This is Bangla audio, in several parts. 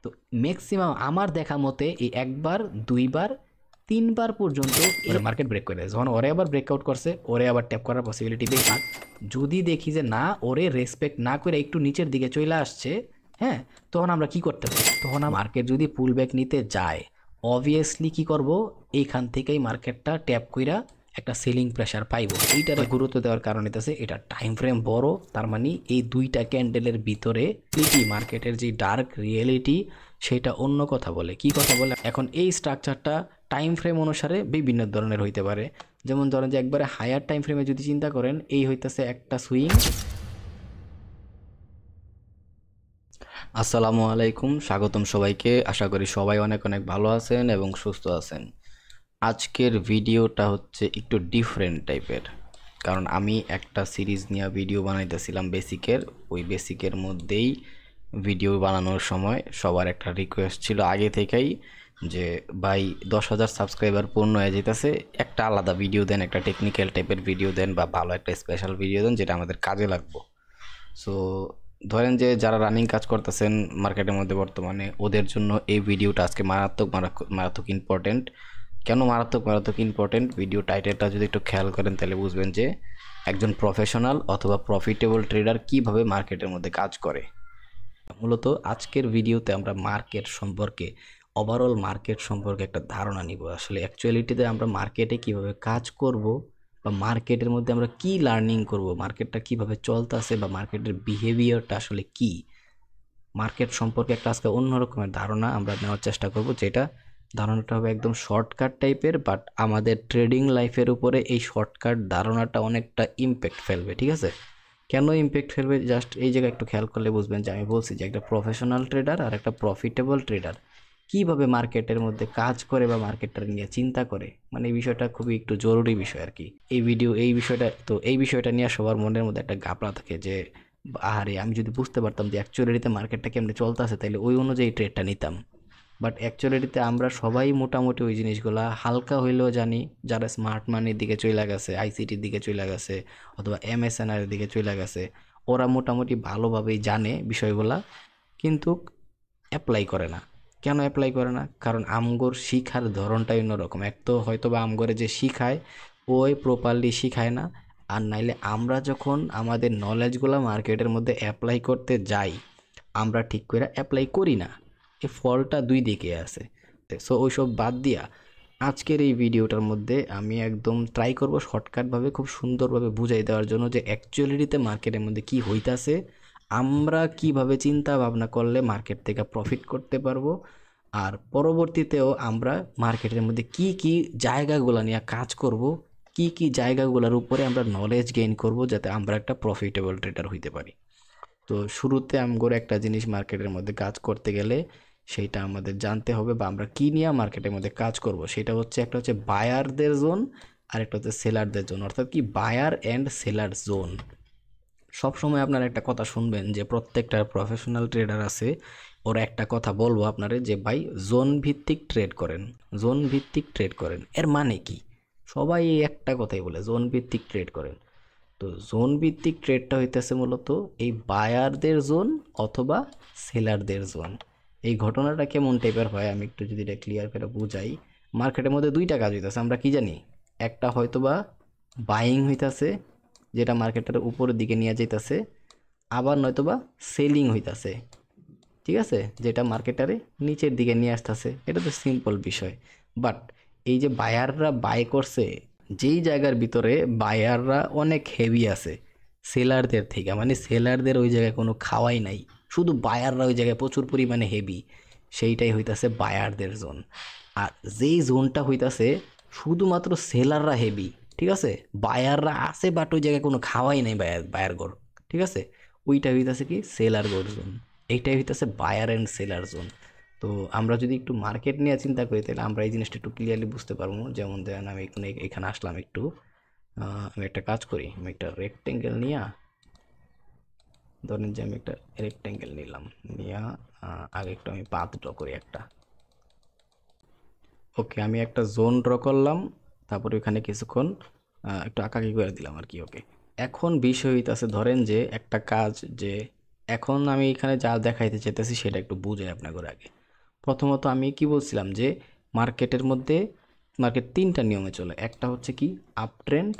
তো ম্যাক্সিমাম আমার দেখা মতে এই একবার, দুইবার, তিনবার পর্যন্ত ওরা মার্কেট ব্রেক করে দেয়। যখন ওরে আবার ব্রেকআউট করছে, ওরে আবার ট্যাপ করার পসিবিলিটি বেশি। যদি দেখি যে না, ওরে রেসপেক্ট না করে একটু নিচের দিকে চলে আসছে, হ্যাঁ, তখন আমরা কি করতে পারি? তখন মার্কেট যদি পুল ব্যাক নিতে যায়, অবভিয়াসলি কি করব, এইখান থেকেই মার্কেটটা ট্যাপ কইরা একটা সেলিং প্রেশার পাইব। এইটারে গুরুত্ব দেওয়ার কারণ হইতেছে এটা টাইম ফ্রেম বড়, তার মানে এই দুইটা ক্যান্ডেলের ভিতরে কি মার্কেটের যে ডার্ক রিয়েলিটি সেটা অন্য কথা বলে। কি কথা বলে? এখন এই স্ট্রাকচারটা টাইম ফ্রেম অনুসারে বিভিন্ন ধরনের হইতে পারে। যেমন ধরেন যে একবারে হায়ার টাইম ফ্রেমে যদি চিন্তা করেন, এই হইতেছে একটা সুইং। আসসালামু আলাইকুম, স্বাগতম সবাইকে। আশা করি সবাই অনেক অনেক ভালো আছেন এবং সুস্থ আছেন। আজকের ভিডিওটা হচ্ছে একটু ডিফারেন্ট টাইপের, কারণ আমি একটা সিরিজ নিয়ে ভিডিও বানাইতেছিলাম বেসিকের। ওই বেসিকের মধ্যেই ভিডিও বানানোর সময় সবার একটা রিকোয়েস্ট ছিল আগে থেকেই যে ভাই 10,000 সাবস্ক্রাইবার পূর্ণ হয়ে যেতেছে, একটা আলাদা ভিডিও দেন, একটা টেকনিক্যাল টাইপের ভিডিও দেন বা ভালো একটা স্পেশাল ভিডিও দেন যেটা আমাদের কাজে লাগবে। সো ধরেন যে যারা রানিং কাজ করতেছেন মার্কেটের মধ্যে বর্তমানে, ওদের জন্য এই ভিডিওটা আজকে মারাত্মক মারাত্মক মারাত্মক ইম্পর্টেন্ট। কেন মারাত্মক মারাত্মক ইম্পর্টেন্ট? ভিডিও টাইটেলটা যদি একটু খেয়াল করেন তাহলে বুঝবেন যে একজন প্রফেশনাল অথবা প্রফিটেবল ট্রেডার কিভাবে মার্কেটের মধ্যে কাজ করে। মূলত আজকের ভিডিওতে আমরা মার্কেট সম্পর্কে, ওভারঅল মার্কেট সম্পর্কে একটা ধারণা নিব। আসলে অ্যাকচুয়ালিটিতে আমরা মার্কেটে কিভাবে কাজ করব বা মার্কেটের মধ্যে আমরা কি লার্নিং করব, মার্কেটটা কিভাবে চলতেছে বা মার্কেটের বিহেভিয়ারটা আসলে কি, মার্কেট সম্পর্কে একটা আজকে অন্য রকমের ধারণা আমরা নেওয়ার চেষ্টা করব। যেটা ধারণাটা হবে একদম শর্টকাট টাইপের, বাট আমাদের ট্রেডিং লাইফের উপরে এই শর্টকাট ধারণাটা অনেকটা ইম্প্যাক্ট ফেলবে। ঠিক আছে? কেন ইম্প্যাক্ট ফেলবে জাস্ট এই জায়গায় একটু খেয়াল করলে বুঝবেন যে আমি বলছি যে একটা প্রফেশনাল ট্রেডার আর একটা প্রফিটেবল ট্রেডার কীভাবে মার্কেটের মধ্যে কাজ করে বা মার্কেটটা নিয়ে চিন্তা করে। মানে এই বিষয়টা খুবই একটু জরুরি বিষয় আর কি। এই বিষয়টা তো এই বিষয়টা নিয়ে সবার মনের মধ্যে একটা ঘাপলা থাকে যে আরে আমি যদি বুঝতে পারতাম যে অ্যাকচুয়ালিতে মার্কেটটা কেমনে চলতেছে তাহলে ওই অনুযায়ী ট্রেডটা নিতাম। বাট অ্যাকচুয়ালিটিতে আমরা সবাই মোটামুটি ওই জিনিসগুলা হালকা হইলেও জানি। যারা স্মার্ট মানির দিকে চলে গেছে, আইসিটির দিকে চলে গেছে অথবা এমএসএনআর এর দিকে চলে গেছে, ওরা মোটামুটি ভালোভাবেই জানে বিষয়গুলা, কিন্তু অ্যাপ্লাই করে না। কেন অ্যাপ্লাই করে না? কারণ আমগোর শিখার ধরনটাই অন্যরকম। এক তো হয়তো বা আমগরে যে শিখায় ওই প্রপারলি শিখায় না, আর নাইলে আমরা যখন আমাদের নলেজগুলো মার্কেটের মধ্যে অ্যাপ্লাই করতে যাই, আমরা ঠিক করে অ্যাপ্লাই করি না। এই ফলটা দুই দিকে আছে। সো ওইসব বাদ দিয়া আজকের এই ভিডিওটার মধ্যে আমি একদম ট্রাই করব শর্টকাটভাবে খুব সুন্দরভাবে বুঝাই দেওয়ার জন্য যে অ্যাকচুয়ালিটিতে মার্কেটের মধ্যে কি হইতাছে, আমরা কিভাবে চিন্তা ভাবনা করলে মার্কেট থেকে প্রফিট করতে পারবো, আর পরবর্তীতেও আমরা মার্কেটের মধ্যে কি কি জায়গাগুলো নিয়ে কাজ করব, কি কি জায়গাগুলোর উপরে আমরা নলেজ গেইন করব যাতে আমরা একটা প্রফিটেবল ট্রেডার হইতে পারি। তো শুরুতে আমগোর একটা জিনিস মার্কেটের মধ্যে কাজ করতে গেলে সেইটা আমাদের জানতে হবে বা আমরা কি নিয়ে মার্কেটের মধ্যে কাজ করব, সেটা হচ্ছে একটা হচ্ছে বায়ারদের জোন আর একটা হচ্ছে সেলারদের জোন। অর্থাৎ কি বায়ার অ্যান্ড সেলার জোন। সবসময় আপনারা একটা কথা শুনবেন যে প্রত্যেকটা প্রফেশনাল ট্রেডার আছে, ওরা একটা কথা বলবো আপনারে যে ভাই জোন ভিত্তিক ট্রেড করেন, জোন ভিত্তিক ট্রেড করেন। এর মানে কি? সবাই এই একটা কথাই বলে জোন ভিত্তিক ট্রেড করেন। তো জোন ভিত্তিক ট্রেডটা হইতেছে মূলত এই বায়ারদের জোন অথবা সেলারদের জোন। এই ঘটনাটা কেমন টাইপের হয় আমি একটু যদি এটা ক্লিয়ার করে বুঝাই। মার্কেটের মধ্যে দুইটা কাজ হইতেছে, আমরা কি জানি? একটা হয়তোবা বাইং হইতাছে, যেটা মার্কেটের উপরের দিকে নিয়ে যাইতাছে, আবার নয়তোবা সেলিং হইতাছে, ঠিক আছে, যেটা মার্কেটারে নিচের দিকে নিয়ে আসতেছে। এটা তো সিম্পল বিষয়। বাট এই যে বায়াররা বাই করছে, যেই জায়গার ভিতরে বায়াররা অনেক হেভি আছে সেলারদের থেকে, মানে সেলারদের ওই জায়গায় কোনো খাওয়াই নাই, শুধু বায়াররা ওই জায়গায় প্রচুর পরিমাণে হেভি, সেইটাই হইতাছে বায়ারদের জোন। আর যেই জোনটা হইতাছে শুধুমাত্র সেলাররা হেভি, ঠিক আছে, বায়াররা আছে বাট ওই জায়গায় কোনো খাওয়াই নাই বায়ার গড়, ঠিক আছে, ওইটা হইতাছে কি সেলার গড় জোন। এইটাই হইতেছে বায়ার অ্যান্ড সেলার জোন। তো আমরা যদি একটু মার্কেট নিয়ে চিন্তা করি তাহলে আমরা এই জিনিসটা একটু ক্লিয়ারলি বুঝতে পারবো। যেমন ধরেন আমি এখানে আসলাম একটু, আমি একটা কাজ করি, আমি একটা রেক্টেঙ্গেল নিয়ে, ধরেন যে আমি একটা রেক্টেঙ্গেল নিলাম, নিয়ে আগে একটু আমি পাথ ড্র করি একটা। ওকে, আমি একটা জোন ড্র করলাম, তারপরে ওখানে কিছুক্ষণ একটু আঁকাকি করে দিলাম আর কি। ওকে, এখন বিষয় হইতাছে ধরেন যে একটা কাজ যে এখন আমি এখানে যা দেখাইতে চাইতেছি সেটা একটু বুঝাই আপনাদের আগে। প্রথমত আমি কি বলছিলাম যে মার্কেটের মধ্যে মার্কেট তিনটা নিয়মে চলে। একটা হচ্ছে কি আপ ট্রেন্ড,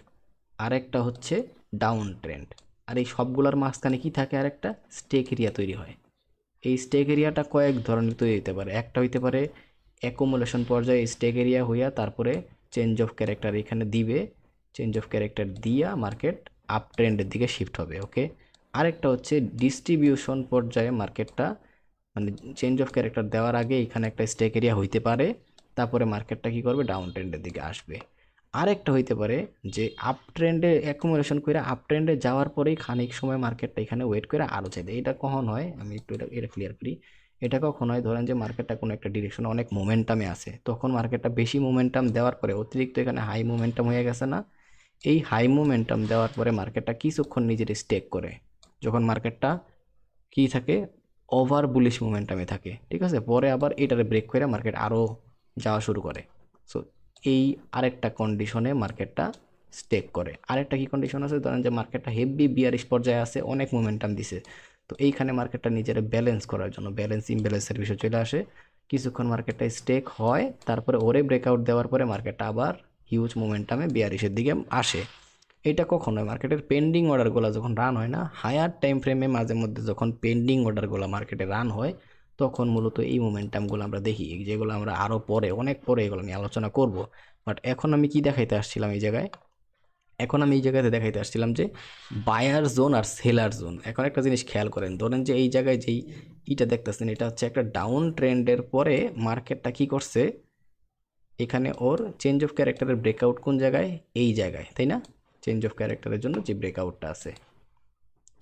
আরেকটা হচ্ছে ডাউন ট্রেন্ড, আর এই সবগুলোর মাঝখানে কি থাকে, আরেকটা স্টেক এরিয়া তৈরি হয়। এই স্টেক এরিয়াটা কয়েক ধরনের তৈরি হতে পারে। একটা হইতে পারে অ্যাকুমুলেশন পর্যায়ে স্টেক এরিয়া হইয়া তারপরে চেঞ্জ অফ ক্যারেক্টার এখানে দিবে, চেঞ্জ অফ ক্যারেক্টার দিয়া মার্কেট আপ ট্রেন্ডের দিকে শিফট হবে। ওকে, আরেকটা হচ্ছে ডিস্ট্রিবিউশন পর্যায়ে মার্কেটটা মানে চেঞ্জ অফ ক্যারেক্টার দেওয়ার আগে এখানে একটা স্টেক এরিয়া হইতে পারে, তারপরে মার্কেটটা কি করবে, ডাউন ট্রেন্ডের দিকে আসবে। আরেকটা হইতে পারে যে আপ ট্রেন্ডে অ্যাকুমুলেশন করে আপ ট্রেন্ডে যাওয়ার পরেই খানিক সময় মার্কেটটা এখানে ওয়েট করে আরও চাইবে। এটা কখন হয় আমি একটু এটা ক্লিয়ার করি। এটা কখন হয়, ধরেন যে মার্কেটটা কোনো একটা ডিরেকশনে অনেক মোমেন্টামে আছে, তখন মার্কেটটা বেশি মোমেন্টাম দেওয়ার পরে অতিরিক্ত এখানে হাই মোমেন্টাম হয়ে গেছে না, এই হাই মোমেন্টাম দেওয়ার পরে মার্কেটটা কিছুক্ষণ নিজের স্টেক করে, যখন মার্কেটটা কি থাকে, ওভার বুলিশ মোমেন্টামে থাকে, ঠিক আছে, পরে আবার এটারে ব্রেক করে মার্কেট আরও যাওয়া শুরু করে। সো এই আরেকটা কন্ডিশনে মার্কেটটা স্টেক করে। আরেকটা কি কন্ডিশন আছে, ধরেন যে মার্কেটটা হেভি বিয়ারিশ পর্যায়ে আছে, অনেক মোমেন্টাম দিছে, তো এইখানে মার্কেটটা নিজের ব্যালেন্স করার জন্য ব্যালেন্স ইমব্যালেন্সের বিষয় চলে আসে, কিছুক্ষণ মার্কেটটা স্টেক হয়, তারপরে ওরে ব্রেকআউট দেওয়ার পরে মার্কেটটা আবার হিউজ মোমেন্টামে বিয়ারিশের দিকে আসে। এটা কখন হয়, মার্কেটের পেন্ডিং অর্ডারগুলো যখন রান হয় না, হায়ার টাইম ফ্রেমে মাঝে মধ্যে যখন পেন্ডিং অর্ডারগুলো মার্কেটে রান হয়, তখন মূলত এই মোমেন্টামগুলো আমরা দেখি, যেগুলো আমরা আরও পরে অনেক পরে এগুলো নিয়ে আলোচনা করব। বাট এখন আমি কি দেখাইতে আসছিলাম এই জায়গায়, এখন আমি এই জায়গাতে দেখাইতে আসছিলাম যে বায়ার জোন আর সেলার জোন। এখন একটা জিনিস খেয়াল করেন, ধরেন যে এই জায়গায় যেই ইটা দেখতেছেন, এটা হচ্ছে একটা ডাউন ট্রেন্ডের পরে মার্কেটটা কি করছে, এখানে ওর চেঞ্জ অফ ক্যারেক্টারের ব্রেকআউট কোন জায়গায়, এই জায়গায়, তাই না? চেঞ্জ অফ ক্যারেক্টারের জন্য যে ব্রেকআউটটা আছে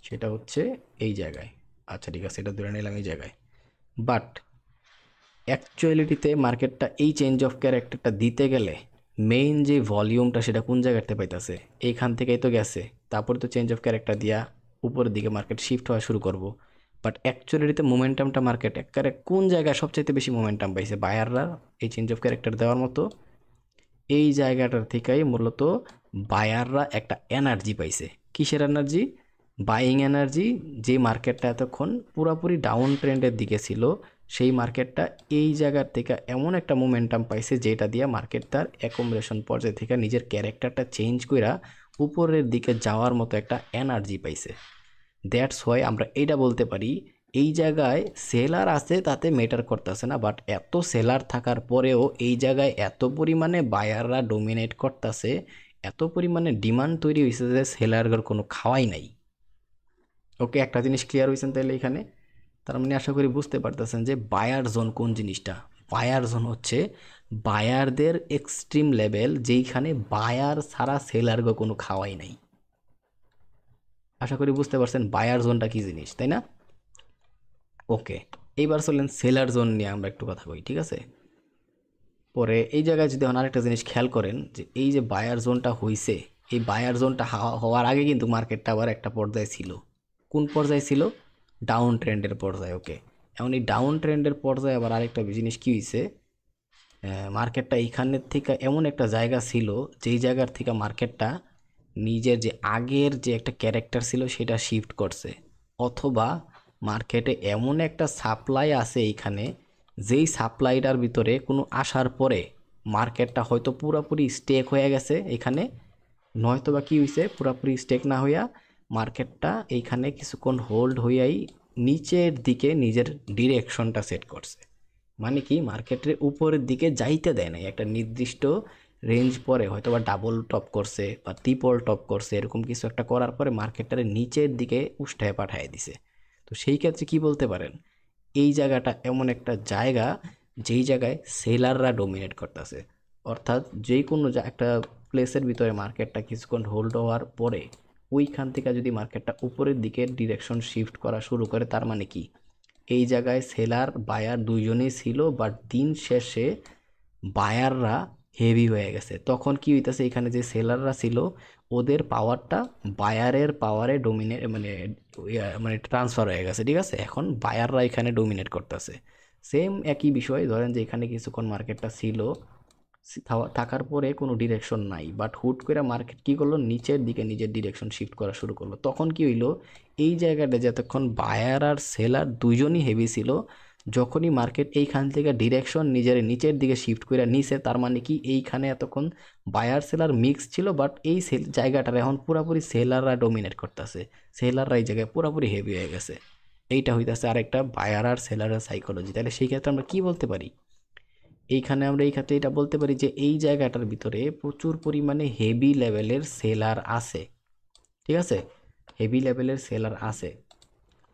সেটা হচ্ছে এই জায়গায়। আচ্ছা ঠিক আছে, এটা ধরে নিলাম এই জায়গায়। বাট অ্যাকচুয়ালিটিতে মার্কেটটা এই চেঞ্জ অফ ক্যারেক্টারটা দিতে গেলে মেইন যে ভলিউমটা সেটা কোন জায়গাতে পাইতেছে, এইখান থেকেই তো গেছে, তারপরে তো চেঞ্জ অফ ক্যারেক্টার দিয়া উপরের দিকে মার্কেট শিফট হওয়া শুরু করব। বাট অ্যাকচুয়ালিটিতে মোমেন্টামটা মার্কেট একেবারে কোন জায়গায় সবচাইতে বেশি মোমেন্টাম পাইছে, বায়াররা এই চেঞ্জ অফ ক্যারেক্টার দেওয়ার মতো এই জায়গাটার থেকেই মূলত বায়াররা একটা এনার্জি পাইছে। কিসের এনার্জি? Buying energy. যে মার্কেটটা এতক্ষণ পুরোপুরি ডাউন ট্রেন্ডের দিকে ছিল, সেই মার্কেটটা এই জায়গার থেকে এমন একটা মোমেন্টাম পাইছে যেটা দিয়ে মার্কেট তার অ্যাকোমোডেশন পর্যায় থেকে নিজের ক্যারেক্টারটা চেঞ্জ কইরা উপরের দিকে যাওয়ার মতো একটা এনার্জি পাইছে। দ্যাটস হোয়াই আমরা এইটা বলতে পারি এই জায়গায় সেলার আছে তাতে ম্যাটার করতেছে না, বাট এত সেলার থাকার পরেও এই জায়গায় এত পরিমাণে বায়াররা ডোমিনেট করতেছে, এত পরিমাণে ডিমান্ড তৈরি হয়েছে যে সেলারদের কোনো খাওয়াই নাই। ওকে, একটা জিনিস ক্লিয়ার হয়েছেন তাহলে এখানে? তার মানে আশা করি বুঝতে পারতেছেন যে বায়ার জোন কোন জিনিসটা। বায়ার জোন হচ্ছে বায়ারদের এক্সট্রিম লেভেল, যেইখানে বায়ার ছাড়া সেলারগো কোনো খাওয়াই নাই। আশা করি বুঝতে পারছেন বায়ার জোনটা কি জিনিস, তাই না? ওকে, এইবার চলেন সেলার জোন নিয়ে আমরা একটু কথা কই, ঠিক আছে? পরে এই জায়গায় যদি আরেকটা জিনিস খেয়াল করেন যে এই যে বায়ার জোনটা হইছে, এই বায়ার জোনটা হওয়ার আগে কিন্তু মার্কেটটা আবার একটা পর্যায়ে ছিল। কোন পর্যায়ে ছিল? ডাউন ট্রেন্ডের পর্যায়ে। ওকে, এখন এই ডাউন ট্রেন্ডের পর্যায়ে আবার আরেকটা জিনিস কি হয়েছে, মার্কেটটা এইখানের থেকে এমন একটা জায়গা ছিল যেই জায়গার থেকে মার্কেটটা নিজের যে আগের যে একটা ক্যারেক্টার ছিল সেটা শিফট করছে, অথবা মার্কেটে এমন একটা সাপ্লাই আছে এইখানে যেই সাপ্লাইটার ভিতরে কোনো আসার পরে মার্কেটটা হয়তো পুরোপুরি স্টেক হয়ে গেছে এখানে, নয়তো বা কী হয়েছে, পুরোপুরি স্টেক না হইয়া মার্কেটটা এইখানে কিছুক্ষণ হোল্ড হইয়াই নিচের দিকে নিজের ডিরেকশনটা সেট করছে। মানে কি, মার্কেটের উপরের দিকে যাইতে দেয় নাই, একটা নির্দিষ্ট রেঞ্জ পরে হয়তো বা ডাবল টপ করছে বা ট্রিপল টপ করছে, এরকম কিছু একটা করার পরে মার্কেটটারে নিচের দিকে উষ্টায় পাঠায় দিছে। তো সেই ক্ষেত্রে কি বলতে পারেন, এই জায়গাটা এমন একটা জায়গা যেই জায়গায় সেলাররা ডোমিনেট করতেছে। অর্থাৎ যে কোনো একটা প্লেসের ভিতরে মার্কেটটা কিছুক্ষণ হোল্ড হওয়ার পরে ওইখান থেকে যদি মার্কেটটা উপরের দিকে ডিরেকশন শিফট করা শুরু করে, তার মানে কি এই জায়গায় সেলার বায়ার দুইজনেই ছিল, বাট দিন শেষে বায়াররা হেভি হয়ে গেছে। তখন কি হইতেছে, এখানে যে সেলাররা ছিল ওদের পাওয়ারটা বায়ারের পাওয়ারে ডোমিনেট মানে ট্রান্সফার হয়ে গেছে, ঠিক আছে? এখন বায়াররা এখানে ডোমিনেট করতেছে। সেম একই বিষয়, ধরেন যে এখানে কিছুক্ষণ মার্কেটটা ছিল থাকার পরে কোনো ডিরেকশন নাই, বাট হুট করে মার্কেট কী করলো, নিচের দিকে নিজের ডিরেকশন শিফট করা শুরু করলো। তখন কি হইলো, এই জায়গাটা যতক্ষণ বায়ার আর সেলার দুইজনই হেভি ছিল, যখনই মার্কেট এইখান থেকে ডিরেকশন নিজের নিচের দিকে শিফট করে নিছে, তার মানে কি এইখানে এতক্ষণ বায়ার সেলার মিক্স ছিল, বাট এই জায়গাটার এখন পুরোপুরি সেলাররা ডোমিনেট করতেছে, সেলাররা এই জায়গায় পুরোপুরি হেভি হয়ে গেছে। এইটা হইতেছে আরেকটা বায়ার আর সেলারের সাইকোলজি। তাহলে সেই ক্ষেত্রে আমরা কি বলতে পারি, এইখানে আমরা এই ক্ষেত্রে এটা বলতে পারি যে এই জায়গাটার ভিতরে প্রচুর পরিমাণে হেভি লেভেলের সেলার আছে, ঠিক আছে, হেভি লেভেলের সেলার আছে।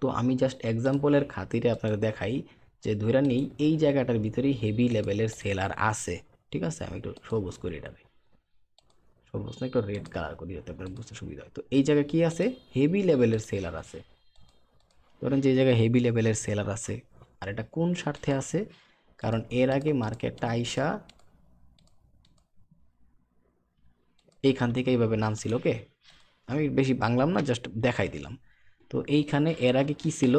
তো আমি জাস্ট এক্সাম্পলের খাতিরে আপনাকে দেখাই যে ধরে নিই এই জায়গাটার ভিতরেই হেভি লেভেলের সেলার আছে, ঠিক আছে। আমি একটু সবুজ করি, এটাকে সবুজ না একটু রেড কালার করি যাতে আপনার বুঝতে সুবিধা হয়। তো এই জায়গায় কি আছে, হেভি লেভেলের সেলার আছে। ধরেন যে জায়গায় হেভি লেভেলের সেলার আছে, আর এটা কোন স্বার্থে আছে, কারণ এর আগে মার্কেটটা আইসা এইখান থেকে এইভাবে নামছিল। ওকে, আমি বেশি বাংলাম না, জাস্ট দেখাই দিলাম। তো এইখানে এর আগে কি ছিল,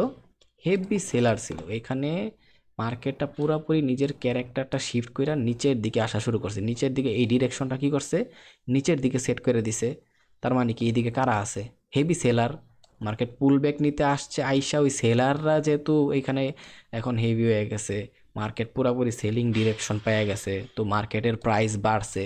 হেভি সেলার ছিল। এইখানে মার্কেটটা পুরোপুরি নিজের ক্যারেক্টারটা শিফট করে নিচের দিকে আসা শুরু করছে, নিচের দিকে এই ডিরেকশনটা কি করছে, নিচের দিকে সেট করে দিছে। তার মানে কি এইদিকে কারা আছে, হেভি সেলার। মার্কেট পুল ব্যাক নিতে আসছে, আইসা ওই সেলাররা যেহেতু এইখানে এখন হেভি হয়ে গেছে, মার্কেট পুরোপুরি সেলিং ডিরেকশন পেয়ে গেছে, তো মার্কেটের প্রাইস বাড়ছে।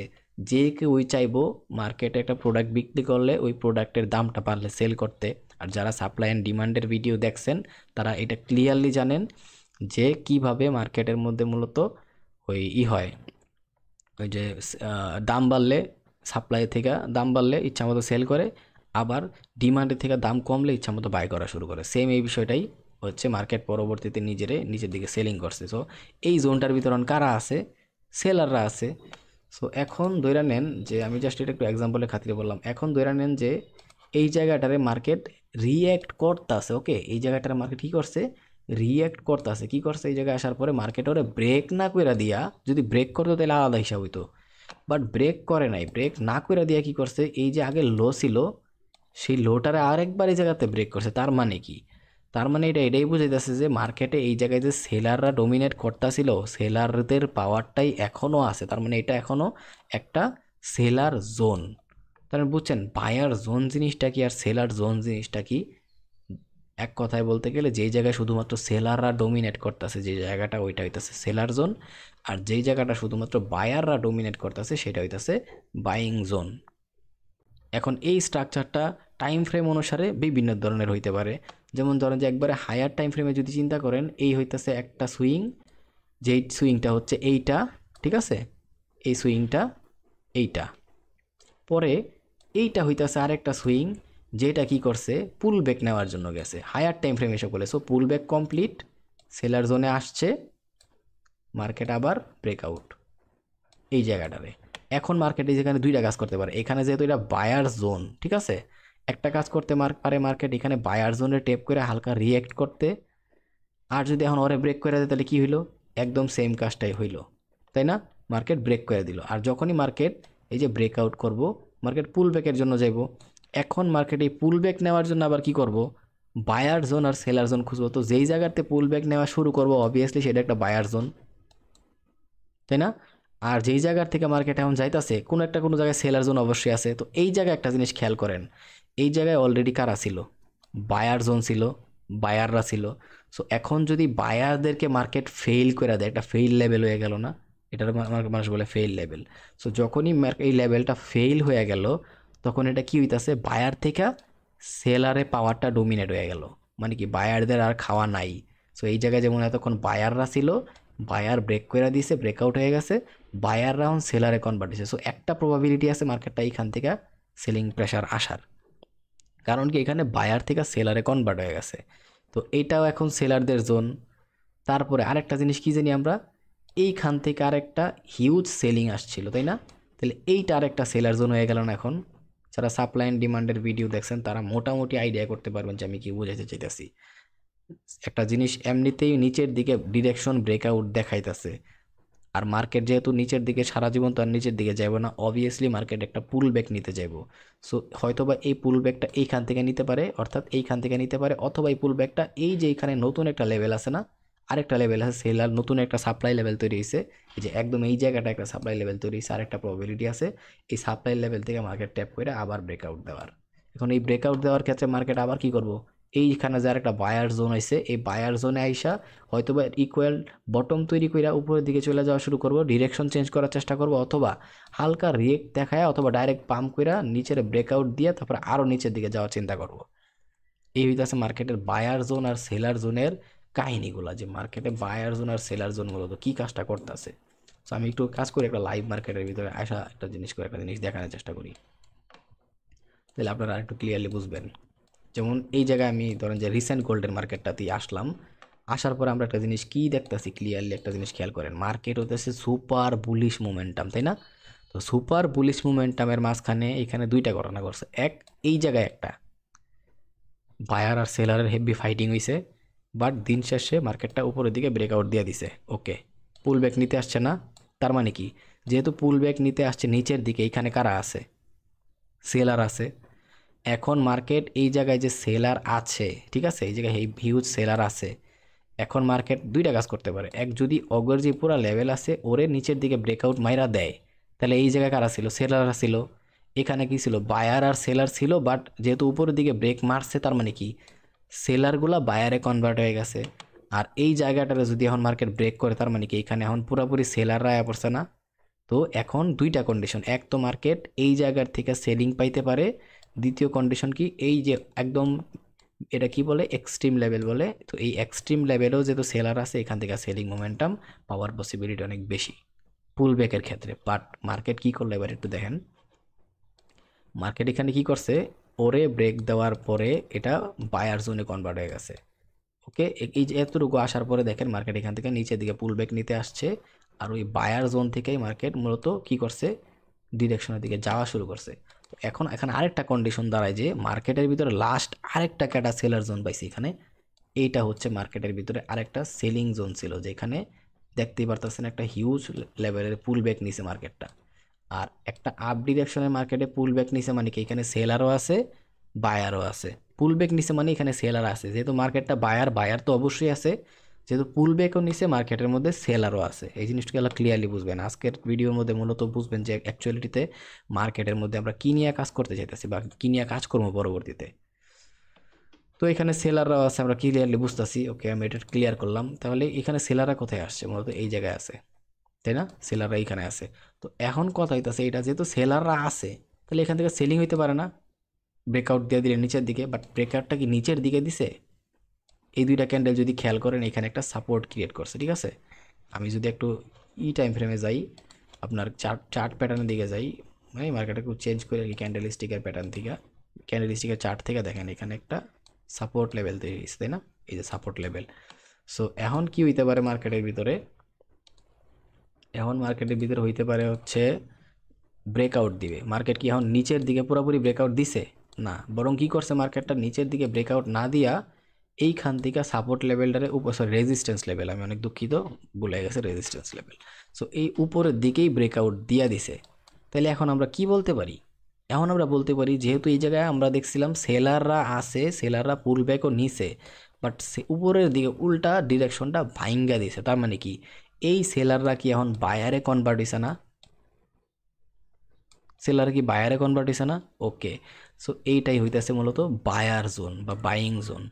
যে কেউ ওই চাইবো মার্কেটে একটা প্রোডাক্ট বিক্রি করলে ওই প্রোডাক্টের দামটা পারলে সেল করতে। আর যারা সাপ্লাই অ্যান্ড ডিমান্ডের ভিডিও দেখছেন তারা এটা ক্লিয়ারলি জানেন যে কিভাবে মার্কেটের মধ্যে মূলত ওই হয়, ওই যে দাম বাড়লে, সাপ্লাই থেকে দাম বাড়লে ইচ্ছামতো সেল করে, আবার ডিমান্ডের থেকে দাম কমলে ইচ্ছামতো বাই করা শুরু করে। সেম এই বিষয়টাই হচ্ছে, মার্কেট পরবর্তীতে নিজের দিকে সেলিং করছে। সো এই জোনটার ভিতরে কারা আছে, সেলাররা আছে। সো এখন ধরে নেন যে আমি জাস্ট এটা একটু এক্সাম্পলের খাতিরে বললাম, এখন ধরে নেন যে এই জায়গাটারে মার্কেট রিয়্যাক্ট করতেছে। ওকে, এই জায়গাটার মার্কেট কী করছে, রিয়্যাক্ট করতেছে। কী করছে, এই জায়গায় আসার পরে মার্কেট ওরে ব্রেক না করে দিয়া, যদি ব্রেক করতো তাহলে আলাদা হিসাব হইতো, বাট ব্রেক করে নাই। ব্রেক না করে দিয়া কি করছে, এই যে আগে লো ছিল সেই লোটারে আরেকবার এই জায়গাতে ব্রেক করছে। তার মানে কি, তার মানে এটাই বুঝাইতেছে যে মার্কেটে এই জায়গায় যে সেলাররা ডোমিনেট করতেছিল, সেলারদের পাওয়ারটাই এখনও আছে। তার মানে এটা এখনও একটা সেলার জোন। তার মানে বুঝছেন বায়ার জোন জিনিসটা কি আর সেলার জোন জিনিসটা কি। এক কথায় বলতে গেলে যেই জায়গায় শুধুমাত্র সেলাররা ডোমিনেট করতেছে, যে জায়গাটা ওইটা হইতেছে সেলার জোন, আর যেই জায়গাটা শুধুমাত্র বায়াররা ডোমিনেট করতেছে সেটা হইতেছে বাইং জোন। এখন এই স্ট্রাকচারটা টাইম ফ্রেম অনুসারে বিভিন্ন ধরনের হইতে পারে। যেমন ধরেন যে একবারে হায়ার টাইম ফ্রেমে যদি চিন্তা করেন, এই হইতেছে একটা সুইং, যেই সুইংটা হচ্ছে এইটা, ঠিক আছে, এই সুইংটা এইটা। পরে এইটা হইতেছে আরেকটা সুইং, যেটা কি করছে, পুল ব্যাক নেওয়ার জন্য গেছে হায়ার টাইম ফ্রেম এসে বলে। সো পুল ব্যাক কমপ্লিট, সেলার জোনে আসছে, মার্কেট আবার ব্রেকআউট এই জায়গাটারে। এখন মার্কেটে যেখানে দুইটা কাজ করতে পারে, এখানে যেহেতু এটা বায়ার জোন, ঠিক আছে, একটা কাজ করতে পারে মার্কেট এখানে বায়ার জোনে টেপ করে হালকা রিয়েক্ট করতে, আর যদি এখন ওরে ব্রেক করে দেয় তাহলে কি হইলো, একদম সেম কাজটাই হইলো, তাই না। মার্কেট ব্রেক করে দিল, আর যখনই মার্কেট এই যে ব্রেকআউট করব, মার্কেট পুল ব্যাকের জন্য যাইব। এখন মার্কেট এই পুল ব্যাক নেওয়ার জন্য আবার কি করব, বায়ার জোন আর সেলার জোন খুঁজবো। তো যেই জায়গাতে পুল ব্যাক নেওয়া শুরু করব অবভিয়াসলি সেটা একটা বায়ার জোন, তাই না। আর যেই জায়গার থেকে মার্কেট এখন যাইতাছে কোনো জায়গায় সেলার জোন অবশ্যই আছে। তো এই জায়গায় একটা জিনিস খেয়াল করেন, এই জায়গায় অলরেডি কারা ছিল, বায়ার জোন ছিল, বায়াররা ছিল। সো এখন যদি বায়ারদেরকে মার্কেট ফেল করে দেয়, একটা ফেইল লেভেল হয়ে গেল না, এটার মানুষ বলে ফেইল লেভেল। সো যখনই এই লেভেলটা ফেইল হয়ে গেল, তখন এটা কি হইতাছে, বায়ার থেকে সেলারে পাওয়ারটা ডোমিনেট হয়ে গেল, মানে কি বায়ারদের আর খাওয়া নাই। সো এই জায়গায় যেমন এতক্ষণ বায়াররা ছিল, বায়ার ব্রেক করে দিয়েছে, ব্রেকআউট হয়ে গেছে, বায়াররা এখন সেলারে কনভার্ট হয়েছে। সো একটা প্রবাবিলিটি আছে মার্কেটটা এইখান থেকে সেলিং প্রেশার আসার, কারণ কি এখানে বায়ার থেকে সেলারে কনভার্ট হয়ে গেছে। তো এইটাও এখন সেলারদের জোন। তারপরে আরেকটা জিনিস কি জানি আমরা, এইখান থেকে আরেকটা হিউজ সেলিং আসছিল, তাই না। তাহলে এইটা আরেকটা সেলার জোন হয়ে গেল না। এখন যারা সাপ্লাই অ্যান্ড ডিমান্ডের ভিডিও দেখছেন তারা মোটামুটি আইডিয়া করতে পারবেন যে আমি কি বোঝাতে চাইতেছি। একটা জিনিস এমনিতেই নিচের দিকে ডিরেকশন ব্রেকআউট দেখাইতেছে, আর মার্কেট যেহেতু নিচের দিকে সারা জীবন তো আর নিচের দিকে যাবো না, অবভিয়াসলি মার্কেট একটা পুল ব্যাক নিতে যাবো। সো হয়তোবা এই পুল ব্যাকটা এইখান থেকে নিতে পারে, অর্থাৎ এইখান থেকে নিতে পারে, অথবা এই পুল ব্যাকটা এই যে এখানে নতুন একটা লেভেল আছে না, আরেকটা লেভেল আছে সেলার, নতুন একটা সাপ্লাই লেভেল তৈরি হয়েছে, এই যে একদম এই জায়গাটা একটা সাপ্লাই লেভেল তৈরি হয়েছে, আরেকটা প্রবাবিলিটি আছে এই সাপ্লাই লেভেল থেকে মার্কেট ট্যাপ করে আবার ব্রেকআউট দেওয়ার। এখন এই ব্রেকআউট দেওয়ার ক্ষেত্রে মার্কেট আবার কি করব, এইখানে যার একটা বায়ার জোন আছে এই বায়ার জোনে আইসা হয়তোবা ইকুয়াল বটম তৈরি কইরা উপরের দিকে চলে যাওয়া শুরু করব, ডিরেকশন চেঞ্জ করার চেষ্টা করব, অথবা হালকা রিয়েক্ট দেখায় অথবা ডাইরেক্ট পাম্প কইরা নিচের ব্রেকআউট দিয়ে তারপর আরও নিচের দিকে যাওয়ার চিন্তা করব। এই হইতেছে মার্কেটের বায়ার জোন আর সেলার জোনের কাহিনীগুলো, যে মার্কেটে বায়ার জোন আর সেলার জোন মূলত কী কাজটা করতেছে। সো আমি একটু কাজ করি একটা লাইভ মার্কেটের ভিতরে আসা একটা জিনিস করে একটা জিনিস দেখানোর চেষ্টা করি, তাহলে আপনারা আরেকটু ক্লিয়ারলি বুঝবেন। যেমন এই জায়গায় আমি ধরেন যে রিসেন্ট গোল্ডের মার্কেটটাতেই আসলাম, আসার পরে আমরা একটা জিনিস কি দেখতেছি ক্লিয়ারলি, একটা জিনিস খেয়াল করেন, মার্কেট হতেছে সুপার বুলিশ মোমেন্টাম, তাই না? তো সুপার বুলিশ মোমেন্টামের মাঝখানে এখানে দুইটা ঘটনা ঘটছে। এক, এই জায়গায় একটা বায়ার আর সেলারের হেভি ফাইটিং হয়েছে, বাট দিন শেষে মার্কেটটা উপরের দিকে ব্রেকআউট দিয়ে দিছে। ওকে, পুল ব্যাক নিতে আসছে না, তার মানে কি, যেহেতু পুল ব্যাক নিতে আসছে নিচের দিকে, এইখানে কারা আছে, সেলার আছে। এখন মার্কেট এই জায়গায় যে সেলার আছে, ঠিক আছে, এই জায়গায় হিউজ সেলার আছে, এখন মার্কেট দুইটা কাজ করতে পারে। এক, যদি অগর যে পুরা লেভেল আছে ওরে নিচের দিকে ব্রেকআউট মাইরা দেয়, তাহলে এই জায়গায় কারা ছিল, সেলার ছিল। এখানে কি ছিল, বায়ার আর সেলার ছিল, বাট যেহেতু উপরের দিকে ব্রেক মারছে তার মানে কি সেলারগুলা বায়ারে কনভার্ট হয়ে গেছে। আর এই জায়গাটাতে যদি এখন মার্কেট ব্রেক করে তার মানে কি এখানে এখন পুরোপুরি সেলাররা আয়া পড়ছে না। তো এখন দুইটা কন্ডিশন, এক তো মার্কেট এই জায়গার থেকে সেলিং পাইতে পারে, দ্বিতীয় কন্ডিশন কি, এই যে একদম এটা কি বলে এক্সট্রিম লেভেল বলে, তো এই এক্সট্রিম লেভেলেও যেহেতু সেলার আছে এখান থেকে সেলিং মোমেন্টাম পাওয়ার পসিবিলিটি অনেক বেশি পুল ব্যাকের ক্ষেত্রে। বাট মার্কেট কি করলো এবার একটু দেখেন, মার্কেট এখানে কি করছে, ওরে ব্রেক দেওয়ার পরে এটা বায়ার জোনে কনভার্ট হয়ে গেছে। ওকে, এই যে এতটুকু আসার পরে দেখেন মার্কেট এখান থেকে নিচের দিকে পুল ব্যাক নিতে আসছে, আর ওই বায়ার জোন থেকেই মার্কেট মূলত কি করছে, ডিরেকশনের দিকে যাওয়া শুরু করছে। তো এখন এখানে আরেকটা কন্ডিশন দাঁড়ায় যে মার্কেটের ভিতরে লাস্ট আরেকটা ক্যাটা সেলার জোন পাইছি এখানে, এইটা হচ্ছে মার্কেটের ভিতরে আরেকটা সেলিং জোন ছিল, যেখানে দেখতেই পারতেছেন একটা হিউজ লেভেলের পুল ব্যাক নিছে মার্কেটটা। আর একটা আপ ডিরেকশনের মার্কেটে পুল ব্যাক নিছে মানে কি এখানে সেলারও আছে বায়ারও আছে। পুল ব্যাক নিছে মানে এখানে সেলার আছে, যেহেতু মার্কেটটা বায়ার বায়ার তো অবশ্যই আছে, যেহেতু পুল ব্যাকও নিছে মার্কেটের মধ্যে সেলারও আছে। এই জিনিসটাকে আলাদা ক্লিয়ারলি বুঝবেন আজকের ভিডিওর মধ্যে, মূলত বুঝবেন যে অ্যাকচুয়ালিটিতে মার্কেটের মধ্যে আমরা কি নিয়ে কাজ করতে চাইতেছি বা কি নিয়ে কাজ করবো পরবর্তীতে। তো এখানে সেলাররাও আছে, আমরা ক্লিয়ারলি বুঝতেছি। ওকে, আমি এটা ক্লিয়ার করলাম। তাহলে এখানে সেলাররা কোথায় আসছে, মূলত এই জায়গায় আছে, তাই না? সেলাররা এইখানে আছে। তো এখন কথা হইতাছে এটা যেহেতু সেলাররা আছে তাহলে এখান থেকে সেলিং হইতে পারে না, ব্রেকআউট দিয়ে দিলে নিচের দিকে, বাট ব্রেকআউটটা কি নিচের দিকে দিছে? এই দুইটা ক্যান্ডেল যদি খেয়াল করেন এখানে একটা সাপোর্ট ক্রিয়েট করছে, ঠিক আছে। আমি যদি একটু টাইম ফ্রেমে যাই, আপনার চার্ট প্যাটার্নের দিকে যাই, মানে মার্কেটে একটু চেঞ্জ করে আর কি, ক্যান্ডেল স্টিকের প্যাটার্ন থেকে, ক্যান্ডেল স্টিকের চার্ট থেকে দেখেন এখানে একটা সাপোর্ট লেভেল তৈরি হয়েছে, তাই না? এই যে সাপোর্ট লেভেল। সো এখন কি হইতে পারে মার্কেটের ভিতরে, এখন মার্কেটের ভিতরে হইতে পারে হচ্ছে ব্রেকআউট দিবে। মার্কেট কি এখন নিচের দিকে পুরোপুরি ব্রেকআউট দিছে না, বরং কি করছে মার্কেটটা নিচের দিকে ব্রেকআউট না দিয়া এইখান থেকে সাপোর্ট লেভেলটারে সরি রেজিস্ট্যান্স লেভেল, আমি অনেক দুঃখিত ভুলে গেছে, রেজিস্ট্যান্স লেভেল। সো এই উপরের দিকেই ব্রেকআউট দিয়া দিছে। তাহলে এখন আমরা কি বলতে পারি, এখন আমরা বলতে পারি যেহেতু এই জায়গায় আমরা দেখছিলাম সেলাররা আছে, সেলাররা পুল ব্যাকও নিছে, বাট উপরের দিকে উল্টা ডিরেকশনটা ভাইঙ্গা দিছে, তার মানে কি এই সেলাররা কি এখন বায়ারে কনভার্ট হইছে না, সেলার কি বায়ারে কনভার্ট হয়েছে না? ওকে, সো এইটাই হইতেছে মূলত বায়ার জোন বা বাইং জোন।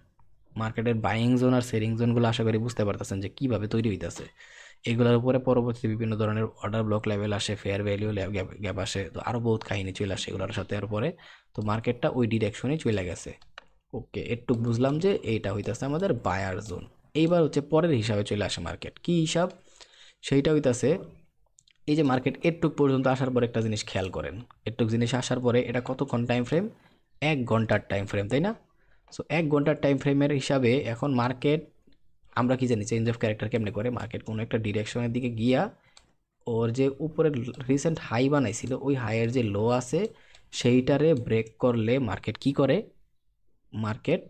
মার্কেটের বাইং জোন আর সেলিং জোনগুলো আশা করি বুঝতে পারতেছেন যে কীভাবে তৈরি হইতেছে। এগুলোর উপরে পরবর্তীতে বিভিন্ন ধরনের অর্ডার ব্লক লেভেল আসে, ফেয়ার ভ্যালিউ গ্যাপ আসে, তো আরও বহুত কাহিনী চলে আসে এগুলোর সাথে। আর পরে তো মার্কেটটা ওই ডিরেকশনে চলে গেছে। ওকে, একটু বুঝলাম যে এইটা হইতেছে আমাদের বায়ার জোন। এইবার হচ্ছে পরের হিসাবে চলে আসে মার্কেট, কি হিসাব, সেইটা হইতেছে এই যে মার্কেট এরটুক পর্যন্ত আসার পরে একটা জিনিস খেয়াল করেন, এরটুক জিনিস আসার পরে এটা কতক্ষণ টাইম ফ্রেম, 1 ঘন্টার টাইম ফ্রেম, তাই না? সো 1 ঘন্টার টাইম ফ্রেমের হিসাবে এখন মার্কেট, আমরা কি জানি চেঞ্জ অফ ক্যারেক্টার কেমনে করে, মার্কেট কোনো একটা ডিরেকশনের দিকে গিয়া ওর যে উপরে রিসেন্ট হাই বানাইছিল ওই হাইয়ের যে লো আছে সেইটারে ব্রেক করলে মার্কেট কি করে, মার্কেট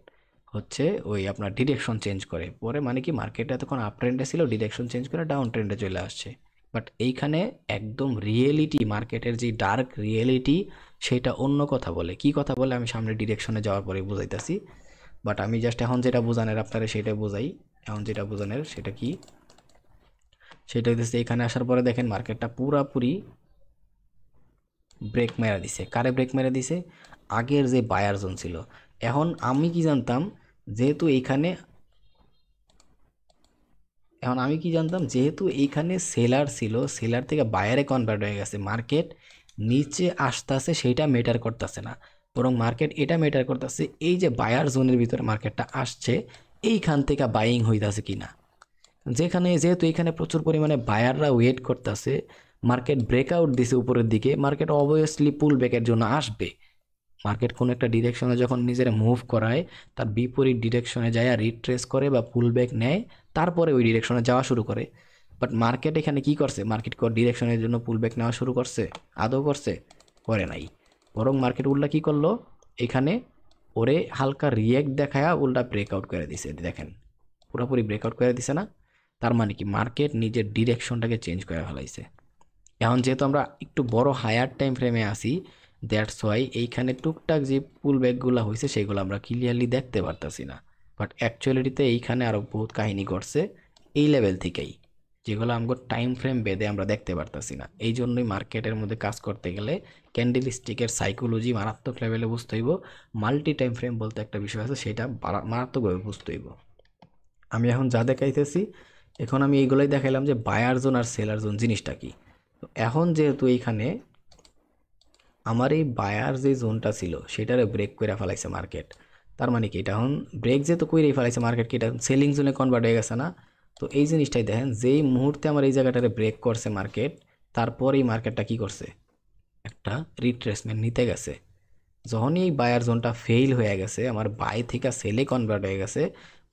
হচ্ছে ওই আপনার ডিরেকশন চেঞ্জ করে পরে, মানে কি মার্কেট এতক্ষণ আপ ট্রেন্ডে ছিল, ডিরেকশন চেঞ্জ করে ডাউন ট্রেন্ডে চলে আসছে। বাট এইখানে একদম রিয়েলিটি, মার্কেটের যে ডার্ক রিয়েলিটি সেটা অন্য কথা বলে। কি কথা বলে আমি সামনে ডিরেকশনে যাওয়ার পরে বুঝাইতেছি, বাট আমি জাস্ট এখন যেটা বোঝানোর আপনারা সেটা বোঝাই। এখন যেটা বোঝানোর সেটা কি, সেটা হচ্ছে এখানে আসার পরে দেখেন মার্কেটটা পুরাপুরি ব্রেক মেরা দিছে। কারে ব্রেক মেরা দিছে? আগের যে বায়ার জোন ছিল। এখন আমি কি জানতাম, যেহেতু এইখানে এখন আমি কি জানতাম যেহেতু এইখানে সেলার ছিল, সেলার থেকে বায়ারে কনভার্ট হয়ে গেছে, মার্কেট নিচে আসতেছে সেইটা মেটার করতেছে না, বরং মার্কেট এটা মেটার করতেছে এই যে বায়ার জোনের ভিতরে মার্কেটটা আসছে এইখান থেকে বাইং হইতাছে কিনা। যেখানে যেহেতু এখানে প্রচুর পরিমাণে বায়াররা ওয়েট করতেছে, মার্কেট ব্রেকআউট দিছে উপরের দিকে, মার্কেট অবভিয়াসলি পুল ব্যাকের জন্য আসবে। মার্কেট কোনো একটা ডিরেকশনে যখন নিজের মুভ করায়, তার বিপরীত ডিরেকশনে যায় রিট্রেস করে বা পুল ব্যাক নেয়, তারপরে ওই ডিরেকশনে যাওয়া শুরু করে। বাট মার্কেট এখানে কি করছে? মার্কেট ডিরেকশনের জন্য পুল ব্যাক নেওয়া শুরু করছে? আদৌ করছে? করে নাই। বরং মার্কেট উল্টা কি করলো, এখানে ওরে হালকা রিয়েক্ট দেখায়া উল্টা ব্রেকআউট করে দিছে। দেখেন পুরোপুরি ব্রেকআউট করে দিছে না? তার মানে কি মার্কেট নিজের ডিরেকশনটাকে চেঞ্জ করে ফেলাইছে। এখন যেহেতু আমরা একটু বড় হায়ার টাইম ফ্রেমে আসি, দ্যাটস ওয়াই এইখানে টুকটাক যে পুল ব্যাকগুলো হয়েছে সেগুলো আমরা ক্লিয়ারলি দেখতে পারতাছি না। বাট অ্যাকচুয়ালিটিতে এইখানে আরও বহুত কাহিনী ঘটছে এই লেভেল থেকেই, যেগুলো আমাকে টাইম ফ্রেম বেঁধে আমরা দেখতে পারতাছি না। এই জন্যই মার্কেটের মধ্যে কাজ করতে গেলে ক্যান্ডেল স্টিকের সাইকোলজি মারাত্মক লেভেলে বুঝতে হইব। মাল্টি টাইম ফ্রেম বলতে একটা বিষয় আছে, সেটা মারাত্মকভাবে বুঝতে হইব। আমি এখন যা দেখাইতেছি, এখন আমি এইগুলোই দেখাইলাম যে বায়ার জোন আর সেলার জোন জিনিসটা কি। তো এখন যেহেতু এইখানে আমার এই বায়ার যে জোনটা ছিল সেটারে ব্রেক করে ফেলাইছে মার্কেট, তার মানে কি এটা এখন ব্রেক যেহেতু করেই ফেলাইছে মার্কেট, কি এটা সেলিং জোনে কনভার্ট হয়ে গেছে না? তো এই জিনিসটাই দেখেন, যেই মুহূর্তে আমার এই জায়গাটারে ব্রেক করছে মার্কেট, তারপর এই মার্কেটটা কি করছে, একটা রিট্রেসমেন্ট নিতে গেছে। যখনই এই বায়ার জোনটা ফেইল হয়ে গেছে, আমার বাই থেকে সেলে কনভার্ট হয়ে গেছে,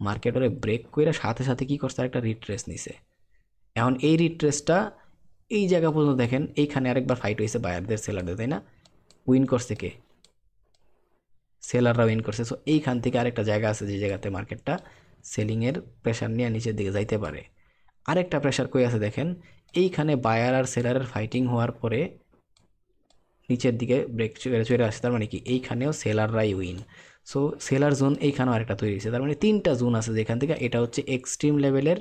মার্কেট ওরে ব্রেক করে সাথে সাথে কি করছে, একটা রিট্রেস নিছে। এখন এই রিট্রেসটা এই জায়গা পর্যন্ত দেখেন, এইখানে আরেকবার ফাইট হয়েছে বায়ারদের সেলারদের, তাই না? উইন করছে কে? সেলাররা উইন করছে। সো এইখান থেকে আরেকটা জায়গা আছে যে জায়গাতে মার্কেটটা সেলিংয়ের প্রেশার নিয়ে নিচের দিকে যাইতে পারে। আরেকটা প্রেশার কই আছে দেখেন, এইখানে বায়ার আর সেলারের ফাইটিং হওয়ার পরে নিচের দিকে ব্রেক চলে আসে, তার মানে কি এইখানেও সেলাররাই উইন। সো সেলার জোন এইখানেও আরেকটা তৈরি হয়েছে, তার মানে তিনটা জোন আছে যেখান থেকে। এটা হচ্ছে এক্সট্রিম লেভেলের,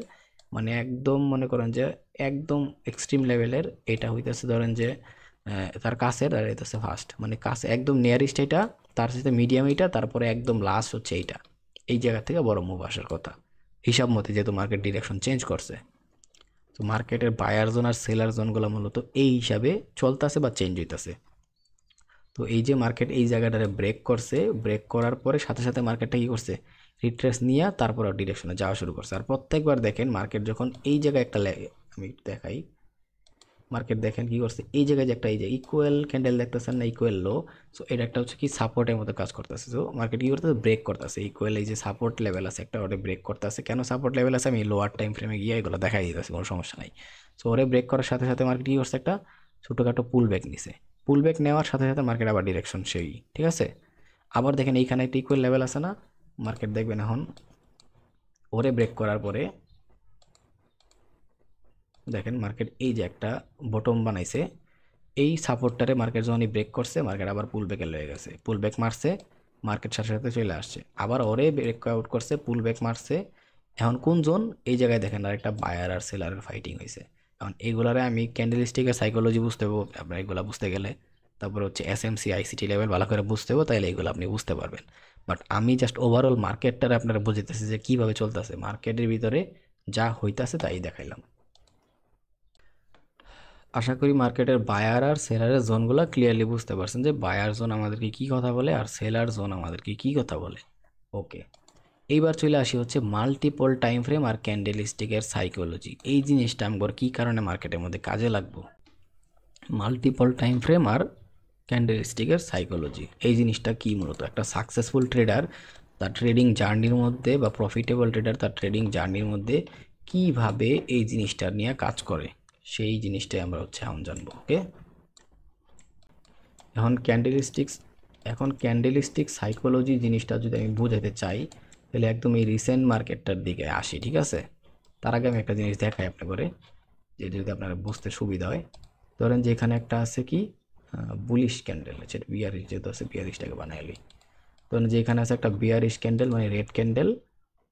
মানে একদম মনে করেন যে একদম এক্সট্রিম লেভেলের। এটা হইতেছে ধরেন যে তার কাছের, আর এটা হচ্ছে ফার্স্ট, মানে কাছে একদম নিয়ারেস্ট এটা, তার সাথে মিডিয়াম এটা, তারপরে একদম লাস্ট হচ্ছে এইটা। এই জায়গা থেকে বড় মুভ আসার কথা হিসাব মতে, যেহেতু মার্কেট ডিরেকশন চেঞ্জ করছে। তো মার্কেটের বায়ার জোন আর সেলার জোনগুলো মূলত এই হিসাবে চলতেছে বা চেঞ্জ হইতেছে। তো এই যে মার্কেট এই জায়গাটারে ব্রেক করছে, ব্রেক করার পরে সাথে সাথে মার্কেটটা কি করছে, রিট্রেস নিয়ে তারপর ডিরেকশনে যাওয়া শুরু করছে। আর প্রত্যেকবার দেখেন মার্কেট যখন এই জায়গায় একটা আমি একটু দেখাই, মার্কেট দেখেন কি করছে, এই জায়গায় যে একটা এই যে ইকুয়াল ক্যান্ডেল দেখতেছেন না, ইকুয়াল লো। সো এটা একটা হচ্ছে কি সাপোর্টের মতো কাজ করতেছে। সো মার্কেট কি করতেছে, ব্রেক করতেছে ইকুয়াল, এই যে সাপোর্ট লেভেল আছে একটা, ওটা ব্রেক করতেছে। কেন সাপোর্ট লেভেল আছে আমি লোয়ার টাইম ফ্রেমে গিয়ে এগুলো দেখাই দিতেছি, কোনো সমস্যা নাই। সো ওরে ব্রেক করার সাথে সাথে মার্কেট কি করছে, একটা ছোটোখাটো পুল ব্যাক নিছে। পুল ব্যাক নেওয়ার সাথে সাথে মার্কেট আবার ডিরেকশন সেই, ঠিক আছে। আবার দেখেন এইখানে একটা ইকুয়াল লেভেল আছে না, মার্কেট দেখবেন এখন ওরে ব্রেক করার পরে দেখেন মার্কেট এই যে একটা বটম বানাইছে, এই সাপোর্টটারে মার্কেট যখনই ব্রেক করছে, মার্কেট আবার পুল ব্যাকে লয়ে গেছে, পুল ব্যাক মারছে, মার্কেট সাথে সাথে চলে আসছে, আবার ওরে ব্রেক আউট করছে, পুল ব্যাক মারছে। এখন কোন জোন, এই জায়গায় দেখেন আর একটা বায়ার আর সেলারের ফাইটিং হয়েছে। এখন এইগুলারে আমি ক্যান্ডেলস্টিকের সাইকোলজি বুঝতে হবো আপনার, এগুলো বুঝতে গেলে তারপর হচ্ছে এসএমসি আইসিটি লেভেল ভালো করে বুঝতে হবো, তাইলে এগুলো আপনি বুঝতে পারবেন। বাট আমি জাস্ট ওভারঅল মার্কেটটারে আপনারা বুঝতেছি যে কীভাবে চলতেছে, মার্কেটের ভিতরে যা হইতাছে তাই দেখাইলাম। আশা করি মার্কেটের বায়ার আর সেলারের জোনগুলো ক্লিয়ারলি বুঝতে পারছেন, যে বায়ার জোন আমাদেরকে কি কথা বলে আর সেলার জোন আমাদেরকে কি কথা বলে। ওকে, এইবার চলে আসি হচ্ছে মাল্টিপল টাইম ফ্রেম আর ক্যান্ডেল স্টিকের সাইকোলজি। এই জিনিসটা আমার কী কারণে মার্কেটের মধ্যে কাজে লাগবো, মাল্টিপল টাইম ফ্রেম আর ক্যান্ডেল স্টিকের সাইকোলজি। এই জিনিসটা কি, মূলত একটা সাকসেসফুল ট্রেডার তার ট্রেডিং জার্নির মধ্যে বা প্রফিটেবল ট্রেডার তার ট্রেডিং জার্নির মধ্যে কিভাবে এই জিনিসটা নিয়ে কাজ করে, সেই জিনিসটাই আমরা হচ্ছে এখন জানবো। ওকে, এখন ক্যান্ডেলিস্টিক সাইকোলজি জিনিসটা যদি আমি বোঝাতে চাই, তাহলে একদম এই রিসেন্ট মার্কেটটার দিকে আসি, ঠিক আছে। তার আগে আমি একটা জিনিস দেখাই আপনার করে, যে যদি আপনার বুঝতে সুবিধা হয়। ধরেন যে এখানে একটা আছে কি বুলিশ ক্যান্ডেল, সেটা বিয়ারিশ যেহেতু আছে, বিয়ারিশটাকে বানাইলি। ধরেন যে এখানে আছে একটা বিয়ারিশ ক্যান্ডেল, মানে রেড ক্যান্ডেল,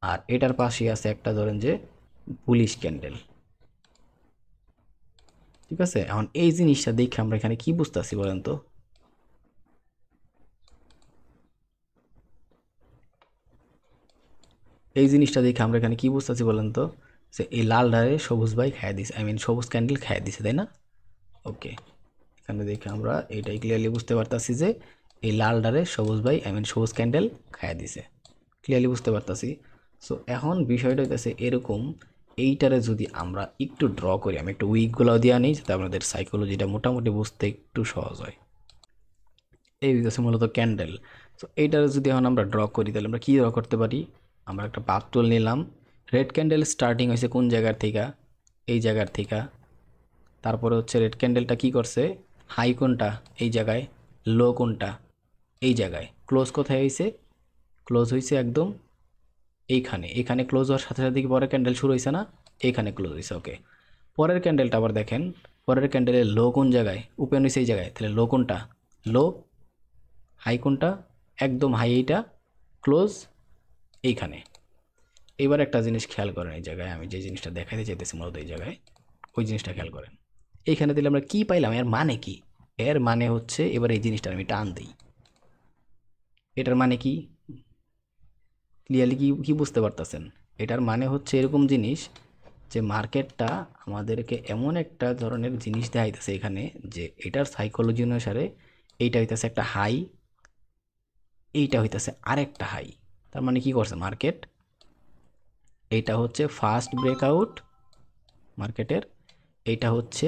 আর এটার পাশে আছে একটা ধরেন যে বুলিশ ক্যান্ডেল। ঠিক আছে, এখন এই জিনিসটা দেখে আমরা এখানে কি বুঝতেছি বলেন তো? এই জিনিসটা দেখে আমরা এখানে কি বুঝতেছি বলেন তো? যে এই লাল ডালে সবুজ ভাই খাইয়ে দিছে, আই মিন সবুজ ক্যান্ডেল খাইয়ে দিছে, তাই না? ওকে, এখানে দেখে আমরা এটাই ক্লিয়ারলি বুঝতে পারতাছি যে এই লাল ডালে সবুজ ভাই আই মিন সবুজ ক্যান্ডেল খাইয়ে দিছে, ক্লিয়ারলি বুঝতে পারতাছি। সো এখন বিষয়টা হইতেছে এরকম, এইটারে যদি আমরা একটু ড্র করি, আমি একটু উইকগুলো দিয়ে নিই যাতে আপনাদের সাইকোলজিটা মোটামুটি বুঝতে একটু সহজ হয়। এই হইতেছে মূলত ক্যান্ডেল। সো এইটারে যদি এখন আমরা ড্র করি তাহলে আমরা কী ড্র করতে পারি? আমরা একটা পাথ টুল নিলাম, রেড ক্যান্ডেল স্টার্টিং হয়েছে কোন জায়গার থেকে? এই জায়গার থেকে। তারপরে হচ্ছে রেড ক্যান্ডেলটা কি করছে? হাই কোনটা? এই জায়গায়। লো কোনটা? এই জায়গায়। ক্লোজ কোথায় হয়েছে? ক্লোজ হয়েছে একদম এইখানে। এখানে ক্লোজ হওয়ার সাথে সাথে কি পরের ক্যান্ডেল শুরু হয়েছে না? এইখানে ক্লোজ হয়েছে। ওকে, পরের ক্যান্ডেলটা আবার দেখেন, পরের ক্যান্ডেলের লো কোন জায়গায়? ওপেন হয়েছে এই জায়গায়। তাহলে লো কোনটা? লো। হাই কোনটা? একদম হাই এইটা। ক্লোজ এইখানে। এবার একটা জিনিস খেয়াল করেন, এই জায়গায় আমি যে জিনিসটা দেখাতে চাইতেছি মূলত এই জায়গায়, ওই জিনিসটা খেয়াল করেন। এইখানে দিলে আমরা কি পাইলাম? এর মানে কি? এর মানে হচ্ছে, এবার এই জিনিসটা আমি টান দিই, এটার মানে কি? ক্লিয়ারলি কি কি বুঝতে পারতেছেন? এটার মানে হচ্ছে এরকম জিনিস যে মার্কেটটা আমাদেরকে এমন একটা ধরনের জিনিস দেখাইতেছে এখানে, যে এটার সাইকোলজি অনুসারে এইটা হইতেছে একটা হাই, এইটা হইতেছে আরেকটা হাই। তার মানে কি করছে মার্কেট? এইটা হচ্ছে ফার্স্ট ব্রেকআউট মার্কেটের, এইটা হচ্ছে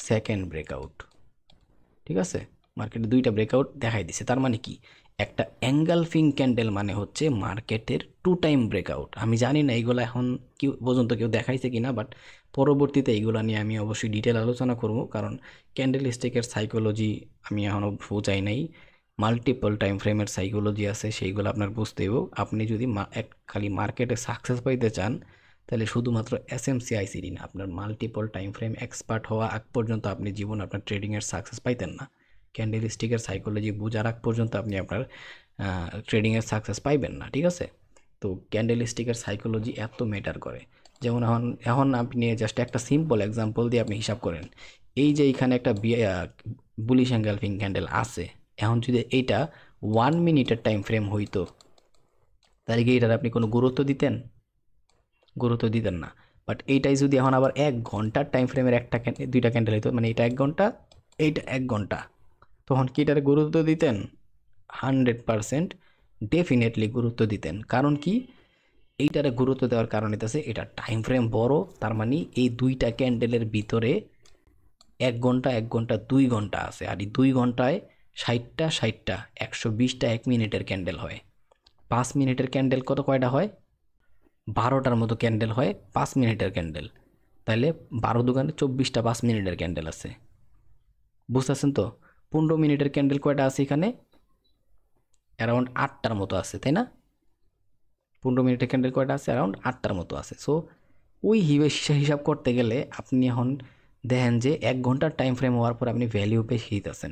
সেকেন্ড ব্রেকআউট। ঠিক আছে, মার্কেটে দুইটা ব্রেকআউট দেখাই দিছে। তার মানে কি? একটা এঙ্গালফিং ক্যান্ডেল মানে হচ্ছে মার্কেটের 2 টাইম ব্রেকআউট। আমি জানি না এইগুলো এখন কি পর্যন্ত কেউ দেখাইছে কিনা, বাট পরবর্তীতে এইগুলো নিয়ে আমি অবশ্যই ডিটেল আলোচনা করব, কারণ ক্যান্ডেল স্টিকের সাইকোলজি আমি এখনও বোঝাই নাই। মাল্টিপল টাইম ফ্রেমের সাইকোলজি আছে, সেইগুলো আপনার বুঝতে হবে। আপনি যদি খালি মার্কেটে সাকসেস পাইতে চান, তাহলে শুধুমাত্র এসএমসি আইসিডি না, আপনার মাল্টিপল টাইম ফ্রেম এক্সপার্ট হওয়া আগ পর্যন্ত আপনি জীবন আপনার ট্রেডিংয়ের সাকসেস পাইতেন না। ক্যান্ডেল স্টিকের সাইকোলজি বোঝার আগ পর্যন্ত আপনি আপনার ট্রেডিংয়ের সাকসেস পাইবেন না। ঠিক আছে, তো ক্যান্ডেল স্টিকের সাইকোলজি এত ম্যাটার করে। যেমন এখন এখন আপনি জাস্ট একটা সিম্পল এক্সাম্পল দিয়ে আপনি হিসাব করেন, এই যে এখানে একটা বুলিশ এঙ্গালফিং ক্যান্ডেল আছে, এখন যদি এইটা 1 মিনিটের টাইম ফ্রেম হইতো, তাহলে কি এটার আপনি কোনো গুরুত্ব দিতেন? গুরুত্ব দিতেন না। বাট এইটাই যদি এখন আবার 1 ঘন্টার টাইম ফ্রেমের একটা দুইটা ক্যান্ডেল হইতো, মানে এটা 1 ঘন্টা, এইটা 1 ঘন্টা, তখন কি এটার গুরুত্ব দিতেন? 100% ডেফিনেটলি গুরুত্ব দিতেন। কারণ কি? এইটারে গুরুত্ব দেওয়ার কারণ হইতেছে এটা টাইম ফ্রেম বড়, তার মানে এই দুইটা ক্যান্ডেলের ভিতরে 1 ঘন্টা 1 ঘন্টা 2 ঘন্টা আছে, আর এই 2 ঘন্টায় 60টা 120টা 1 মিনিটের ক্যান্ডেল হয়। 5 মিনিটের ক্যান্ডেল কয়টা হয়? 12টার মতো ক্যান্ডেল হয় 5 মিনিটের ক্যান্ডেল। তাহলে 12 দোকানে 24টা 5 মিনিটের ক্যান্ডেল আছে, বুঝতেছেন তো? 15 মিনিটের ক্যান্ডেল কয়টা আছে এখানে? অ্যারাউন্ড 8টার মতো আছে, তাই না? 15 মিনিটের ক্যান্ডেল কয়টা আছে? অ্যারাউন্ড 8টার মতো আছে। সো ওই হিসাব করতে গেলে আপনি এখন দেখেন যে 1 ঘন্টার টাইম ফ্রেম হওয়ার পর আপনি ভ্যালিউ বেশি দিতেছেন,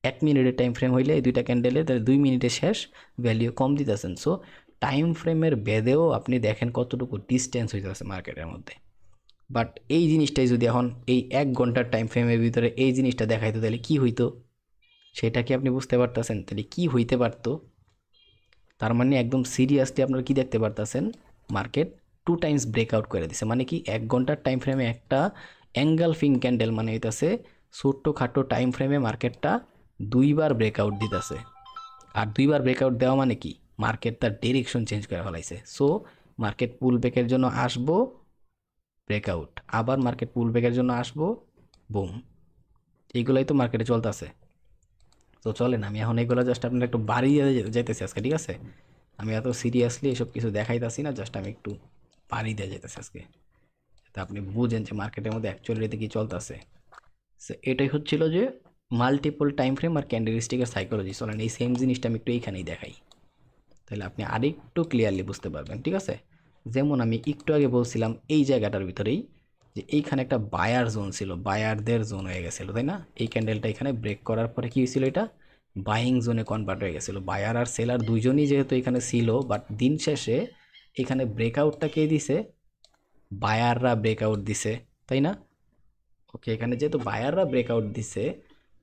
1 মিনিটের টাইম ফ্রেম হইলে এই দুইটা ক্যান্ডেলে তাহলে 2 মিনিটে শেষ, ভ্যালিউ কম দিতেছেন। সো টাইম ফ্রেমের বেদেও আপনি দেখেন কতটুকু ডিস্টেন্স হইতেছে মার্কেটের মধ্যে। বাট এই জিনিসটাই যদি এখন এই 1 ঘন্টার টাইম ফ্রেমের ভিতরে এই জিনিসটা দেখাইতো, তাহলে কি হইতো? সেটা কি আপনি বুঝতে পারতেছেন? তাহলে কি হইতে পারতো? তার মানে একদম সিরিয়াসলি আপনারা কি দেখতে পারতেছেন? মার্কেট 2 টাইমস ব্রেকআউট করে দিছে। মানে কি? 1 ঘন্টার টাইম ফ্রেমে একটা এঙ্গালফিং ক্যান্ডেল মানে হইতেছে ছোট্ট খাটো টাইম ফ্রেমে মার্কেটটা 2বার ব্রেকআউট দিতেছে। আর 2বার ব্রেকআউট দেওয়া মানে কি? মার্কেট তার ডিরেকশন চেঞ্জ করে ফেলাইছে। সো মার্কেট পুল ব্যাকের জন্য আসবো, ব্রেকআউট, আবার মার্কেট পুল ব্যাকের জন্য আসবো, বুম। এইগুলাই তো মার্কেটে চলতেছে। তো চলেন আমি এখন এগুলো জাস্ট আপনার একটু বাড়িয়ে যেতেছি আজকে, ঠিক আছে? আমি এত সিরিয়াসলি এসব কিছু দেখাইতেছি না, জাস্ট আমি একটু বাড়ি দিয়ে যেতেছি আজকে, তা আপনি বুঝেন যে মার্কেটের মধ্যে অ্যাকচুয়ালিতে কি চলতেছে। এটাই হচ্ছিল যে মাল্টিপল টাইম ফ্রেম আর ক্যান্ডেলস্টিকের সাইকোলজি। চলেন এই সেম জিনিসটা আমি একটু এইখানেই দেখাই, তাহলে আপনি আরেকটু ক্লিয়ারলি বুঝতে পারবেন। ঠিক আছে, যেমন আমি একটু আগে বলছিলাম এই জায়গাটার ভিতরেই যে এইখানে একটা বায়ার জোন ছিল, বায়ারদের জোন হয়ে গেছিলো, তাই না? এই ক্যান্ডেলটা এখানে ব্রেক করার পরে কি হয়েছিল? এটা বাইং জোনে কনভার্ট হয়ে গেছিলো। বায়ার আর সেলার দুইজনই যেহেতু এখানে ছিল, বাট দিন শেষে এখানে ব্রেকআউটটা কে দিছে, বায়াররা ব্রেকআউট দিছে, তাই না? ওকে, এখানে যেহেতু বায়াররা ব্রেকআউট দিছে,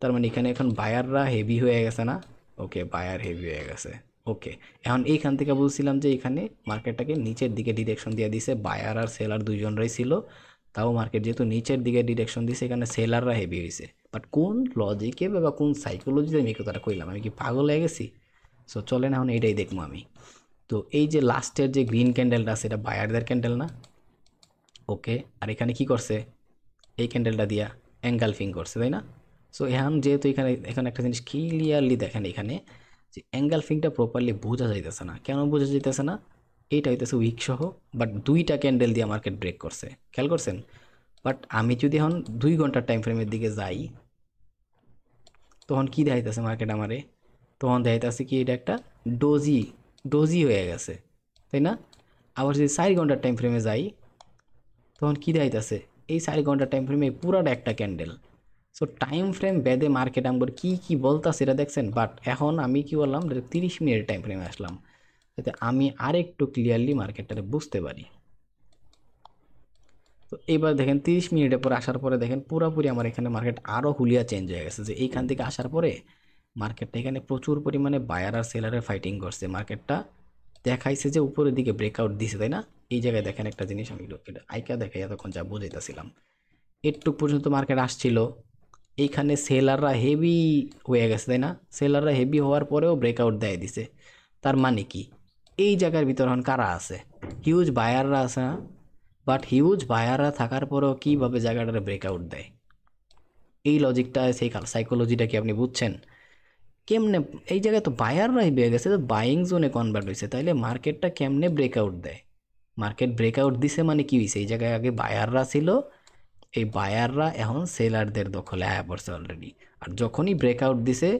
তার মানে এখানে এখন বায়াররা হেভি হয়ে গেছে না? ওকে, বায়ার হেভি হয়ে গেছে। ওকে, এখন এইখান থেকে বলছিলাম যে এখানে মার্কেটটাকে নিচের দিকে ডিরেকশন দিয়ে দিছে, বায়ার আর সেলার দুইজনরাই ছিল, তাও মার্কেট যেহেতু নিচের দিকে ডিরেকশন দিছে, এখানে সেলাররা হেভি হয়েছে। বাট কোন লজিকে বা কোন সাইকোলজিতে আমি কথাটা কইলাম, আমি কি পাগল হয়ে গেছি? সো চলেন এখন এটাই দেখবো আমি। তো এই যে লাস্টের যে গ্রিন ক্যান্ডেলটা আছে, এটা বায়ারদের ক্যান্ডেল না? ওকে, আর এখানে কি করছে, এই ক্যান্ডেলটা দিয়া এঙ্গালফিং করছে, তাই না? সো এখন যেহেতু এখানে এখানে একটা জিনিস ক্লিয়ারলি দেখেন, এখানে যে এঙ্গালফিংটা প্রপারলি বোঝা যাইতেছে না। কেন বোঝা যাইতেছে না? এইটা হইতেছে উইক সহ, বাট দুইটা ক্যান্ডেল দিয়ে মার্কেট ব্রেক করছে, খেয়াল করছেন? বাট আমি যদি এখন 2 ঘন্টার টাইম ফ্রেমের দিকে যাই, তখন কি দেখাইতেছে মার্কেট আমারে? তখন দেখাইতেছে কি এটা একটা ডোজি ডোজি হয়ে গেছে, তাই না? আবার যদি 4 ঘন্টার টাইম ফ্রেমে যাই, তখন কি দেখাইতেছে এই 4 ঘন্টার টাইম ফ্রেমে পুরাটা একটা ক্যান্ডেল। সো টাইম ফ্রেম বেদে মার্কেট আমার কি কি বলতাছে এটা দেখছেন। বাট এখন আমি কি বললাম, 30 মিনিট টাইম ফ্রেমে আসলাম, যাতে আমি আরেকটু ক্লিয়ারলি মার্কেটটারে বুঝতে পারি। তো এবার দেখেন 30 মিনিটের পর আসার পরে দেখেন পুরোপুরি আমার এখানে মার্কেট আরও হুলিয়া চেঞ্জ হয়ে গেছে। যে এইখান থেকে আসার পরে মার্কেটটা এখানে প্রচুর পরিমাণে বায়ার আর সেলারের ফাইটিং করছে। মার্কেটটা দেখাইছে যে উপরের দিকে ব্রেকআউট দিছে, তাই না? এই জায়গায় দেখেন একটা জিনিস, আমি এটা আইকা দেখাই এতক্ষণ যা বুঝাইতেছিলাম, একটু পর্যন্ত মার্কেট আসছিল, এইখানে সেলাররা হেভি হয়ে গেছে, তাই না? সেলাররা হেভি হওয়ার পরেও ব্রেকআউট দেয় দিছে। তার মানে কি এই জায়গার ভিতর এখন কারা আছে? হিউজ বায়াররা আছে না? বাট হিউজ বায়াররা থাকার পরেও কীভাবে জায়গাটারে ব্রেকআউট দেয়? এই লজিকটা, সেই সাইকোলজিটা কি আপনি বুঝছেন? কেমনে এই জায়গায় তো বায়াররাই বেড়ে গেছে, তো বাইং জোনে কনভার্ট হয়েছে, তাইলে মার্কেটটা কেমনে ব্রেকআউট দেয়? মার্কেট ব্রেকআউট দিছে মানে কি হয়েছে? এই জায়গায় আগে বায়াররা ছিল, এই বায়াররা এখন সেলারদের দখলে আয়া পড়ছে অলরেডি। আর যখনই ব্রেকআউট দিছে,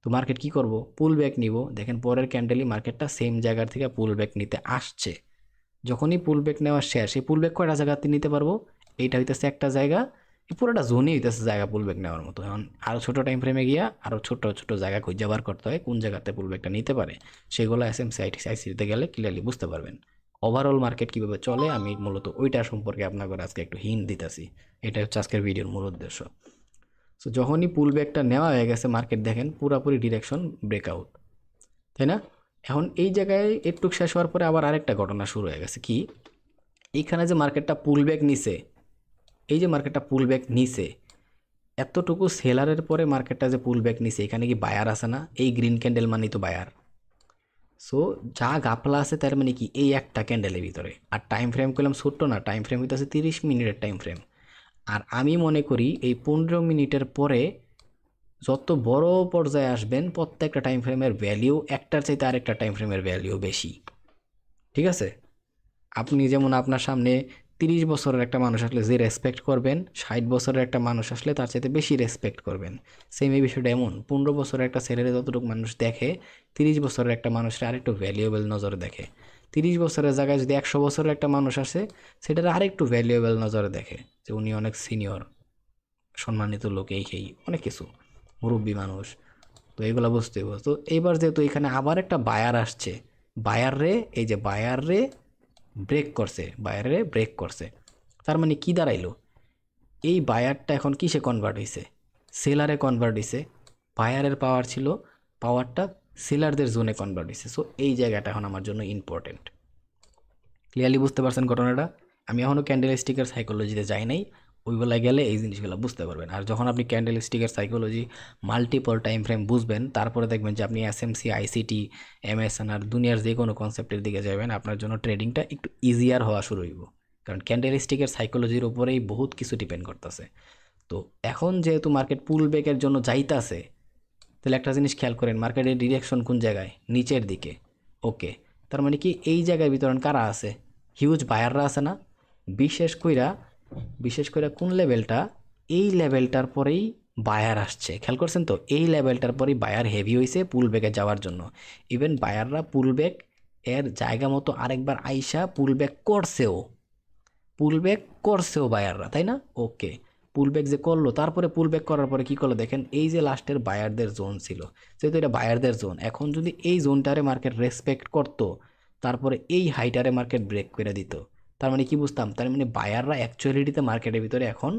তো মার্কেট কি করব, পুল ব্যাক নিব। দেখেন পরের ক্যান্ডেলই মার্কেটটা সেম জায়গার থেকে পুল ব্যাক নিতে আসছে। যখনই পুল ব্যাক নেওয়া শেষ, এই পুল ব্যাক কয়টা জায়গাতে নিতে পারবো? এইটা হইতেছে একটা জায়গা, এই পুরোটা জোনই হইতেছে জায়গা পুল ব্যাক নেওয়ার মতো। এখন আরও ছোটো টাইম ফ্রেমে গিয়া আরও ছোট ছোট জায়গা খুঁজে বার করতে হয় কোন জায়গাতে পুল ব্যাকটা নিতে পারে, সেগুলো এসএমসি আইসিতে গেলে ক্লিয়ারলি বুঝতে পারবেন। ওভারঅল মার্কেট কীভাবে চলে আমি মূলত ওইটা সম্পর্কে আপনাকে আজকে একটু হিন্ট দিতেছি। এটা হচ্ছে আজকের ভিডিওর মূল উদ্দেশ্য। সো যখনই পুল ব্যাকটা নেওয়া হয়ে গেছে, মার্কেট দেখেন পুরাপুরি ডিরেকশন ব্রেকআউট, তাই না? এখন এই জায়গায় একটু শেষ হওয়ার পরে আবার আরেকটা ঘটনা শুরু হয়ে গেছে। কি, এইখানে যে মার্কেটটা পুল ব্যাক নিছে, এই যে মার্কেটটা পুল ব্যাক নিছে, এতটুকু সেলারের পরে মার্কেটটা যে পুল ব্যাক নিছে, এখানে কি বায়ার আছে না? এই গ্রিন ক্যান্ডেল মানেই তো বায়ার। সো যা গাপলা আছে তার মানে কি এই একটা ক্যান্ডেলের ভিতরে। আর টাইম ফ্রেম করলাম ছোট্ট না, টাইম ফ্রেম হইতেছে 30 মিনিটের টাইম ফ্রেম। আর আমি মনে করি এই 15 মিনিটের পরে যত বড় পর্যায়ে আসবেন, প্রত্যেকটা টাইম ফ্রেমের ভ্যালিউ একটার চাইতে আরেকটা টাইম ফ্রেমের ভ্যালিউ বেশি, ঠিক আছে? আপনি যেমন আপনার সামনে 30 বছরের একটা মানুষ আসলে যে রেসপেক্ট করবেন, 60 বছরের একটা মানুষ আসলে তার চাইতে বেশি রেসপেক্ট করবেন। সেম এই বিষয়টা এমন, 15 বছরের একটা ছেলেরে যতটুকু মানুষ দেখে, 30 বছরের একটা মানুষের আরেকটু ভ্যালুয়েবল নজরে দেখে। 30 বছরের জায়গায় যদি 100 বছরের একটা মানুষ আসে, সেটার আরেকটু ভ্যালুয়েবল নজরে দেখে, যে উনি অনেক সিনিয়র, সম্মানিত লোক, এই অনেক কিছু, মুরব্বী মানুষ। তো এইগুলো বুঝতে হবে। তো এইবার যেহেতু এখানে আবার একটা বায়ার আসছে, বায়ার রে, এই যে বায়ার রে ব্রেক করছে, বায়ারে ব্রেক করছে, তার মানে কি দাঁড়াইলো? এই বায়ারটা এখন কিসে কনভার্ট হয়েছে? সেলারে কনভার্ট হয়েছে। বায়ারের পাওয়ার ছিল, পাওয়ারটা সেলারদের জোনে কনভার্ট হয়েছে। সো এই জায়গাটা এখন আমার জন্য ইম্পর্টেন্ট। ক্লিয়ারলি বুঝতে পারছেন ঘটনাটা? আমি এখনও ক্যান্ডেল স্টিকের সাইকোলজিতে যাই নাই, ওইগুলো গেলে এই জিনিসগুলো বুঝতে পারবেন। আর যখন আপনি ক্যান্ডেল স্টিকের সাইকোলজি মাল্টিপল টাইম ফ্রেম বুঝবেন, তারপরে দেখবেন যে আপনি এসএমসি, আইসিটি, এমএসএন আর দুনিয়ার যে কোনো কনসেপ্টের দিকে যাবেন, আপনার জন্য ট্রেডিংটা একটু ইজিয়ার হওয়া শুরু হইব। কারণ ক্যান্ডেল স্টিকের সাইকোলজির উপরেই বহুত কিছু ডিপেন্ড করতেছে। তো এখন যেহেতু মার্কেট পুল ব্যাকের জন্য যাইতাছে, তাহলে একটা জিনিস খেয়াল করেন, মার্কেটের ডিরেকশন কোন জায়গায়? নিচের দিকে। ওকে, তার মানে কি এই জায়গায় বিতরণ কারা আছে? হিউজ বায়াররা আছে না? বিশেষ কইরা কোন লেভেলটা? এই লেভেলটার পরেই বায়ার আসছে, খেয়াল করছেন তো? এই লেভেলটার পরেই বায়ার হেভি হয়েছে পুল ব্যাকে যাওয়ার জন্য। ইভেন বায়াররা পুল ব্যাক এর জায়গা মতো আরেকবার আইসা পুল ব্যাক করছেও বায়াররা, তাই না? ওকে, পুল ব্যাক যে করলো, তারপরে পুল ব্যাক করার পরে কী করলো দেখেন, এই যে লাস্টের বায়ারদের জোন ছিল, যেহেতু এটা বায়ারদের জোন, এখন যদি এই জোনটারে মার্কেট রেসপেক্ট করতো, তারপরে এই হাইটারে মার্কেট ব্রেক করে দিত। তার মানে কি বুঝতাম, তার মানে বায়াররা অ্যাকচুয়ালিটিতে মার্কেটের ভিতরে এখন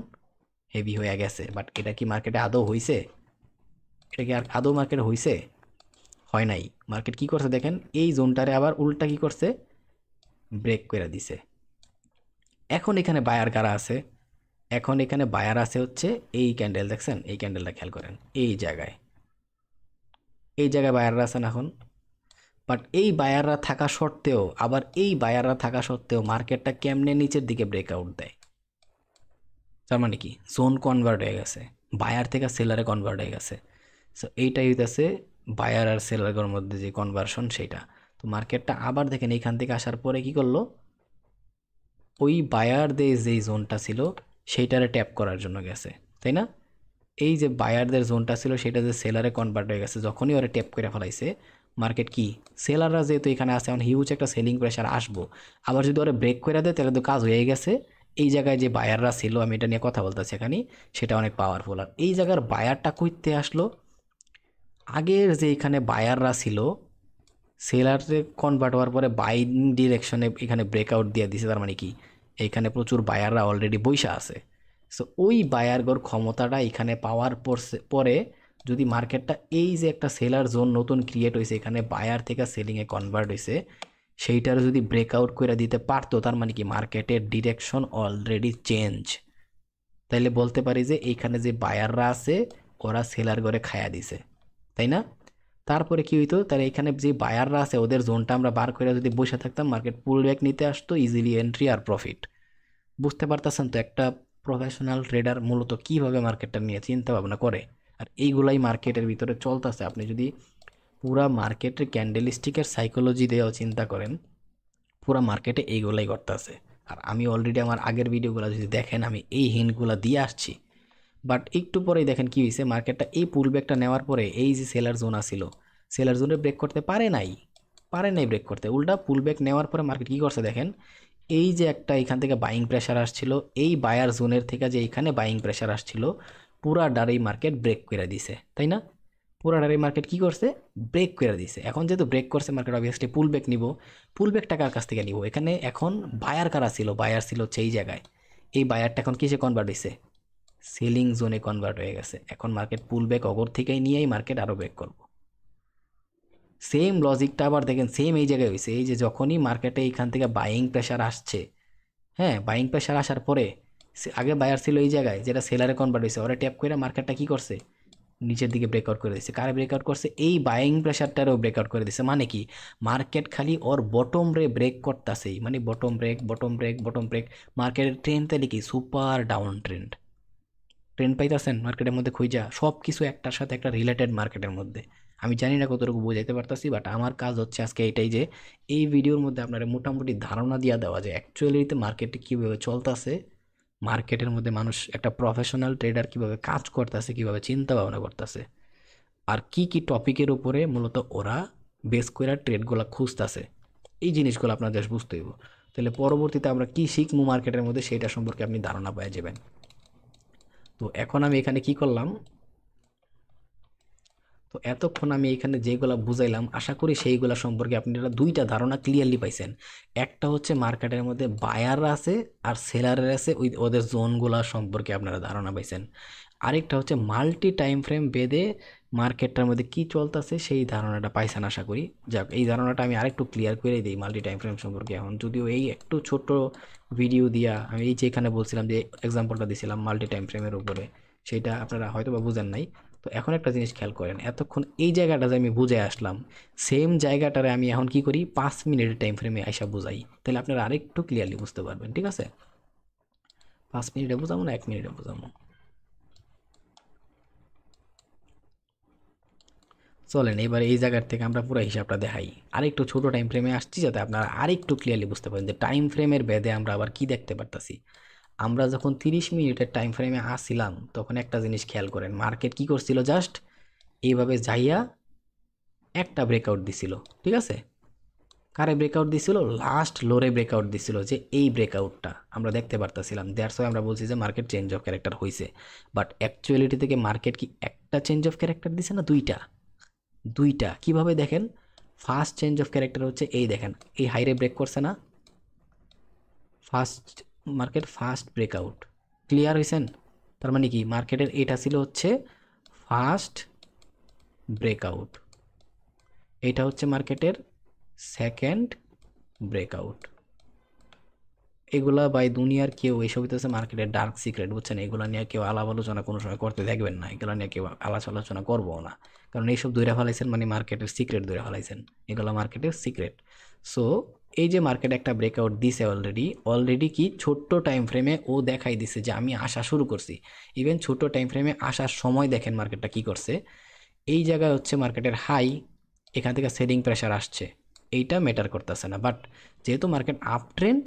হেভি হয়ে গেছে। বাট এটা কি মার্কেটে আদৌ হইছে? এটা কি আর আদৌ মার্কেটে হইছে? হয় নাই। মার্কেট কি করছে দেখেন, এই জোনটারে আবার উল্টা কি করছে, ব্রেক করে দিছে। এখন এখানে বায়ার কারা আছে? এখন এখানে বায়ার আছে হচ্ছে এই ক্যান্ডেল, দেখছেন এই ক্যান্ডেলটা খেয়াল করেন, এই জায়গায় বায়াররা আছেন এখন। বাট এই বায়াররা থাকা সত্ত্বেও, আবার এই বায়াররা থাকা সত্ত্বেও মার্কেটটা কেমনে নিচের দিকে ব্রেকআউট দেয়? তার মানে কি জোন কনভার্ট হয়ে গেছে, বায়ার থেকে সেলারে কনভার্ট হয়ে গেছে। সো এইটাই হইতেছে বায়ার আর সেলারের মধ্যে যে কনভার্সন, সেইটা। তো মার্কেটটা আবার দেখেন এইখান থেকে আসার পরে কি করলো, ওই বায়ারদের যেই জোনটা ছিল সেইটারে ট্যাপ করার জন্য গেছে, তাই না? এই যে বায়ারদের জোনটা ছিল সেটা যে সেলারে কনভার্ট হয়ে গেছে, যখনই ওরা ট্যাপ করে ফেলাইছে মার্কেট কি, সেলাররা যেহেতু এখানে আছে এখন হিউজ একটা সেলিং প্রেশার আসবো, আবার যদি ওরা ব্রেক করে দেয় তাহলে তো কাজ হয়ে গেছে। এই জায়গায় যে বায়াররা ছিল, আমি এটা নিয়ে কথা বলতেছি এখানে, সেটা অনেক পাওয়ারফুল। আর এই জায়গার বায়ারটা কইতে আসলো, আগের যে এখানে বায়াররা ছিল সেলারে কনভার্ট হওয়ার পরে বাইং ডিরেকশনে এখানে ব্রেকআউট দিয়ে দিছে। তার মানে কি এখানে প্রচুর বায়াররা অলরেডি বইসা আছে। সো ওই বায়ারগর ক্ষমতাটা এখানে পাওয়ার পরে যদি মার্কেটটা এই যে একটা সেলার জোন নতুন ক্রিয়েট হয়েছে, এখানে বায়ার থেকে সেলিংয়ে কনভার্ট হয়েছে, সেইটার যদি ব্রেকআউট করে দিতে পারতো, তার মানে কি মার্কেটের ডিরেকশন অলরেডি চেঞ্জ। তাইলে বলতে পারি যে এইখানে যে বায়াররা আছে ওরা সেলার করে খায়া দিছে, তাই না? তারপরে কি হইতো, তার এখানে যে বায়াররা আছে ওদের জোনটা আমরা বার করে যদি বসে থাকতাম, মার্কেট পুল ব্যাক নিতে আসতো, ইজিলি এন্ট্রি আর প্রফিট। বুঝতে পারতেছেন তো একটা প্রফেশনাল ট্রেডার মূলত কিভাবে মার্কেটটা নিয়ে চিন্তা ভাবনা করে। আর এইগুলাই মার্কেটের ভিতরে চলতেছে। আপনি যদি পুরা মার্কেটের ক্যান্ডেলস্টিকের সাইকোলজি দিয়েও চিন্তা করেন, পুরা মার্কেটে এইগুলাই করতেছে। আর আমি অলরেডি আমার আগের ভিডিওগুলো যদি দেখেন, আমি এই হিন্টগুলো দিয়ে আসছি। বাট একটু পরেই দেখেন কি হয়েছে, মার্কেটটা এই পুল ব্যাকটা নেওয়ার পরে এই যে সেলার জোন আছিল, সেলার জোনে ব্রেক করতে পারে নাই ব্রেক করতে। উল্টা পুল ব্যাক নেওয়ার পরে মার্কেট কী করছে দেখেন, এই যে একটা এখান থেকে বাইং প্রেশার আসছিল, এই বায়ার জোনের থেকে যে এখানে বাইং প্রেশার আসছিল, পুরা ডারেই মার্কেট ব্রেক করে দিছে, তাই না? পুরা ডারেই মার্কেট কি করছে, ব্রেক করে দিছে। এখন যেহেতু ব্রেক করছে মার্কেট অবভিয়াসলি পুল ব্যাক নিব। পুল ব্যাক টাকার কাছ থেকে নিব, এখানে এখন বায়ার কারা ছিল, বায়ার ছিল হচ্ছে এই জায়গায়। এই বায়ারটা এখন কিসে কনভার্ট হয়েছে, সেলিং জোনে কনভার্ট হয়ে গেছে। এখন মার্কেট পুল ব্যাক অগর থেকেই নিয়েই মার্কেট আরও ব্রেক করবো। সেম লজিকটা আবার দেখেন সেম এই জায়গায় হয়েছে, এই যে যখনই মার্কেটে এইখান থেকে বাইং প্রেশার আসছে, হ্যাঁ বাইং প্রেশার আসার পরে আগে বায়ার ছিল এই জায়গায়, যেটা সেলারে কনভার্ট হয়েছে, ওরা ট্যাপ করে মার্কেটটা কি করছে, নিচের দিকে ব্রেকআউট করে দিচ্ছে। কারে ব্রেকআউট করছে, এই বাইং প্রেশারটারও ব্রেকআউট করে দিচ্ছে। মানে কি মার্কেট খালি ওর বটম রে ব্রেক করতেছেই, মানে bottom break bottom break bottom break. মার্কেটের ট্রেন্ড তাহলে কি সুপার ডাউন ট্রেন্ড, ট্রেন্ড পাইতেছেন মার্কেটের মধ্যে খুঁজা, সব কিছু একটার সাথে একটা রিলেটেড মার্কেটের মধ্যে। আমি জানি না কতটুকু বোঝাইতে পারতাছি, বাট আমার কাজ হচ্ছে আজকে এটাই যে এই ভিডিওর মধ্যে আপনারা মোটামুটি ধারণা দিয়ে দেওয়া যায় অ্যাকচুয়ালিতে মার্কেটে কীভাবে চলতেছে, মার্কেটের মধ্যে মানুষ একটা প্রফেশনাল ট্রেডার কীভাবে কাজ করতেছে, কীভাবে চিন্তা ভাবনা করতেছে, আর কি কি টপিকের উপরে মূলত ওরা বেস করে ট্রেডগুলো খুঁজতেছে। এই জিনিসগুলো আপনাদের বুঝতে হইব। তাহলে পরবর্তীতে আমরা কি শিখবো মার্কেটের মধ্যে সেটা সম্পর্কে আপনি ধারণা পেয়ে যাবেন। তো এখন আমি এখানে কি করলাম, তো এতক্ষণ আমি এখানে যেগুলা বুঝাইলাম আশা করি সেইগুলা সম্পর্কে আপনারা দুইটা ধারণা ক্লিয়ারলি পাইছেন। একটা হচ্ছে মার্কেটের মধ্যে বায়ার আছে আর সেলারের আছে, ওই ওদের জোনগুলা সম্পর্কে আপনারা ধারণা পাইছেন। আরেকটা হচ্ছে মাল্টি টাইম ফ্রেম বেঁধে মার্কেটটার মধ্যে কি চলতেছে সেই ধারণাটা পাইছেন আশা করি। যাক এই ধারণাটা আমি আরেকটু ক্লিয়ার করে দিই মাল্টি টাইম ফ্রেম সম্পর্কে। এখন যদিও এই একটু ছোট ভিডিও দিয়া আমি এই যে এখানে বলছিলাম যে এক্সাম্পলটা দিয়েছিলাম মাল্টি টাইম ফ্রেমের উপরে, সেইটা আপনারা হয়তো বা বুঝেন নাই। তো এখন একটা জিনিস খেয়াল করেন, এতক্ষণ এই জায়গাটা যে আমি বুঝে আসলাম, সেম জায়গাটারে আমি এখন কি করি 5 মিনিটের টাইম ফ্রেমে আইসা বুঝাই, তাহলে আপনারা আরেকটু ক্লিয়ারলি বুঝতে পারবেন। ঠিক আছে, 5 মিনিটে বুঝাবো না 1 মিনিটে বুঝাবো? চলেন এবার এই জায়গার থেকে আমরা পুরো হিসাবটা দেখাই। আরেকটু ছোট টাইম ফ্রেমে আসছি যাতে আপনারা আরেকটু ক্লিয়ারলি বুঝতে পারেন যে টাইম ফ্রেমের ভেদে আমরা আবার কি দেখতে পারতাছি। আমরা যখন 30 মিনিটের টাইম ফ্রেমে আসছিলাম তখন একটা জিনিস খেয়াল করেন, মার্কেট কি করছিল, জাস্ট এইভাবে যাইয়া একটা ব্রেকআউট দিছিল। ঠিক আছে, কারে ব্রেকআউট দিছিল, লাস্ট লোরে ব্রেকআউট দিছিল, যে এই ব্রেকআউটটা আমরা দেখতে পারতাছিলাম। দ্যাটস ওয়াই আমরা বলছি যে মার্কেট চেঞ্জ অফ ক্যারেক্টার হয়েছে। বাট অ্যাকচুয়ালিটি থেকে মার্কেট কি একটা চেঞ্জ অফ ক্যারেক্টার দিছে না দুইটা? দুইটা। কিভাবে দেখেন, ফার্স্ট চেঞ্জ অফ ক্যারেক্টার হচ্ছে এই দেখেন, এই হাইরে ব্রেক করছে না, first market first breakout. Clear হয়েছেন? তার মানে কি মার্কেটের এটা ছিল হচ্ছে ফার্স্ট ব্রেকআউট, এটা হচ্ছে মার্কেটের সেকেন্ড ব্রেকআউট। এগুলা বাই দুনিয়ার কেউ, এইসব হচ্ছে মার্কেটের ডার্ক সিক্রেট, বুঝছেন? এগুলো নিয়ে কেউ আলাপ আলোচনা কোনো সময় করতে দেখবেন না, এগুলো নিয়ে কেউ আলোচনা করবো না, কারণ এইসব দূরে ফেলাইছেন মানে মার্কেটের সিক্রেট দূরে ফেলাইছেন, এগুলো মার্কেটের সিক্রেট। সো এই যে মার্কেট একটা ব্রেকআউট দিছে অলরেডি কি ছোট্ট টাইম ফ্রেমে ও দেখাই দিছে যে আমি আসা শুরু করছি। ইভেন ছোট টাইম ফ্রেমে আসার সময় দেখেন মার্কেটটা কি করছে, এই জায়গায় হচ্ছে মার্কেটের হাই, এখান থেকে সেলিং প্রেশার আসছে, এইটা ম্যাটার করতেছে না। বাট যেহেতু মার্কেট আপ ট্রেন্ড,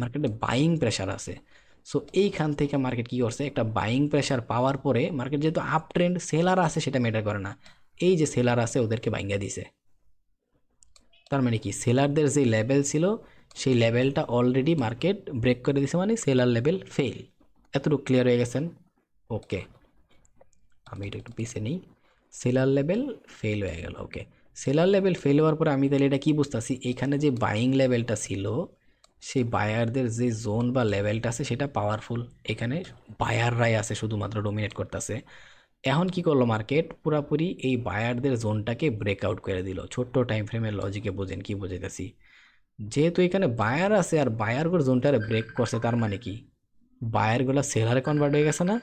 মার্কেটে বাইং প্রেশার আছে, সো এইখান থেকে মার্কেট কি করছে, একটা বাইং প্রেশার পাওয়ার পরে মার্কেট যেহেতু আপ ট্রেন্ড, সেলার আছে সেটা ম্যাটার করে না, এই যে সেলার আছে ওদেরকে বাইঙ্গা দিছে। তার মানে কি সেলারদের যে লেভেল ছিল সেই লেভেলটা অলরেডি মার্কেট ব্রেক করে দিছে, মানে সেলার লেভেল ফেল। এতটুকু ক্লিয়ার হয়ে গেছেন? ওকে, আমি এটা একটু পিছিয়ে নিই। সেলার লেভেল ফেল হয়ে গেল। ওকে, সেলার লেভেল ফেল হওয়ার পরে আমি তাহলে এটা কি বুঝতেছি, এইখানে যে বাইং লেভেলটা ছিল সেই বায়ারদের যে জোন বা লেভেলটা আছে সেটা পাওয়ারফুল, এখানে বায়াররাই আছে শুধুমাত্র ডোমিনেট করতেছে। এখন কি করলো মার্কেট, পুরাপুরি এই বায়ারদের জোনটাকে ব্রেকআউট করে দিল। ছোট্ট টাইম ফ্রেমের লজিকে বোঝেন কি বোঝাইতেছি, যেহেতু এখানে বায়ার আছে আর বায়ারগুলো জোনটারে ব্রেক করছে, তার মানে কি বায়ারগুলো সেলারে কনভার্ট হয়ে গেছে না?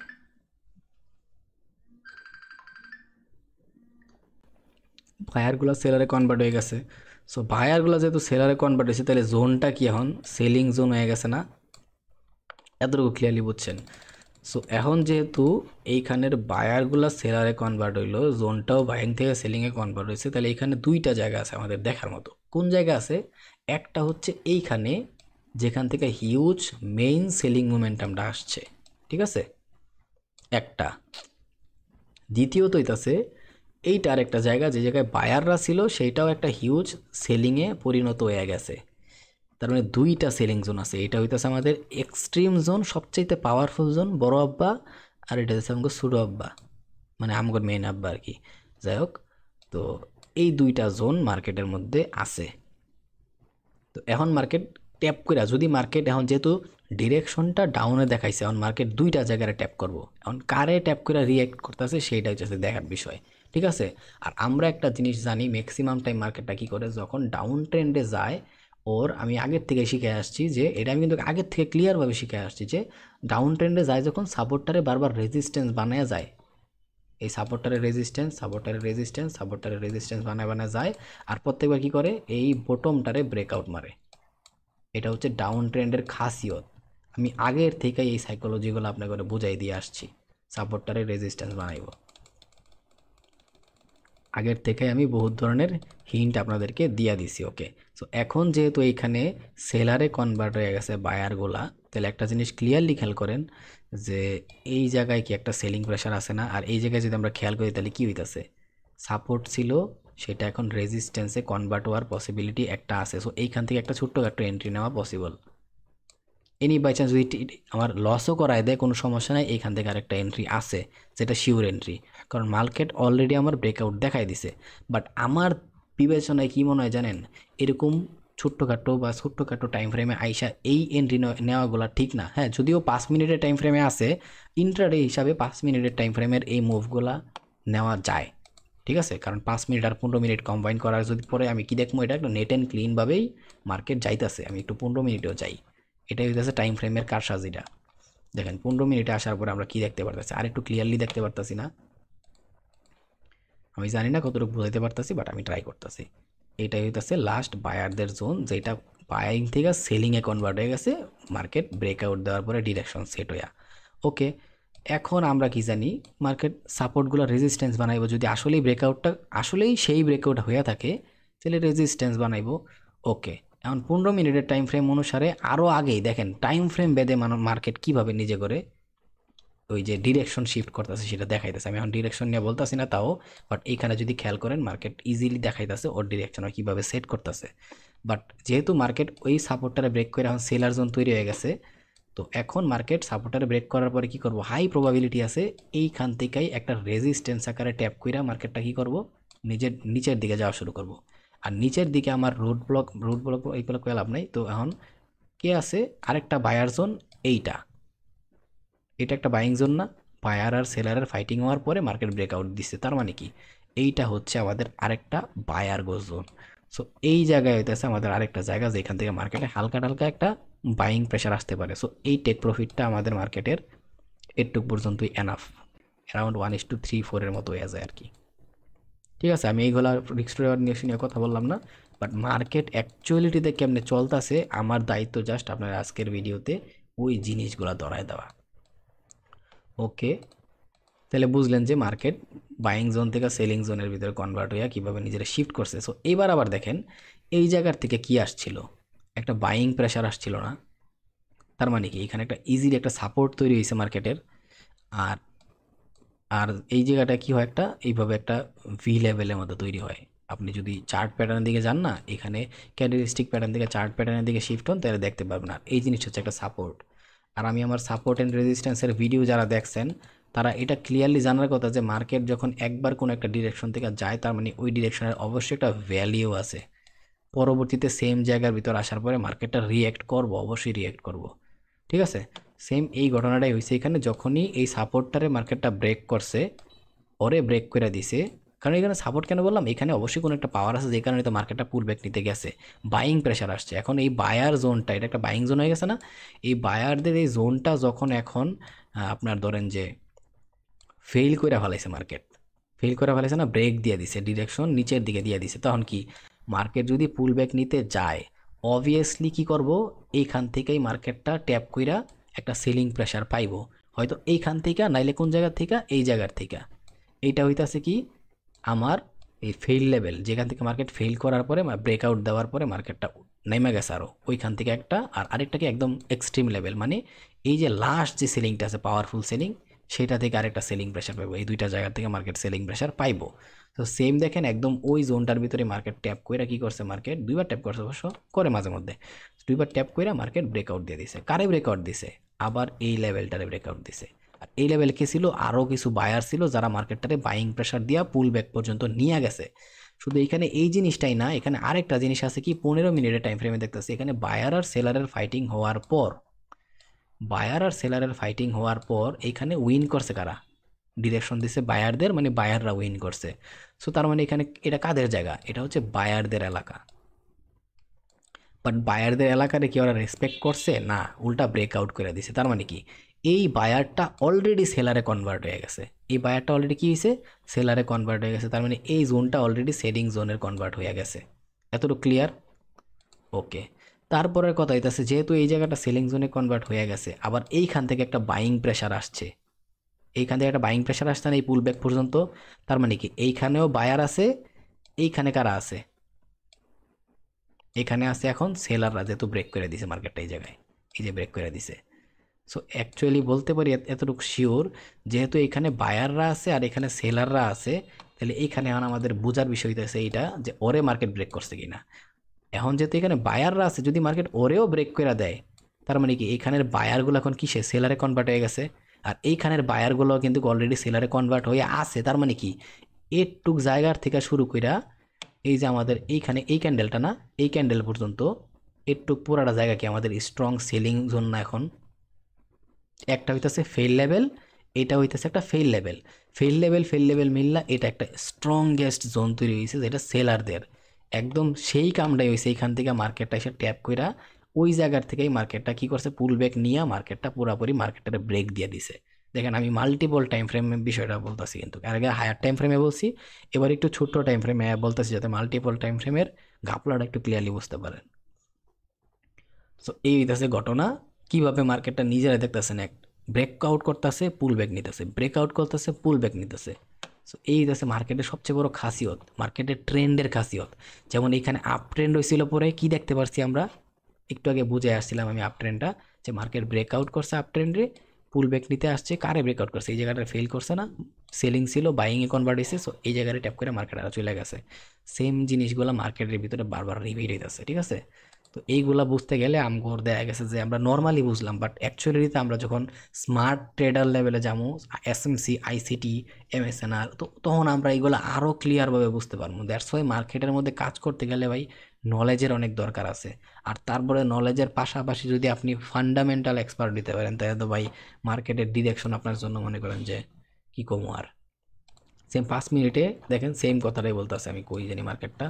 বায়ারগুলো সেলারে কনভার্ট হয়ে গেছে। সো বায়ারগুলো যেহেতু সেলারে কনভার্ট হয়েছে, তাহলে জোনটা কি এখন সেলিং জোন হয়ে গেছে না? এতটুকু ক্লিয়ারলি বুঝছেন? সো এখন যেহেতু এইখানের বায়ারগুলো সেলারে কনভার্ট হইলো, জোনটাও বাইং থেকে সেলিংয়ে কনভার্ট হয়েছে, তাহলে এখানে দুইটা জায়গা আছে আমাদের দেখার মতো। কোন জায়গা আছে? একটা হচ্ছে এইখানে, যেখান থেকে হিউজ মেইন সেলিং মোমেন্টামটা আসছে, ঠিক আছে, একটা। দ্বিতীয়ত হইতাছে এইটা আর একটা জায়গা, যে জায়গায় বায়াররা ছিল সেইটাও একটা হিউজ সেলিংয়ে পরিণত হয়ে গেছে। তার মানে দুইটা সেলিং জোন আছে, এটা হইতেছে আমাদের এক্সট্রিম জোন, সবচাইতে পাওয়ারফুল জোন, বড় আব্বা, আর এটা হচ্ছে আমাকে ছোটো আব্বা, মানে আমগর মেইন আব্বা আর কি। যাই হোক, তো এই দুইটা জোন মার্কেটের মধ্যে আছে। তো এখন মার্কেট ট্যাপ করে, যদি মার্কেট এখন যেহেতু ডিরেকশনটা ডাউনে দেখাইছে, এখন মার্কেট দুইটা জায়গায় ট্যাপ করব, এখন কারে ট্যাপ করে রিয়্যাক্ট করতেছে সেইটাই হচ্ছে দেখার বিষয়, ঠিক আছে। আর আমরা একটা জিনিস জানি, ম্যাক্সিমাম টাইম মার্কেটটা কী করে, যখন ডাউন ট্রেন্ডে যায়, ওর আমি আগের থেকে শিখে আসছি, যে এটা আমি কিন্তু আগের থেকে ক্লিয়ারভাবে শিখে আসছি, যে ডাউন ট্রেন্ডে যায় যখন সাপোর্টারে বারবার রেজিস্ট্যান্স বানায় যায়, এই সাপোর্টারের রেজিস্ট্যান্স বানায় যায়, আর প্রত্যেকবার কী করে, এই বটমটারে ব্রেকআউট মারে। এটা হচ্ছে ডাউন ট্রেন্ডের খাসিয়ত। আমি আগের থেকে এই সাইকোলজিগুলো আপনাকে বুঝাই দিয়ে আসছি, সাপোর্টারে রেজিস্ট্যান্স বানাইব, আগের থেকে আমি বহুত ধরনের হিন্ট আপনাদেরকে দিয়ে দিছি। ওকে, সো এখন যেহেতু এইখানে সেলারে কনভার্ট হয়ে গেছে বায়ারগুলা, তাহলে একটা জিনিস ক্লিয়ারলি খেয়াল করেন, যে এই জায়গায় কি একটা সেলিং প্রেশার আছে না? আর এই জায়গায় যদি আমরা খেয়াল করি তাহলে কি হইতাছে, সাপোর্ট ছিল সেটা এখন রেজিস্ট্যান্সে কনভার্ট হওয়ার পসিবিলিটি একটা আছে। সো এইখান থেকে একটা ছোট্ট একটা এন্ট্রি নেওয়া পসিবল। এনি বাই চান্স যদি আমার লসও করায় দেয় কোনো সমস্যা নাই, এইখান থেকে আরেকটা এন্ট্রি আছে যেটা শিওর এন্ট্রি, কারণ মার্কেট অলরেডি আমার ব্রেকআউট দেখাই দিছে। বাট আমার বিবেচনায় কী মনে হয় জানেন, এরকম ছোট্টখাটো টাইম ফ্রেমে আইসা এই এন্ট্রি নেওয়াগুলো ঠিক না। হ্যাঁ, যদিও 5 মিনিটের টাইম ফ্রেমে আছে, ইন্ট্রাডে হিসাবে 5 মিনিটের টাইম ফ্রেমের এই মুভগুলা নেওয়া যায়, ঠিক আছে, কারণ 5 মিনিট আর 15 মিনিট কম্বাইন করার যদি পরে আমি কি দেখবো, এটা একটা নেট অ্যান্ড ক্লিনভাবেই মার্কেট যাইতেছে, আমি একটু 15 মিনিটেও যাই, এটাই হইতেছে টাইম ফ্রেমের কারসাজিটা। দেখেন 15 মিনিটে আসার পরে আমরা কি দেখতে পারতেছি, আর একটু ক্লিয়ারলি দেখতে পারতেছি না? আমি জানি না কতটুকু বুঝাইতে পারতেছি, বাট আমি ট্রাই করতেছি। এটাই হইতেছে লাস্ট বায়ারদের জোন, যেটা বায়ারিং থেকে সেলিংয়ে কনভার্ট হয়ে গেছে, মার্কেট ব্রেকআউট দেওয়ার পরে ডিরেকশন সেট হইয়া। ওকে, এখন আমরা কি জানি, মার্কেট সাপোর্টগুলো রেজিস্ট্যান্স বানাইব, যদি আসলেই ব্রেকআউটটা আসলেই সেই ব্রেকআউট হয়ে থাকে তাহলে রেজিস্ট্যান্স বানাইব। ওকে, এখন 15 মিনিটের টাইম ফ্রেম অনুসারে আরও আগেই দেখেন টাইম ফ্রেম বেঁধে মার্কেট কীভাবে নিজে করে ওই যে ডিরেকশন শিফট করতেছে সেটা দেখাইতেছে। আমি এখন ডিরেকশন নিয়ে বলতেছি না তাও, বাট এইখানে যদি খেয়াল করেন মার্কেট ইজিলি দেখাইতেছে ওর ডিরেকশন কীভাবে সেট করতেছে। বাট যেহেতু মার্কেট ওই সাপোর্টারে ব্রেক করে এখন সেলার জোন তৈরি হয়ে গেছে, তো এখন মার্কেট সাপোর্টারে ব্রেক করার পরে কী করব, হাই প্রবাবিলিটি আছে এইখান থেকেই একটা রেজিস্ট্যান্স আকারে ট্যাপ কইরা মার্কেটটা কী করব, নিচের দিকে যাওয়া শুরু করব। আর নিচের দিকে আমার রোড ব্লক এইগুলো কয়ে লাভ নাই। তো এখন কে আছে আরেকটা বায়ার জোন, এইটা এটা একটা বাইং জোন না? বায়ার আর সেলারের ফাইটিং হওয়ার পরে মার্কেট ব্রেকআউট দিচ্ছে, তার মানে কি এইটা হচ্ছে আমাদের আরেকটা বায়ার গো জোন। সো এই জায়গায় হইতেছে আমাদের আরেকটা জায়গা যেখান থেকে মার্কেটে হালকা হালকা একটা বাইং প্রেশার আসতে পারে। সো এই টেক প্রফিটটা আমাদের মার্কেটের এটুক পর্যন্তই এনাফ, অ্যারাউন্ড 1:3-4 এর মতো হয়ে যায় আর কি। ঠিক আছে, আমি এইগুলা রিস্ক নিয়ে কথা বললাম না, বাট মার্কেট অ্যাকচুয়ালিটিতে কেমনে চলতেছে আমার দায়িত্ব জাস্ট আপনার আজকের ভিডিওতে ওই জিনিসগুলো ধরায় দেওয়া। ওকে, তাহলে বুঝলেন যে মার্কেট বাইং জোন থেকে সেলিং জোনের ভিতরে কনভার্ট হইয়া কীভাবে নিজেরা শিফট করছে। সো এইবার আবার দেখেন এই জায়গার থেকে কি আসছিল, একটা বাইং প্রেশার আসছিল না? তার মানে কি এখানে একটা ইজিলি একটা সাপোর্ট তৈরি হয়েছে মার্কেটের। আর আর এই জায়গাটা কি হয়, একটা এইভাবে একটা ভি লেভেলের মতো তৈরি হয়। আপনি যদি চার্ট প্যাটার্নের দিকে যান না, এখানে ক্যান্ডেলস্টিক প্যাটার্ন থেকে চার্ট প্যাটার্নের দিকে শিফট হন, তাহলে দেখতে পারবেন। আর এই জিনিসটা হচ্ছে একটা সাপোর্ট। আর আমি আমার সাপোর্ট অ্যান্ড রেজিস্ট্যান্সের ভিডিও যারা দেখছেন তারা এটা ক্লিয়ারলি জানার কথা যে মার্কেট যখন একবার কোনো একটা ডিরেকশন থেকে যায়, তার মানে ওই ডিরেকশনের অবশ্যই একটা ভ্যালিউ আছে। পরবর্তীতে সেম জায়গার ভিতর আসার পরে মার্কেটটা রিয়্যাক্ট করব, অবশ্যই রিয়্যাক্ট করব। ঠিক আছে, সেম এই ঘটনাটাই হয়েছে এখানে। যখনই এই সাপোর্টটারে মার্কেটটা ব্রেক করছে, ওরে ব্রেক করে দিছে। কারণ এখানে সাপোর্ট কেন বললাম, এখানে অবশ্যই কোনো একটা পাওয়ার আছে যে কারণে তো মার্কেটটা পুল ব্যাক নিতে গেছে, বাইং প্রেশার আসছে। এখন এই বায়ার জোনটা, এটা একটা বাইং জোন হয়ে গেছে না? এই বায়ারদের এই জোনটা যখন এখন আপনার ধরেন যে ফেল করে ফেলাইছে, মার্কেট ফেল করে ফেলাইছে না, ব্রেক দিয়ে দিছে, ডিরেকশন নিচের দিকে দিয়ে দিছে, তখন কি মার্কেট যদি পুল ব্যাক নিতে যায়, অবভিয়াসলি কি করব, এইখান থেকেই মার্কেটটা ট্যাপ কইরা একটা সেলিং প্রেশার পাইব, হয়তো এইখান থেকে, নাইলে কোন জায়গার থেকে, এই জায়গার থেকে। এইটা হইতাছে কি আমার এই ফেল লেভেল, যেখান থেকে মার্কেট ফেল করার পরে ব্রেকআউট দেওয়ার পরে মার্কেটটা নেমে গেছে আরও, ওইখান থেকে একটা, আর আরেকটাকে একদম এক্সট্রিম লেভেল, মানে এই যে লাস্ট যে সেলিংটা আছে পাওয়ারফুল সেলিং, সেটা থেকে আরেকটা সেলিং প্রেশার পাইবো। এই দুইটা জায়গা থেকে মার্কেট সেলিং প্রেশার পাইবো। তো সেম দেখেন একদম ওই জোনটার ভিতরে মার্কেট ট্যাপ করে কি করছে, মার্কেট দুইবার ট্যাপ করছে, অবশ্য করে মাঝে মধ্যে, দুইবার ট্যাপ করে মার্কেট ব্রেকআউট দিয়ে দিছে। কারে ব্রেকআউট দিছে? আবার এই লেভেলটারে ব্রেকআউট দিছে। আর এই লেভেল কে ছিল, আরও কিছু বায়ার ছিল যারা মার্কেটটারে বাইং প্রেশার দিয়া পুল ব্যাক পর্যন্ত নিয়ে গেছে। শুধু এখানে এই জিনিসটাই না, এখানে আরেকটা জিনিস আছে কি, 15 মিনিটের টাইম ফ্রেমে দেখতেছি এখানে বায়ার আর সেলারের ফাইটিং হওয়ার পর, এইখানে উইন করছে কারা? ডিরেকশন দিছে বায়ারদের, মানে বায়াররা উইন করছে। সো তার মানে এখানে এটা কাদের জায়গা? এটা হচ্ছে বায়ারদের এলাকা। বাট বায়ারদের এলাকারে কি ওরা রেসপেক্ট করছে? না, উল্টা ব্রেকআউট করে দিছে। তার মানে কি এই বায়ারটা অলরেডি সেলারে কনভার্ট হয়ে গেছে, এই বায়ারটা অলরেডি কি হয়েছে, সেলারে কনভার্ট হয়ে গেছে। তার মানে এই জোনটা অলরেডি সেলিং জোনের কনভার্ট হয়ে গেছে। এতটুকু ক্লিয়ার? ওকে, তারপরের কথা হইতাছে যেহেতু এই জায়গাটা সেলিং জোনে কনভার্ট হয়ে গেছে, আবার এইখান থেকে একটা বাইং প্রেশার আসছে, এইখান থেকে একটা বাইং প্রেশার আসছে না এই পুল ব্যাক পর্যন্ত। তার মানে কি এইখানেও বায়ার আছে, এইখানে কারা আছে? এখানে আছে এখন সেলাররা, যেহেতু ব্রেক করে দিছে মার্কেটটা এই জায়গায়, এই যে ব্রেক করে দিছে। সো অ্যাকচুয়ালি বলতে পারি এতটুকু শিওর, যেহেতু এখানে বায়াররা আছে আর এখানে সেলাররা আছে, তাহলে এইখানে এখন আমাদের বোঝার বিষয় হইতেছে এইটা যে ওরে মার্কেট ব্রেক করছে কিনা। এখন যেহেতু এখানে বায়াররা আছে, যদি মার্কেট ওরেও ব্রেক করে দেয়, তার মানে কি এইখানের বায়ারগুলো এখন কিসে, সেলারে কনভার্ট হয়ে গেছে। আর এইখানের বায়ারগুলো কিন্তু অলরেডি সেলারে কনভার্ট হয়ে আছে। তার মানে কি এটুক জায়গার থেকে শুরু কইরা এই যে আমাদের এইখানে এই ক্যান্ডেলটা না, এই ক্যান্ডেল পর্যন্ত একটু পুরাটা জায়গা কি আমাদের স্ট্রং সেলিং জোন না? এখন একটা হইতেছে ফেল লেভেল, এটা হইতেছে একটা ফেল লেভেল মিললা, এটা একটা স্ট্রংগেস্ট জোন তৈরি হয়েছে যেটা সেলারদের। একদম সেই কামটাই হয়েছে, এইখান থেকে মার্কেটটা এসে ট্যাপ কইরা ওই জায়গার থেকেই মার্কেটটা কি করছে, পুল ব্যাক নিয়ে মার্কেটটা পুরাপুরি মার্কেটটা ব্রেক দিয়ে দিছে। দেখেন আমি মাল্টিপল টাইম ফ্রেমে বিষয়টা বলতেছি, কিন্তু এর আগে হায়ার টাইম ফ্রেমে বলছি, এবার একটু ছোট্ট টাইম ফ্রেমে বলতেছি যাতে মাল্টিপল টাইম ফ্রেমের ঘাপলাটা একটু ক্লিয়ারলি বুঝতে পারেন। সো এই হইতেছে ঘটনা, কিভাবে মার্কেটটা নিজেরা দেখতেছেন এক ব্রেকআউট করতেছে, পুল ব্যাক নিতেছে, ব্রেকআউট করতেছে, পুল ব্যাক নিতেছে। সো এই হইতেছে মার্কেটের সবচেয়ে বড় খাসিয়ত, মার্কেটের ট্রেন্ডের খাসিয়ত। যেমন এখানে আপ ট্রেন্ড হয়েছিল, পরে কি দেখতে পারছি আমরা, একটু আগে বুঝে আসছিলাম আমি আপ ট্রেন্ডটা, যে মার্কেট ব্রেকআউট করছে আপ ট্রেন্ডে, পুল ব্যাক নিতে আসছে, কারে ব্রেকআউট করছে, এই জায়গাটা ফেল করছে না, সেলিং ছিল, বাইংয়ে কনভার্ট হয়েছে। সো এই জায়গাটা ট্যাপ করে মার্কেট আরও চলে গেছে। সেম জিনিসগুলো মার্কেটের ভিতরে বারবার রিপিট হইতেছে। ঠিক আছে, তো এইগুলা বুঝতে গেলে আমগোর দেখা গেছে যে আমরা নর্মালি বুঝলাম, বাট অ্যাকচুয়ালিতে আমরা যখন স্মার্ট ট্রেডার লেভেলে যাবো, এসএমসি, আইসিটি, এমএসএনআর, তো তখন আমরা এইগুলো আরও ক্লিয়ারভাবে বুঝতে পারবো। দ্যাটস ওয়াই মার্কেটের মধ্যে কাজ করতে গেলে ভাই নলেজের অনেক দরকার আছে। আর তারপরে নলেজের পাশাপাশি যদি আপনি ফান্ডামেন্টাল এক্সপার্ট দিতে পারেন, তাহলে তো ভাই মার্কেটের ডিরেকশন আপনার জন্য মনে করেন যে কি কমু আর। সেম 5 মিনিটে দেখেন সেম কথাটাই বলতেছে, আমি কই জানি মার্কেটটা,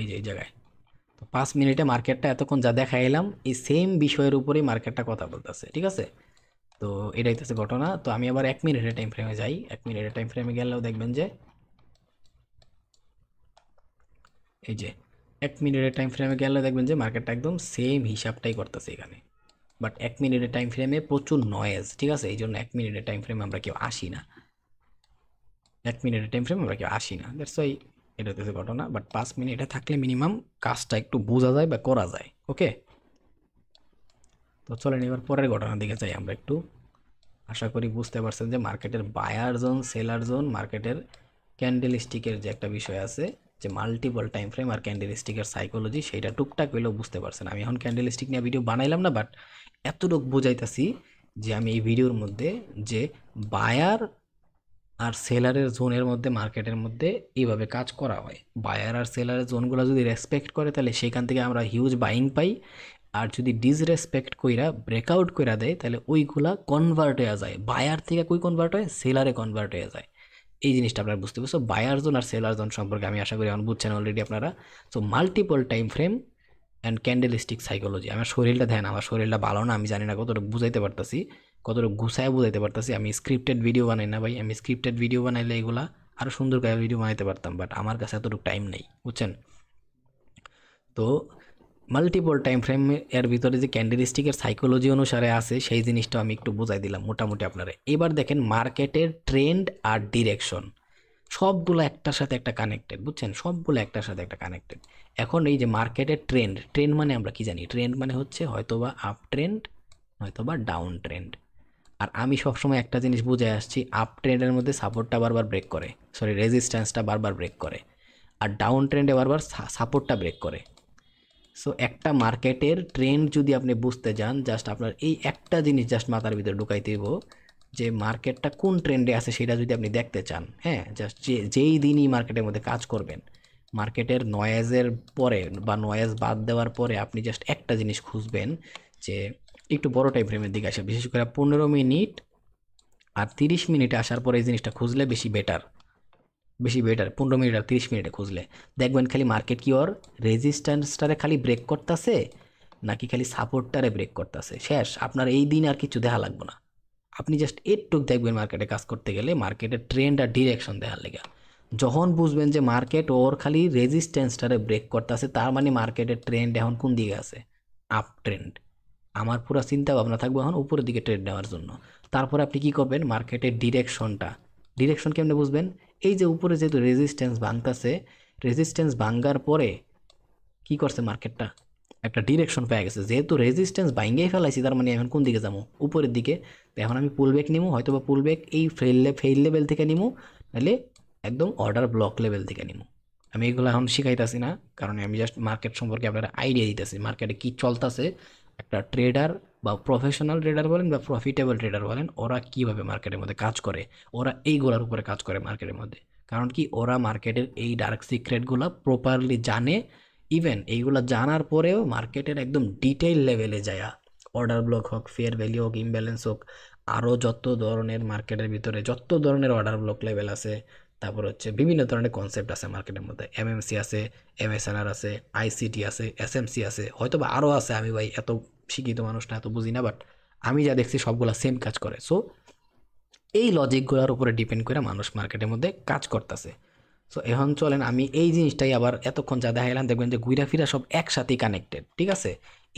এই যে এই জায়গায়। তো 5 মিনিটে মার্কেটটা এতক্ষণ যা দেখাইলাম এই সেম বিষয়ের উপরেই মার্কেটটা কথা বলতেছে, ঠিক আছে। তো এটাই হচ্ছে ঘটনা। তো আমি আবার 1 মিনিটের টাইম ফ্রেমে যাই। 1 মিনিটের টাইম ফ্রেমে গেলেও দেখবেন যে এই যে 1 মিনিটের টাইম ফ্রেমে গেলেও দেখবেন যে মার্কেটটা একদম সেম হিসাবটাই করতেছে এখানে। বাট 1 মিনিটের টাইম ফ্রেমে প্রচুর নয়েজ, ঠিক আছে, এই জন্য 1 মিনিটের টাইম ফ্রেমে আমরা কেউ আসি না। 1 মিনিটের টাইম ফ্রেমে আমরা কেউ আসি না, দ্যাটস ওয়াই এটা হচ্ছে ঘটনা। বাট 5 মিনিটে থাকলে মিনিমাম কাজটা একটু বোঝা যায় বা করা যায়। ওকে, তো চলেন এবার পরের ঘটনার দিকে যাই আমরা একটু। আশা করি বুঝতে পারছেন যে মার্কেটের বায়ার জোন, সেলার জোন, মার্কেটের ক্যান্ডেল স্টিকের যে একটা বিষয় আছে, যে মাল্টিপল টাইম ফ্রেম আর ক্যান্ডেল স্টিকের সাইকোলজি, সেইটা টুকটাক হলেও বুঝতে পারছেন। আমি এখন ক্যান্ডেল স্টিক নিয়ে ভিডিও বানাইলাম না, বাট এতটুকু বোঝাইতেছি যে আমি এই ভিডিওর মধ্যে যে বায়ার আর সেলারের জোনের মধ্যে, মার্কেটের মধ্যে এইভাবে কাজ করা হয়। বায়ার আর সেলারের জোনগুলো যদি রেসপেক্ট করে তাহলে সেখান থেকে আমরা হিউজ বাইং পাই। আর যদি ডিসরেসপেক্ট কইরা ব্রেকআউট কইরা দেয় তাহলে ওইগুলা কনভার্ট হয়ে যায়, বায়ার থেকে কই কনভার্ট হয়, সেলারে কনভার্ট হয়ে যায়। এই জিনিসটা আপনারা বুঝতে পারছো। বায়ার জোন আর সেলার জোন সম্পর্কে আমি আশা করি এখন বুঝছেন অলরেডি আপনারা। So multiple time frame and candlestick psychology. আমার শরীরটা দেন, আমার শরীরটা ভালো না, আমি জানি না কতটুকু বুঝাইতে পারতাছি, কতটুকু গুছায় বুঝাইতে পারতাছি। আমি স্ক্রিপ্টেড ভিডিও বানাই না ভাই, আমি স্ক্রিপ্টেড ভিডিও বানাইলে এগুলা আরও সুন্দর করে ভিডিও বানাইতে পারতাম, বাট আমার কাছে এতটুকু টাইম নেই, বুঝছেন। তো মাল্টিপল টাইম ফ্রেম এর ভিতরে যে ক্যান্ডেলস্টিকের সাইকোলজি অনুসারে আছে সেই জিনিসটা আমি একটু বুঝাই দিলাম মোটামুটি আপনারা। এবার দেখেন মার্কেটের ট্রেন্ড আর ডিরেকশন সবগুলো একটার সাথে একটা কানেক্টেড, বুঝছেন, সবগুলো একটার সাথে একটা কানেক্টেড। এখন এই যে মার্কেটের ট্রেন্ড, ট্রেন্ড মানে আমরা কি জানি, ট্রেন্ড মানে হচ্ছে হয়তোবা আপ ট্রেন্ড নয়তোবা ডাউন ট্রেন্ড। আর আমি সবসময় একটা জিনিস বুঝে আসছি, আপ ট্রেন্ডের মধ্যে সাপোর্টটা বারবার ব্রেক করে, সরি রেজিস্ট্যান্সটা বারবার ব্রেক করে, আর ডাউন ট্রেন্ডে বারবার সাপোর্টটা ব্রেক করে। সো একটা মার্কেটের ট্রেন্ড যদি আপনি বুঝতে যান, জাস্ট আপনার এই একটা জিনিস জাস্ট মাথার ভিতরে ঢুকাইতে হইব, যে মার্কেটটা কোন ট্রেন্ডে আছে সেটা যদি আপনি দেখতে চান, হ্যাঁ, জাস্ট যেই দিনই মার্কেটের মধ্যে কাজ করবেন, মার্কেটের নয়েজের পরে বা নয়েজ বাদ দেওয়ার পরে আপনি জাস্ট একটা জিনিস খুঁজবেন, যে একটু বড় টাইম ফ্রেমের দিকে আসে, বিশেষ করে 15 মিনিট আর 30 মিনিটে আসার পরে এই জিনিসটা খুঁজলে বেশি বেটার, বেশি বেটার। 15 মিনিট আর 30 মিনিটে খুঁজলে দেখবেন খালি মার্কেট কি ওর রেজিস্ট্যান্সটারে খালি ব্রেক করতেছে নাকি খালি সাপোর্টটারে ব্রেক করতেছে, শেষ। আপনার এই দিন আর কিছু দেখা লাগবে না, আপনি জাস্ট একটুক দেখবেন মার্কেটে কাজ করতে গেলে মার্কেটের ট্রেন্ড আর ডিরেকশন দেখার লেগে। যখন বুঝবেন যে মার্কেট ওর খালি রেজিস্ট্যান্সটারে ব্রেক করতেছে, তার মানে মার্কেটের ট্রেন্ড এখন কোন দিকে আছে, আপ ট্রেন্ড। আমার পুরো চিন্তা ভাবনা থাকবে এখন উপরের দিকে ট্রেড নেওয়ার জন্য। তারপরে আপনি কি করবেন, মার্কেটের ডিরেকশনটা, ডিরেকশন কেমনে বুঝবেন, এই যে উপরে যেহেতু রেজিস্ট্যান্স ভাঙতেছে, রেজিস্ট্যান্স ভাঙ্গার পরে কি করছে মার্কেটটা, একটা ডিরেকশন পেয়ে গেছে, যেহেতু রেজিস্ট্যান্স ভাঙ্গেই ফেলাইছি, তার মানে এখন কোন দিকে যাবো, উপরের দিকে। তো এখন আমি পুল ব্যাক নিবো, হয়তো বা পুল ব্যাক এই ফেল লেভেল থেকে নিবো, নাহলে একদম অর্ডার ব্লক লেভেল থেকে নিবো। আমি এগুলো এখন শিখাইতেছি না, কারণ আমি জাস্ট মার্কেট সম্পর্কে আপনারা আইডিয়া দিতেছি, মার্কেটে কি চলতেছে। একটা ট্রেডার বা প্রফেশনাল ট্রেডার বলেন বা প্রফিটেবল ট্রেডার বলেন, ওরা কিভাবে মার্কেটের মধ্যে কাজ করে, ওরা এইগুলোর উপরে কাজ করে মার্কেটের মধ্যে। কারণ কি, ওরা মার্কেটের এই ডার্ক সিক্রেটগুলো প্রপারলি জানে। ইভেন এইগুলো জানার পরেও মার্কেটের একদম ডিটেইল লেভেলে যায়, অর্ডার ব্লক হোক, ফেয়ার ভ্যালু হোক, ইমব্যালেন্স হোক, আরও যত ধরনের মার্কেটের ভিতরে যত ধরনের অর্ডার ব্লক লেভেল আছে, তারপর হচ্ছে বিভিন্ন ধরনের কনসেপ্ট আছে মার্কেটের মধ্যে, এমএমসি আছে, এমএসএনআর আছে, আইসিটি আছে, এসএমসি আছে, হয়তো বা আরও আছে। আমি ভাই এত শিক্ষিত মানুষ না, এত বুঝি না, বাট আমি যা দেখছি সবগুলা সেম কাজ করে। সো এই লজিকগুলোর উপরে ডিপেন্ড করে মানুষ মার্কেটের মধ্যে কাজ করতেছে। সো এখন চলেন আমি এই জিনিসটাই আবার এতক্ষণ যা দেখাইলাম, দেখবেন যে ঘুরা ফিরা সব একসাথেই কানেক্টেড, ঠিক আছে।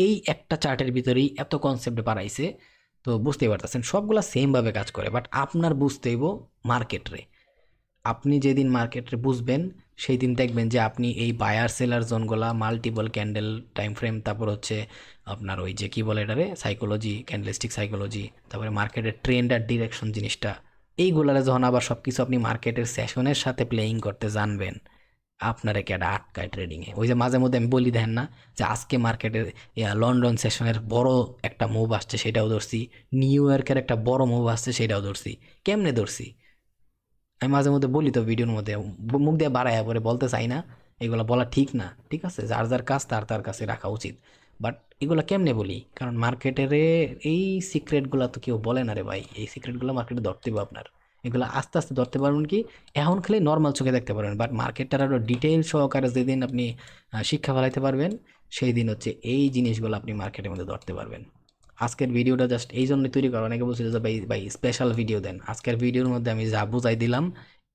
এই একটা চার্টের ভিতরেই এত কনসেপ্ট বাড়াইছে, তো বুঝতেই পারতেছেন সবগুলা সেমভাবে কাজ করে। বাট আপনার বুঝতেইব মার্কেটরে, আপনি যেদিন মার্কেটে বুঝবেন সেই দিন দেখবেন যে আপনি এই বায়ার সেলার জোনগুলা, মাল্টিপল ক্যান্ডেল টাইম ফ্রেম, তারপর হচ্ছে আপনার ওই যে কী বলে এটারে সাইকোলজি, ক্যান্ডেলস্টিক সাইকোলজি, তারপরে মার্কেটের ট্রেন্ড আর ডিরেকশন জিনিসটা, এইগুলারে যখন আবার সব কিছু আপনি মার্কেটের সেশনের সাথে প্লেয়িং করতে জানবেন, আপনারা কেডা আটকায় ট্রেডিংয়ে? ওই যে মাঝে মধ্যে আমি বলি দেখেন না যে আজকে মার্কেটের লন্ডন সেশনের বড় একটা মুভ আসছে সেটাও ধরছি, নিউ ইয়র্কের একটা বড় মুভ আসছে সেটাও ধরছি। কেমনে ধরছি? আমি মাঝে মধ্যে বলি তো ভিডিওর মধ্যে, মুখ দিয়ে বাড়ায় পরে বলতে চাই না, এগুলো বলা ঠিক না, ঠিক আছে? যার যার কাজ তার তার কাছে রাখা উচিত। বাট এগুলো কেমনে বলি, কারণ মার্কেটের এই সিক্রেটগুলো তো কেউ বলে না রে ভাই। এই সিক্রেটগুলো মার্কেটে ধরতে হবে আপনার। এগুলো আস্তে আস্তে ধরতে পারবেন কি, এখন খালি নর্মাল চোখে দেখতে পারবেন, বাট মার্কেটটার আরও ডিটেইল সহকারে যেদিন আপনি শিক্ষা ফেলাইতে পারবেন, সেই দিন হচ্ছে এই জিনিসগুলো আপনি মার্কেটের মধ্যে ধরতে পারবেন। আজকের ভিডিওটা জাস্ট এই জন্যই তৈরি করা। অনেকে বলছিল যে ভাই ভাই স্পেশাল ভিডিও দেন। আজকের ভিডিওর মধ্যে আমি যা বুঝাই দিলাম,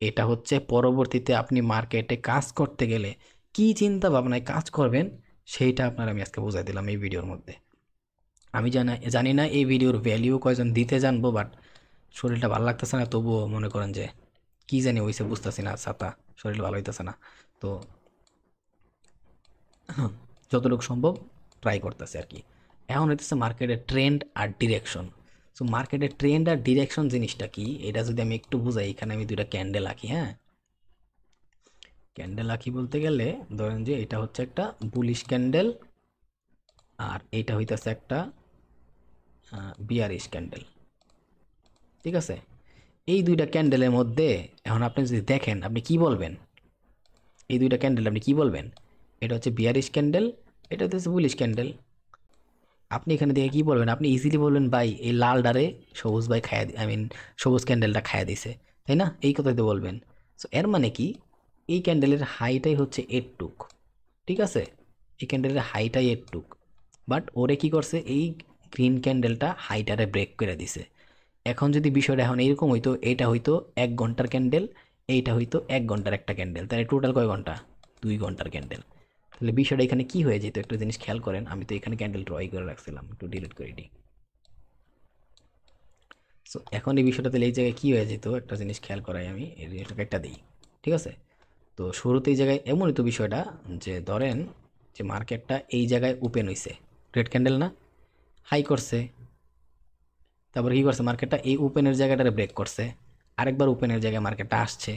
এটা হচ্ছে পরবর্তীতে আপনি মার্কেটে কাজ করতে গেলে কি চিন্তা ভাবনায় কাজ করবেন, সেইটা আপনার আমি আজকে বুঝাই দিলাম এই ভিডিওর মধ্যে। আমি জানি না এই ভিডিওর ভ্যালিউ কয়জন দিতে জানবো, বাট শরীরটা ভালো লাগতেছে না, তবুও মনে করেন যে কি জানি হয়েছে বুঝতেছি না, ছাতা শরীর ভালো হইতেছে না, তো যতটুকু সম্ভব ট্রাই করতেছে আর কি। এখন হইতেছে মার্কেটের ট্রেন্ড আর ডিরেকশন। সো মার্কেটের ট্রেন্ড আর ডিরেকশন জিনিসটা কি, এটা যদি আমি একটু বুঝাই, এখানে আমি দুইটা ক্যান্ডেল আঁকি। হ্যাঁ, ক্যান্ডেল আঁকি বলতে গেলে ধরেন যে এটা হচ্ছে একটা বুলিশ ক্যান্ডেল, আর এইটা হইতেছে একটা বিয়ারিশ ক্যান্ডেল, ঠিক আছে? এই দুইটা ক্যান্ডেলের মধ্যে এখন আপনি যদি দেখেন, আপনি কি বলবেন? এই দুইটা ক্যান্ডেল আপনি কি বলবেন? এটা হচ্ছে বিয়ারিশ ক্যান্ডেল, এটা হচ্ছে বুলিশ ক্যান্ডেল। আপনি এখানে দেখে কি বলবেন? আপনি ইজিলি বলবেন ভাই এই লাল ডারে সবুজ ভাই খায়া আই মিন সবুজ ক্যান্ডেলটা খায়া দিছে, তাই না? এই কথাই তো বলবেন। সো এর মানে কি, এই ক্যান্ডেলের হাইটাই হচ্ছে এটুক, ঠিক আছে? এই ক্যান্ডেলের হাইটাই এটুক, বাট ওরে কি করছে, এই গ্রিন ক্যান্ডেলটা হাইটারে ব্রেক করে দিছে। এখন যদি বিষয়টা এখন এরকম হইতো, এটা হইতো 1 ঘন্টার ক্যান্ডেল, এইটা হইতো 1 ঘন্টার একটা ক্যান্ডেল, তাহলে টোটাল কয় ঘন্টা? 2 ঘন্টার ক্যান্ডেল। তাহলে বিষয়টা এখানে কি হয়ে যেত, একটা জিনিস খেয়াল করেন। আমি তো এখানে ক্যান্ডেল ড্রই করে রাখছিলাম, একটু ডিলিট করে দিই। সো এখন এই বিষয়টা তাহলে এই জায়গায় কি হয়ে যেত, একটা জিনিস খেয়াল করাই, আমি এই জিনিসটাকে একটা দিই, ঠিক আছে? তো শুরুতে এই জায়গায় এমনই তো বিষয়টা, যে ধরেন যে মার্কেটটা এই জায়গায় ওপেন হইছে, রেড ক্যান্ডেল না, হাই করছে, তারপর কি করছে, মার্কেটটা এই ওপেনের জায়গাটারে ব্রেক করছে, আরেকবার ওপেনের জায়গায় মার্কেটটা আসছে,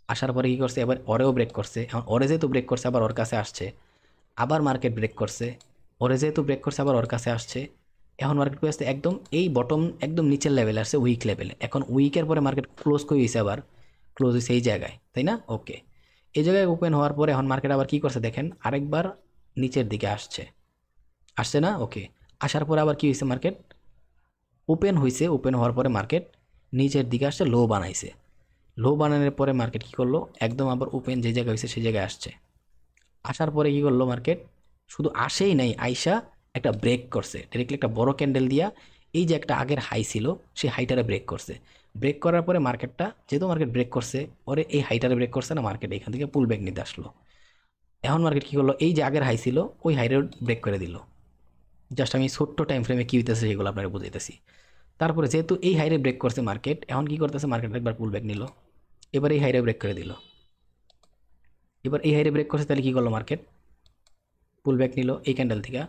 আসার পরে কি করছে, এবার ওরেও ব্রেক করছে। এখন ওরে যেহেতু ব্রেক করছে আবার ওর কাছে আসছে, আবার মার্কেট ব্রেক করছে, ওরে যেহেতু ব্রেক করছে আবার ওর কাছে আসছে। এখন মার্কেট করে আসছে একদম এই বটম একদম নিচের লেভেলে আসছে, উইক লেভেলে। এখন উইকের পরে মার্কেট ক্লোজ করে দিয়েছে, আবার ক্লোজ হয়েছে এই জায়গায়, তাই না? ওকে, এই জায়গায় ওপেন হওয়ার পরে এখন মার্কেট আবার কি করছে দেখেন, আরেকবার নিচের দিকে আসছে, আসছে না? ওকে, আসার পরে আবার কি হয়েছে, মার্কেট ওপেন হয়েছে, ওপেন হওয়ার পরে মার্কেট নিচের দিকে আসছে, লো বানাইছে। লো বানানোর পরে মার্কেট কী করলো, একদম আবার ওপেন যে জায়গায় হয়েছে সেই জায়গায় আসছে। আসার পরে কী করলো, মার্কেট শুধু আসেই নাই, আইসা একটা ব্রেক করছে ডিরেক্টলি, একটা বড় ক্যান্ডেল দিয়া এই যে একটা আগের হাই ছিল সেই হাইটারে ব্রেক করছে। ব্রেক করার পরে মার্কেটটা যেহেতু মার্কেট ব্রেক করছে, পরে এই হাইটারে ব্রেক করছে না, মার্কেট এখান থেকে পুল ব্যাক নিতে আসলো। এখন মার্কেট কী করলো, এই যে আগের হাই ছিল ওই হাইরে ব্রেক করে দিল। জাস্ট আমি ছোট্ট টাইম ফ্রেমে কী হইতেছে সেগুলো আপনাকে বুঝাইতেছি। তারপরে যেহেতু এই হাইরে ব্রেক করছে মার্কেট, এখন কি করতেছে, মার্কেট একবার পুল ব্যাক নিল, এবার এই হাইরে ব্রেক করে দিল, এবার এই হাইরে ব্রেক করছে, তাহলে কি করলো, মার্কেট পুল ব্যাক নিল এই ক্যান্ডেল থেকে,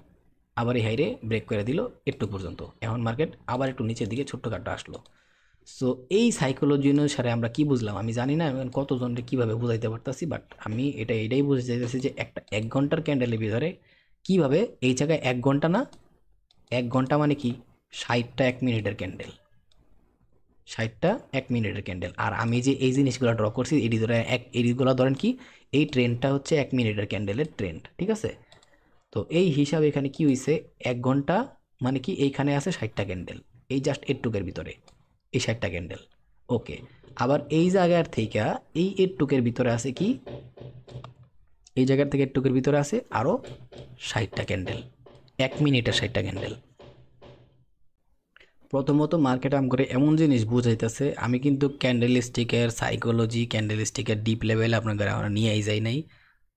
আবার এই হাইরে ব্রেক করে দিল একটু পর্যন্ত। এখন মার্কেট আবার একটু নিচের দিকে ছোট্টখাটো আসলো। সো এই সাইকোলজি অনুসারে আমরা কি বুঝলাম, আমি জানি না আমি কতজনকে কীভাবে বুঝাইতে পারতাছি, বাট আমি এটাই বুঝতে চাইতেছি যে একটা 1 ঘন্টার ক্যান্ডেলের ভিতরে কীভাবে এই জায়গায় 1 ঘন্টা না, 1 ঘন্টা মানে কি 60টা 1 মিনিটের ক্যান্ডেল, 60টা 1 মিনিটের ক্যান্ডেল। আর আমি যে এই জিনিসগুলো ড্র করছি এটি ধরে এডিগুলো ধরেন কি, এই ট্রেন্ডটা হচ্ছে 1 মিনিটের ক্যান্ডেলের ট্রেন্ড, ঠিক আছে? তো এই হিসাবে এখানে কি হয়েছে, 1 ঘন্টা মানে কি এইখানে আছে 60টা ক্যান্ডেল, এই জাস্ট এটুকের ভিতরে এই 60টা ক্যান্ডেল। ওকে, আবার এই জায়গার থেকে এই এটুকের ভিতরে আছে কি, এই জায়গার থেকে এটুকের ভিতরে আছে আরও 60টা ক্যান্ডেল, 1 মিনিটের 60টা ক্যান্ডেল। প্রথমত মার্কেট আম করে এমন জিনিস বুঝাইতেছে, আমি কিন্তু ক্যান্ডেল স্টিকের সাইকোলজি, ক্যান্ডেল স্টিকের ডিপ লেভেলে আপনাদের আমরা নিয়েই যাই নাই।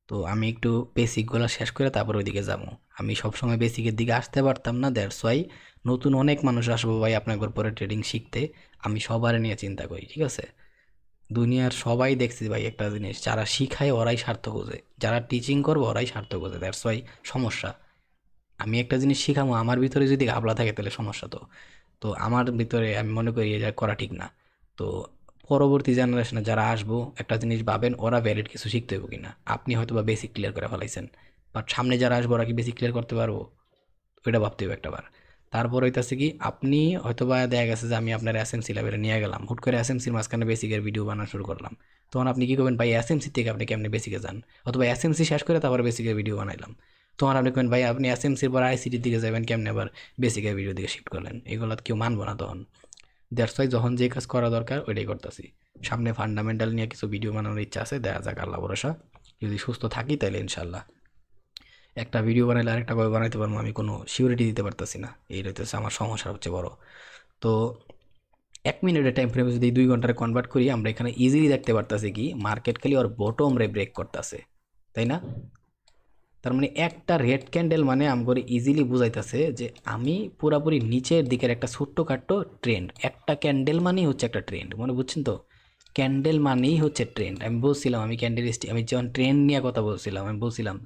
তো আমি একটু বেসিকগুলো শেষ করে তারপর ওইদিকে যাবো। আমি সবসময় বেসিকের দিকে আসতে পারতাম না, দ্যাটস ওয়াই নতুন অনেক মানুষ আসবো ভাই আপনার পরে ট্রেডিং শিখতে। আমি সবার নিয়ে চিন্তা করি, ঠিক আছে? দুনিয়ার সবাই দেখছি ভাই একটা জিনিস, যারা শিখায় ওরাই স্বার্থ খোঁজে, যারা টিচিং করবে ওরাই স্বার্থ খোঁজে, দ্যাটস ওয়াই সমস্যা। আমি একটা জিনিস শিখামো, আমার ভিতরে যদি ঘাবলা থাকে তাহলে সমস্যা। তো তো আমার ভিতরে আমি মনে করি এটা করা ঠিক না। তো পরবর্তী জেনারেশনে যারা আসবো একটা জিনিস ভাবেন, ওরা ভ্যালিড কিছু শিখতে হইব কিনা। আপনি হয়তো বা বেসিক ক্লিয়ার করে ফেলাইছেন, বাট সামনে যারা আসবো ওরা কি বেসিক ক্লিয়ার করতে পারবো? ওইটা ভাবতে হবে একটাবার। তারপর হইতাছে কি, আপনি হয়তোবা দেখা গেছে যে আমি আপনার এসএমসি লেভেলে নিয়ে গেলাম, হুট করে এসএমসির মাঝখানে বেসিকের ভিডিও বানানো শুরু করলাম। তখন আপনি কি করবেন, ভাই এসএমসি থেকে আপনি কেমনে বেসিকে যান? অথবা এসএমসি শেষ করে তারপর বেসিকের ভিডিও বানাইলাম। তখন আপনি কবেন, ভাই আপনি এসএমসির পর আইসিটির দিকে যাবেন কেমনে, আবার বেসিকের ভিডিও দিকে শিফট করলেন? এগুলো কেউ মানবো না তখন। দ্যাটস ওয়াই যখন যে কাজ করা দরকার ওইটাই করতেছি। সামনে ফান্ডামেন্টাল নিয়ে কিছু ভিডিও বানানোর ইচ্ছা আছে, দেখা যাক, আল্লাহ ভরসা। যদি সুস্থ থাকি তাহলে ইনশাল্লাহ একটা ভিডিও বানাইলে আরেকটা কবে বানাইতে পারবো আমি কোনো সিউরিটি দিতে পারতেছি না। এই হচ্ছে আমার সমস্যা সবচেয়ে বড়। তো 1 মিনিটের টাইম ফ্রেমে যদি 2 ঘন্টায় কনভার্ট করি, আমরা এখানে ইজিলি দেখতে পারতেছি কি মার্কেট খালি ওর বটম রে ব্রেক করতেছে, তাই না? তার মানে একটা রেড ক্যান্ডেল মানে আমগরে ইজিলি বুঝাইতেছে যে আমি পুরাপুরি নিচের দিকের একটা ছোট্টখাট্টো ট্রেন্ড। একটা ক্যান্ডেল মানেই হচ্ছে একটা ট্রেন্ড, মনে বুঝছেন তো? ক্যান্ডেল মানেই হচ্ছে ট্রেন্ড। আমি বলছিলাম, আমি ক্যান্ডেল স্টিক, আমি যখন ট্রেন্ড নিয়ে কথা বলছিলাম আমি বলছিলাম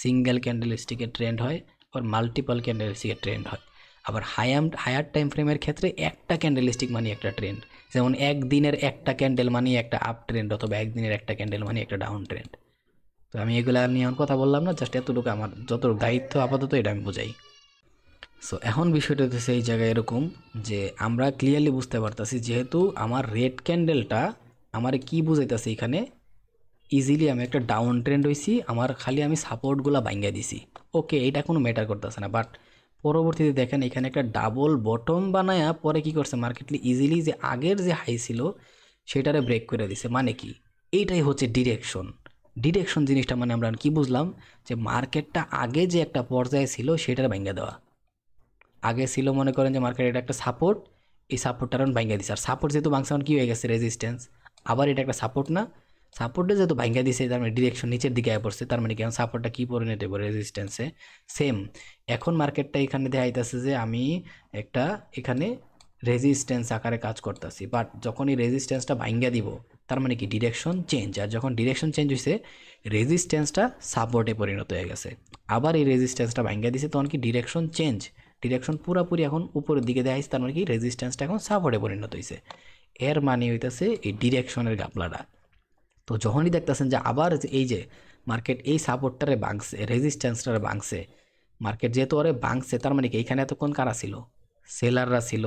সিঙ্গেল ক্যান্ডেল স্টিকের ট্রেন্ড হয়, আবার মাল্টিপল ক্যান্ডেল স্টিকের ট্রেন্ড হয়। আবার হায়ার টাইম ফ্রেমের ক্ষেত্রে একটা ক্যান্ডেল স্টিক মানে একটা ট্রেন্ড। যেমন একদিনের একটা ক্যান্ডেল মানে একটা আপ ট্রেন্ড, অথবা একদিনের একটা ক্যান্ডেল মানে একটা ডাউন ট্রেন্ড। তো আমি এগুলা নিয়ে এখন কথা বললাম না, জাস্ট এতটুকু আমার যতটুকু দায়িত্ব আপাতত এটা আমি বুঝাই। সো এখন বিষয়টা হচ্ছে এই জায়গায় এরকম যে আমরা ক্লিয়ারলি বুঝতে পারতাছি, যেহেতু আমার রেড ক্যান্ডেলটা আমার কি বুঝাইতেছে এখানে, ইজিলি আমি একটা ডাউন ট্রেন্ড হইছি, আমার খালি আমি সাপোর্টগুলো ভাঙ্গা দিছি। ওকে, এটা কোনো ম্যাটার করতেছে না, বাট পরবর্তীতে দেখেন এখানে একটা ডাবল বটম বানায়া পরে কি করছে মার্কেটলি, ইজিলি যে আগের যে হাই ছিল সেটারে ব্রেক করে দিছে। মানে কি, এইটাই হচ্ছে ডিরেকশন। ডিরেকশন জিনিসটা মানে আমরা কি বুঝলাম, যে মার্কেটটা আগে যে একটা পর্যায়ে ছিল সেটার ভাঙ্গা দেওয়া। আগে ছিল মনে করেন যে মার্কেট এটা একটা সাপোর্ট, এই সাপোর্টটা এখন ভাঙ্গা দিছে। আর সাপোর্ট যেহেতু ভাঙছে এখন কি হয়ে গেছে, রেজিস্ট্যান্স। আবার এটা একটা সাপোর্ট না, সাপোর্টে যেহেতু ভাঙ্গা দিছে তার মানে ডিরেকশন নিচের দিকে আয় পড়ছে, তার মানে কি এখন সাপোর্টটা কি পরিণত হবে, রেজিস্ট্যান্সে। সেম এখন মার্কেটটা এখানে দেখাইতেছে যে আমি একটা এখানে রেজিস্ট্যান্স আকারে কাজ করতেছি, বাট যখন এই রেজিস্ট্যান্সটা ভাঙ্গা দিব তার মানে কি ডিরেকশন চেঞ্জ। আর যখন ডিরেকশন চেঞ্জ হয়েছে, রেজিস্ট্যান্সটা সাপোর্টে পরিণত হয়ে গেছে। আবার এই রেজিস্ট্যান্সটা ভাঙ্গা দিছে, তখন কি ডিরেকশন চেঞ্জ, ডিরেকশন পুরাপুরি এখন উপরের দিকে দেখাইছে, তার মানে কি রেজিস্ট্যান্সটা এখন সাপোর্টে পরিণত হয়েছে। এর মানে হইতেছে এই ডিরেকশনের গাপলাটা। তো যখনই দেখতেছেন যে আবার এই যে মার্কেট এই সাপোর্টটারে ভাঙছে, রেজিস্ট্যান্সটারে ভাঙছে, মার্কেট যেহেতু ওরে ভাঙছে, তার মানে কি এখানে এতক্ষণ কারা ছিল, সেলাররা ছিল।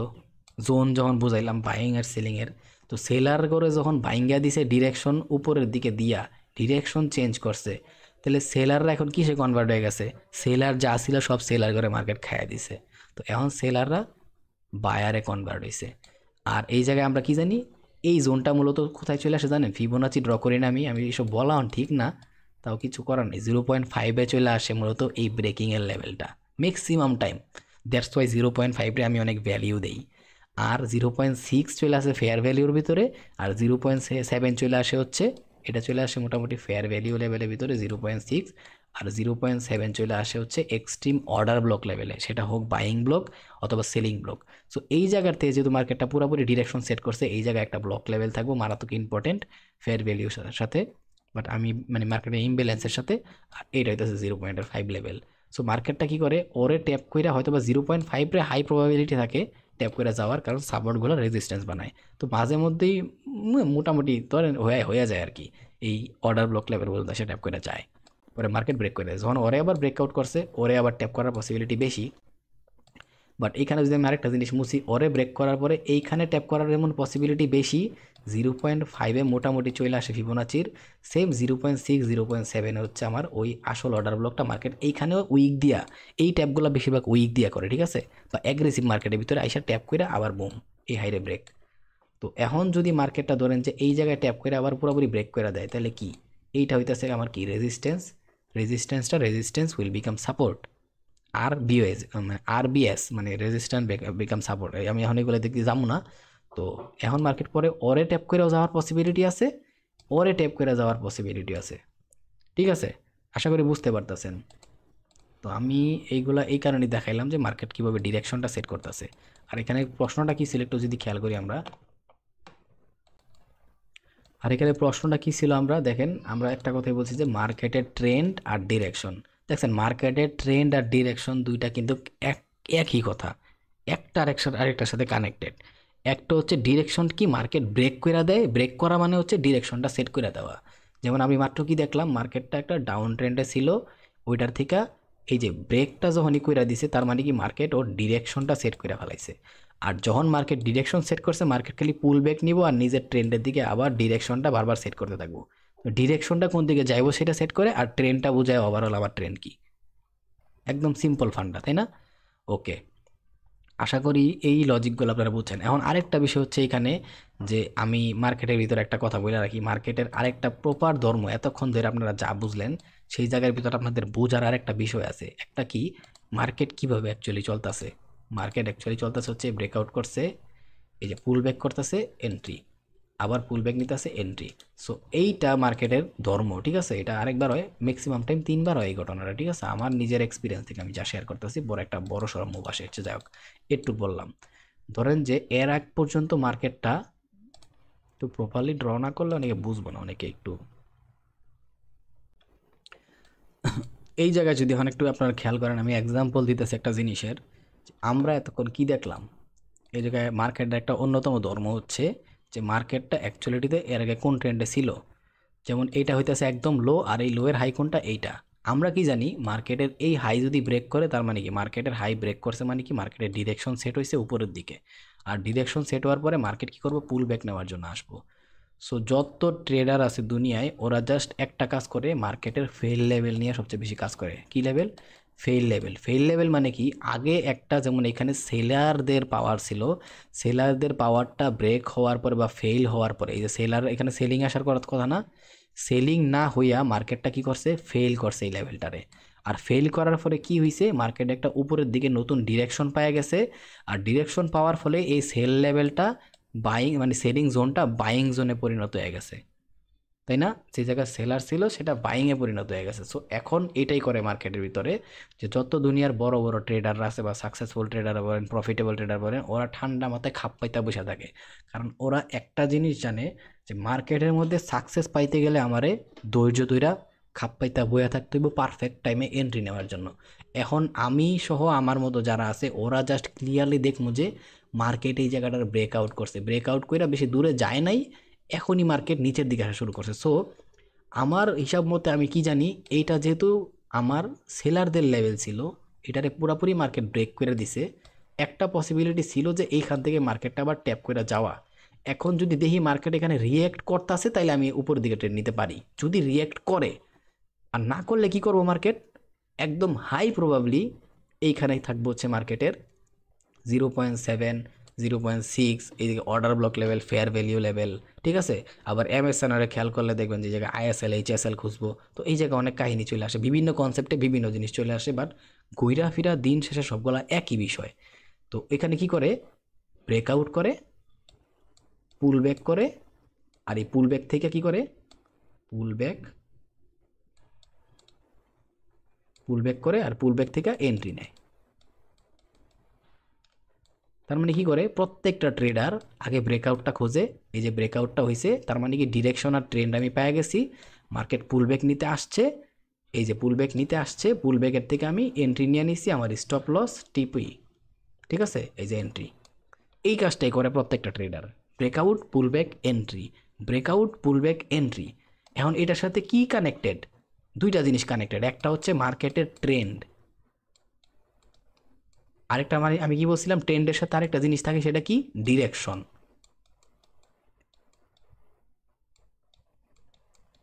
জোন যখন বুঝাইলাম বাইং আর সেলিংয়ের, তো সেলার করে যখন ভাইঙ্গা দিছে ডিরেকশন উপরের দিকে দিয়া, ডিরেকশন চেঞ্জ করছে, তাহলে সেলাররা এখন কিসে কনভার্ট হয়ে গেছে, সেলার যা ছিল সব সেলার করে মার্কেট খাইয়া দিছে। তো এখন সেলাররা বায়ারে কনভার্ট হয়েছে। আর এই জায়গায় আমরা কি জানি, এই জোনটা মূলত কোথায় চলে আসে জানেন, ফিবোনাচি ড্র করি না আমি এসব বলা হন ঠিক না, তাও কিছু করার নেই। 0.5-এ চলে আসে মূলত এই ব্রেকিংয়ের লেভেলটা ম্যাক্সিমাম টাইম। দ্যাটস ওয়াই 0.5-রে আমি অনেক ভ্যালিউ দেই। আর 0.6 চলে আসে ফেয়ার ভ্যালিউর ভিতরে, আর 0.7 চলে আসে হচ্ছে, এটা চলে আসে মোটামুটি ফেয়ার ভ্যালিউ লেভেলের ভিতরে 0.6। আর 0.7 চলে আসে হচ্ছে এক্সট্রিম অর্ডার ব্লক লেভেলে, সেটা হোক বাইং ব্লক অথবা সেলিং ব্লক। সো এই জায়গার থেকে যেহেতু মার্কেটটা পুরোপুরি ডিরেকশন সেট করছে, এই জায়গায় একটা ব্লক লেভেল থাকবো মারাত্মক ইম্পর্টেন্ট ফেয়ার ভ্যালিউর সাথে, বাট আমি মানে মার্কেটের ইমব্যালেন্সের সাথে। আর এইটা হইতেছে 0.5 লেভেল। সো মার্কেটটা কি করে, ওরে ট্যাপ করে হয়তো বা 0.5-রে হাই প্রবাবিলিটি থাকে ট্যাপ করে যাওয়ার, কারণ সাপোর্টগুলো রেজিস্ট্যান্স বানায়। তো মাঝে মধ্যেই মোটামুটি ধরেন হয়ে যায় আর কি, এই অর্ডার ব্লক লেভেল বলতে সে ট্যাপ করে যায়, পরে মার্কেট ব্রেক করে দেয়। যখন ওরে আবার ব্রেকআউট করছে, ওরে আবার ট্যাপ করার পসিবিলিটি বেশি। বাট এইখানে যদি আমি আরেকটা জিনিস মুছি, ওরে ব্রেক করার পরে এইখানে ট্যাপ করার এমন পসিবিলিটি বেশি, 0.5-এ মোটামুটি চলে আসে ফিবোনাচির। সেম 0.6 0.7 হচ্ছে আমার ওই আসল অর্ডার ব্লকটা। মার্কেট এইখানেও উইক দিয়া, এই ট্যাপগুলো বেশিরভাগ উইক দিয়া করে, ঠিক আছে, বা অ্যাগ্রেসিভ মার্কেটের ভিতরে আইসা ট্যাপ করে আবার বুম এই হাইরে ব্রেক। তো এখন যদি মার্কেটটা ধরেন যে এই জায়গায় ট্যাপ করে আবার পুরোপুরি ব্রেক করে দেয়, তাহলে কি, এইটা হইতেছে আমার কি resistance, resistance will become support. আর বিএস মানে আরবিএস মানে রেজিস্ট্যান্ট বিকাম সাপোর্ট। আমি এখন এগুলো দেখতে যাবো না। তো এখন মার্কেট পরে ওরে ট্যাপ করেও যাওয়ার পসিবিলিটি আছে, ওরে ট্যাপ করে যাওয়ার পসিবিলিটি আছে, ঠিক আছে? আশা করি বুঝতে পারতেছেন। তো আমি এইগুলা এই কারণেই দেখাইলাম যে মার্কেট কীভাবে ডিরেকশনটা সেট করতেছে। আর এখানে প্রশ্নটা কি ছিল একটু যদি খেয়াল করি আমরা, আর এখানে প্রশ্নটা কি ছিল আমরা দেখেন, আমরা একটা কথাই বলছি যে মার্কেটের ট্রেন্ড আর ডিরেকশন। দেখছেন মার্কেটের ট্রেন্ড আর ডিরেকশন দুইটা কিন্তু একই কথা, একটা আরেকটার সাথে কানেক্টেড। একটা হচ্ছে ডিরেকশন কি মার্কেট ব্রেক করে দেয়, ব্রেক করা মানে হচ্ছে ডিরেকশনটা সেট করে দেওয়া। যেমন আমি মাত্র কি দেখলাম, মার্কেটটা একটা ডাউন ট্রেন্ডে ছিল, ওইটার থেকে এই যে ব্রেকটা যখনই কইরা দিছে তার মানে কি মার্কেট ওর ডিরেকশনটা সেট করে ফেলাইছে। আর যখন মার্কেট ডিরেকশন সেট করছে মার্কেট খালি পুল ব্যাক নিব আর নিজের ট্রেন্ডের দিকে আবার ডিরেকশনটা বারবার সেট করতে থাকবো। তো ডিরেকশনটা কোন দিকে যাইবো সেটা সেট করে আর ট্রেন্ডটা বোঝায় ওভারঅল আমার ট্রেন্ড কি। একদম সিম্পল ফান্ডা, তাই না? ওকে, আশা করি এই লজিকগুলো আপনারা বুঝছেন। এখন আরেকটা বিষয় হচ্ছে এখানে যে আমি মার্কেটের ভিতরে একটা কথা বলে রাখি, মার্কেটের আরেকটা প্রপার ধর্ম এতক্ষণ ধরে আপনারা যা বুঝলেন সেই জায়গার ভিতরে আপনাদের বোঝার আরেকটা বিষয় আছে। একটা কি, মার্কেট কিভাবে অ্যাকচুয়ালি চলতেছে। মার্কেট অ্যাকচুয়ালি চলতেছে হচ্ছে ব্রেকআউট করছে, এই যে পুল ব্যাক করতেছে এন্ট্রি, আবার পুল ব্যাক নিতেছে এন্ট্রি। সো এইটা মার্কেটের ধর্ম, ঠিক আছে? এটা আরেকবার হয়, ম্যাক্সিমাম টাইম 3বার হয় এই ঘটনাটা, ঠিক আছে? আমার নিজের এক্সপিরিয়েন্স থেকে আমি যা শেয়ার করতেছি, বড় সড়ো মুভ আসে হচ্ছে, যাই হোক একটু বললাম। ধরেন যে এর আগ পর্যন্ত মার্কেটটা একটু প্রপারলি ড্র না করলে অনেকে বুঝবো না, অনেকে একটু এই জায়গায় যদি এখন একটু আপনারা খেয়াল করেন, আমি এক্সাম্পল দিতেছি একটা জিনিসের। আমরা এতক্ষণ কি দেখলাম, এই জায়গায় মার্কেটের একটা অন্যতম ধর্ম হচ্ছে যে মার্কেটটা অ্যাকচুয়ালিটিতে এর আগে কোন ট্রেন্ডে ছিল। যেমন এইটা হইতেছে একদম লো, আর এই লোয়ের হাই কোনটা, এইটা। আমরা কি জানি মার্কেটের এই হাই যদি ব্রেক করে তার মানে কি মার্কেটের হাই ব্রেক করছে, মানে কি মার্কেটের ডিরেকশন সেট হয়েছে উপরের দিকে। আর ডিরেকশন সেট হওয়ার পরে মার্কেট কি করবো, পুল ব্যাক নেওয়ার জন্য আসবো। সো যত ট্রেডার আছে দুনিয়ায় ওরা জাস্ট একটা কাজ করে, মার্কেটের ফেল লেভেল নিয়ে সবচেয়ে বেশি কাজ করে। কি level? Fail level. Fail level মানে কি, আগে একটা যেমন এখানে সেলারদের পাওয়ার ছিল, সেলারদের পাওয়ারটা ব্রেক হওয়ার পরে বা ফেল হওয়ার পরে, এই যে সেলার এখানে সেলিং আসার কথা না, সেলিং না হইয়া মার্কেটটা কি করছে, ফেল করছে এই লেভেলটারে। আর ফেল করার ফলে কি হয়েছে, মার্কেট একটা উপরের দিকে নতুন ডিরেকশন পাওয়া গেছে। আর ডিরেকশন পাওয়ার ফলে এই সেল লেভেলটা বাইং মানে সেলিং জোনটা বাইং জোনে পরিণত হয়ে গেছে, তাই না? যে জায়গায় সেলার ছিল সেটা বাইংয়ে পরিণত হয়ে গেছে। সো এখন এটাই করে মার্কেটের ভিতরে, যে যত দুনিয়ার বড় বড় ট্রেডাররা আছে বা সাকসেসফুল ট্রেডার বলেন, প্রফিটেবল ট্রেডার বলেন, ওরা ঠান্ডা মাথায় খাপ পাইতে বসে থাকে। কারণ ওরা একটা জিনিস জানে যে মার্কেটের মধ্যে সাকসেস পাইতে গেলে আমারে ধৈর্য ধইরা খাপ পাইতে বইয়া থাকতে হইব পারফেক্ট টাইমে এন্ট্রি নেওয়ার জন্য। এখন আমি সহ আমার মতো যারা আছে ওরা জাস্ট ক্লিয়ারলি দেখবো যে মার্কেট এই জায়গাটার ব্রেকআউট করছে, ব্রেকআউট করে বেশি দূরে যায় নাই, এখনই মার্কেট নিচের দিকে আসা শুরু করছে। সো আমার হিসাব মতে আমি কি জানি, এইটা যেহেতু আমার সেলারদের লেভেল ছিল, এটারে পুরাপুরি মার্কেট ব্রেক করে দিছে। একটা পসিবিলিটি ছিল যে এইখান থেকে মার্কেটটা আবার ট্যাপ করে যাওয়া। এখন যদি দেখি মার্কেট এখানে রিয়্যাক্ট করতেছে তাইলে আমি উপরের দিকে ট্রেড নিতে পারি। যদি রিয়্যাক্ট করে, আর না করলে কি করব, মার্কেট একদম হাই প্রবাবলি এইখানেই থাকবো হচ্ছে মার্কেটের 0.7, 0.6, এইদিকে order block level, fair value level, ঠিক আছে? আবার এমএসএনআরে খেয়াল করলে দেখবেন যে জায়গায় আইএসএল এইচএসএল খুঁজবো, তো এই জায়গায় অনেক কাহিনী চলে আসে, বিভিন্ন কনসেপ্টে বিভিন্ন জিনিস চলে আসে, বাট ঘুইরা ফিরা দিন শেষে সবগুলা একই বিষয়। তো এখানে কি করে, ব্রেকআউট করে, পুল ব্যাক করে, আর এই পুল ব্যাক থেকে কি করে, পুল ব্যাক করে আর পুল ব্যাক থেকে এন্ট্রি নেয়। তার মানে কি করে, প্রত্যেকটা ট্রেডার আগে ব্রেকআউটটা খোঁজে। এই যে ব্রেকআউটটা হয়েছে তার মানে কি ডিরেকশন আর ট্রেন্ড আমি পেয়ে গেছি, মার্কেট পুলব্যাক নিতে আসছে, এই যে পুলব্যাক নিতে আসছে, পুলব্যাকের থেকে আমি এন্ট্রি নিয়ে নিছি, আমার স্টপ লস টিপি, ঠিক আছে? এই যে এন্ট্রি, এই কাজটাই করে প্রত্যেকটা trader, breakout pullback entry, breakout pullback entry. এখন এটার সাথে কি কানেক্টেড, দুইটা জিনিস কানেক্টেড, একটা হচ্ছে মার্কেটের ট্রেন্ড, আরেকটা মানে আমি কি বলছিলাম, ট্রেন্ডের সাথে আরেকটা জিনিস থাকে, সেটা কি, ডিরেকশন।